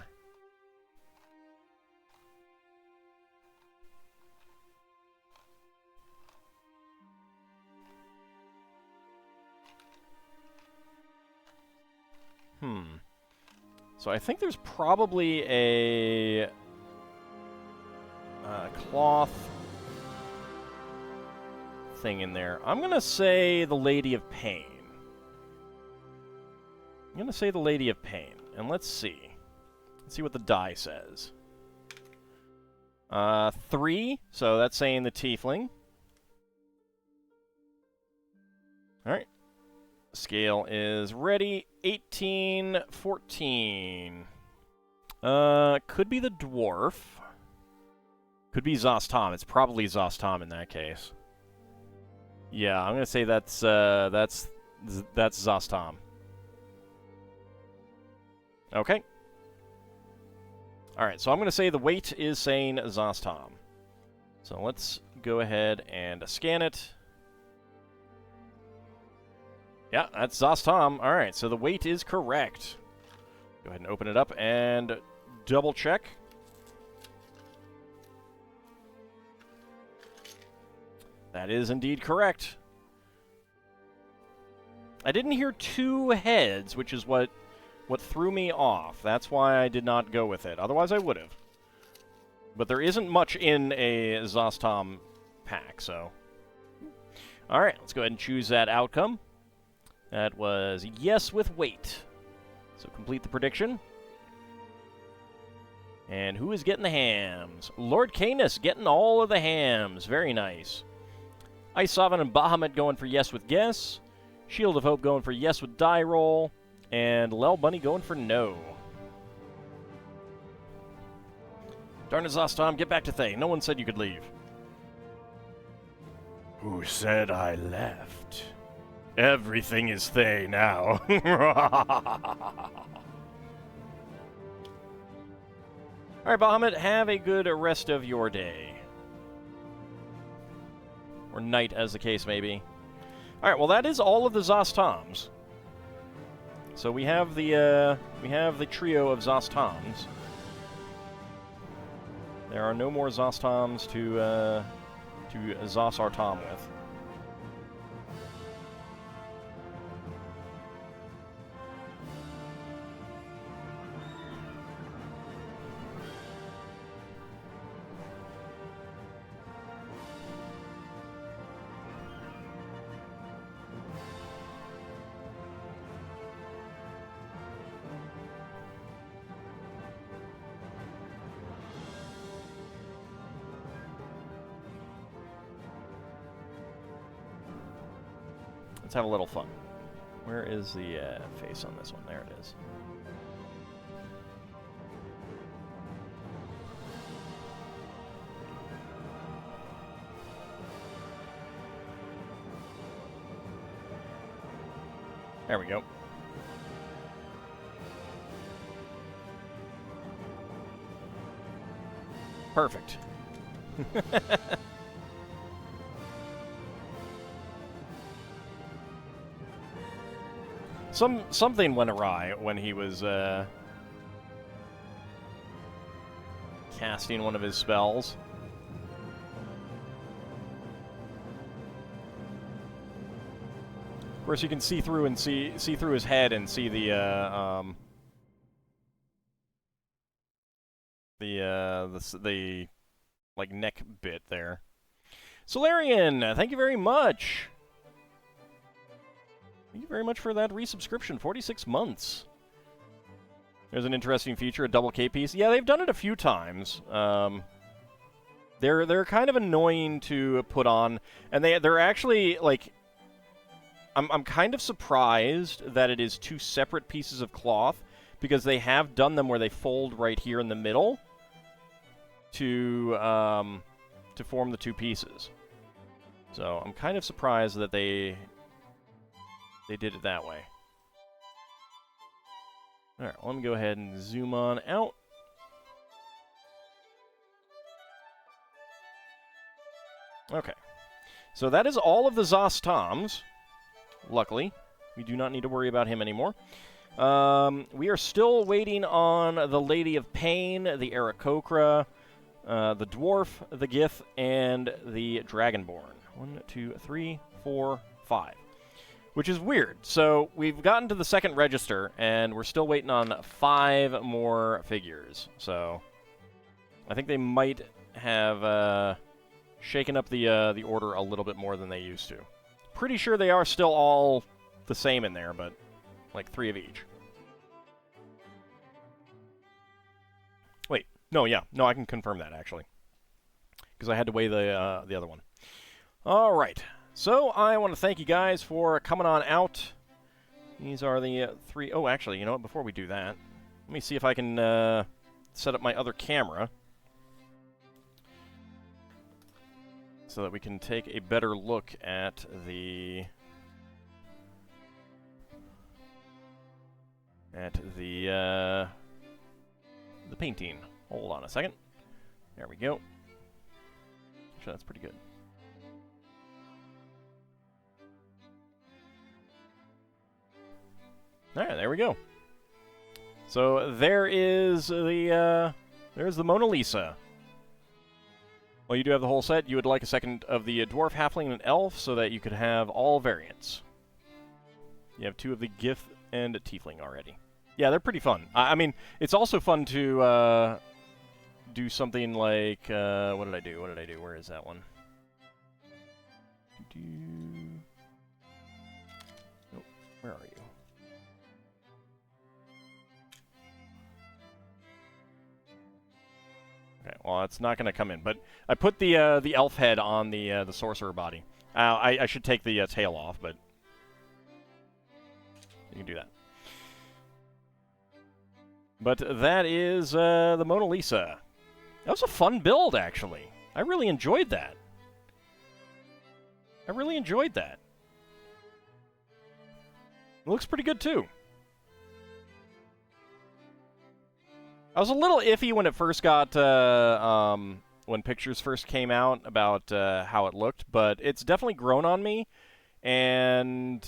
So I think there's probably a cloth thing in there. I'm going to say the Lady of Pain. I'm going to say the Lady of Pain. And let's see. Let's see what the die says. 3, so that's saying the Tiefling. Alright. Scale is ready. 18, 14. Could be the dwarf. Could be Zostom. It's probably Zostom in that case. Yeah, I'm gonna say that's Zostom. Okay. Alright, so I'm gonna say the weight is saying Zostom. So let's go ahead and scan it. Yeah, that's Zostom. Alright, so the weight is correct. Go ahead and open it up and double check. That is indeed correct. I didn't hear 2 heads, which is what threw me off. That's why I did not go with it. Otherwise, I would have. But there isn't much in a Zostom pack, so... Alright, let's go ahead and choose that outcome. That was yes with weight. So complete the prediction. And who is getting the hams? Lord Canis getting all of the hams. Very nice. Ice Sovereign and Bahamut going for yes with guess. Shield of Hope going for yes with die roll. And Lel Bunny going for no. Darn it, Zostom, get back to Thay. No one said you could leave. Who said I left? Everything is Thay now. Alright, Bahamut, have a good rest of your day. Or night, as the case may be. Alright, well that is all of the Zostoms. So we have the trio of Zostoms. There are no more Zostoms to Zos our Tom with. Let's have a little fun. Where is the face on this one? There it is. There we go. Perfect. Something went awry when he was casting one of his spells. Of course, you can see through and see through his head and see the like neck bit there. Solarian, thank you very much. Thank you very much for that resubscription. 46 months. There's an interesting feature, a double K piece. Yeah, they've done it a few times. They're kind of annoying to put on, and they're actually like. I'm kind of surprised that it is 2 separate pieces of cloth, because they have done them where they fold right here in the middle to form the 2 pieces. So I'm kind of surprised that they did it that way. Alright, let me go ahead and zoom on out. Okay. So that is all of the Zostoms. Luckily, we do not need to worry about him anymore. We are still waiting on the Lady of Pain, the Aarakocra, the Dwarf, the Gith, and the Dragonborn. 1, 2, 3, 4, 5. Which is weird. So we've gotten to the second register, and we're still waiting on 5 more figures. So I think they might have shaken up the order a little bit more than they used to. Pretty sure they are still all the same in there, but like 3 of each. Wait, no, yeah, no, I can confirm that actually, because I had to weigh the other one. All right. So, I want to thank you guys for coming on out. These are the 3... Oh, actually, you know what? Before we do that, let me see if I can set up my other camera so that we can take a better look at the... the painting. Hold on a second. There we go. Actually, that's pretty good. Alright, there we go. So there is the there's the Mona Lisa. Well, you do have the whole set. You would like a second of the dwarf, halfling, and elf, so that you could have all variants. You have 2 of the Gith and a tiefling already. Yeah, they're pretty fun. I mean, it's also fun to do something like what did I do? What did I do? Where is that one? Oh, where are you? Okay, well, it's not going to come in, but I put the elf head on the sorcerer body. I should take the tail off, but you can do that. But that is the Mona Lisa. That was a fun build, actually. I really enjoyed that. I really enjoyed that. It looks pretty good, too. I was a little iffy when it first got, when pictures first came out about how it looked, but it's definitely grown on me, and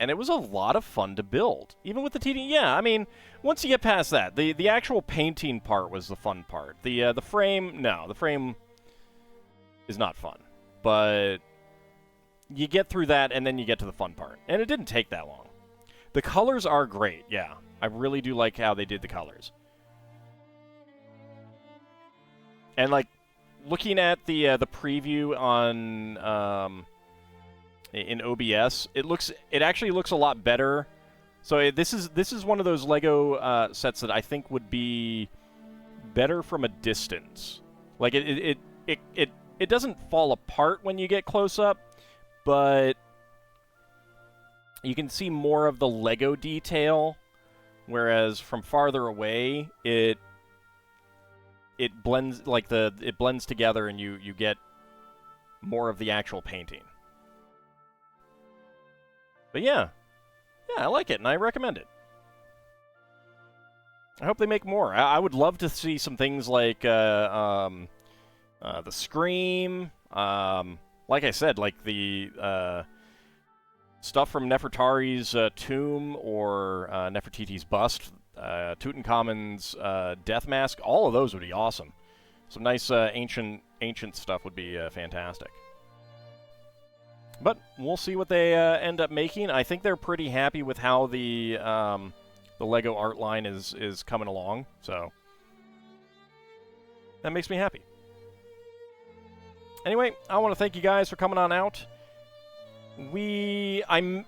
it was a lot of fun to build, even with the TD. Yeah, I mean, once you get past that, the actual painting part was the fun part. The frame, no, the frame is not fun, but you get through that, and then you get to the fun part, and it didn't take that long. The colors are great, yeah. I really do like how they did the colors. And, like, looking at the preview on in OBS, it actually looks a lot better. So this is one of those Lego sets that I think would be better from a distance. Like it doesn't fall apart when you get close up, but you can see more of the Lego detail. Whereas from farther away, it blends it blends together, and you get more of the actual painting. But yeah, I like it, and I recommend it. I hope they make more. I would love to see some things like the Scream. Like I said, like the stuff from Nefertari's tomb or Nefertiti's bust, Tutankhamun's death mask. All of those would be awesome. Some nice ancient stuff would be fantastic. But we'll see what they end up making. I think they're pretty happy with how the Lego art line is coming along. So that makes me happy. Anyway, I want to thank you guys for coming on out. I'm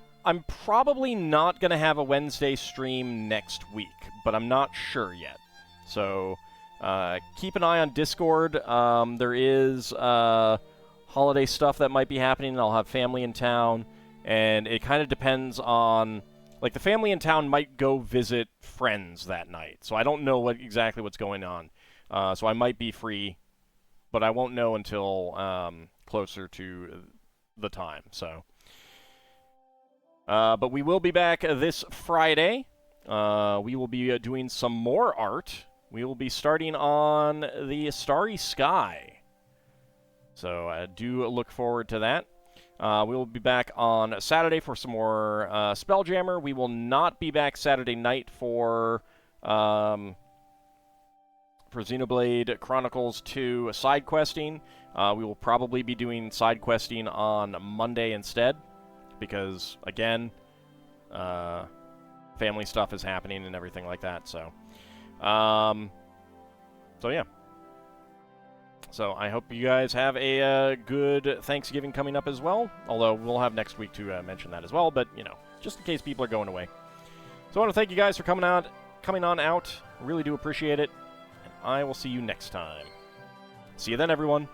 probably not going to have a Wednesday stream next week, but I'm not sure yet. So keep an eye on Discord. There is holiday stuff that might be happening. I'll have family in town, and it kind of depends on... Like, the family in town might go visit friends that night, so I don't know exactly what's going on. So I might be free, but I won't know until closer to the time, so... but we will be back this Friday. We will be doing some more art. We will be starting on the Starry Sky. So I do look forward to that. We will be back on Saturday for some more Spelljammer. We will not be back Saturday night for Xenoblade Chronicles 2 side questing. We will probably be doing side questing on Monday instead, because, again, family stuff is happening and everything like that, so yeah. So I hope you guys have a good Thanksgiving coming up as well, although we'll have next week to mention that as well, but, you know, just in case people are going away. So I want to thank you guys for coming on out. Really do appreciate it. I will see you next time. See you then, everyone.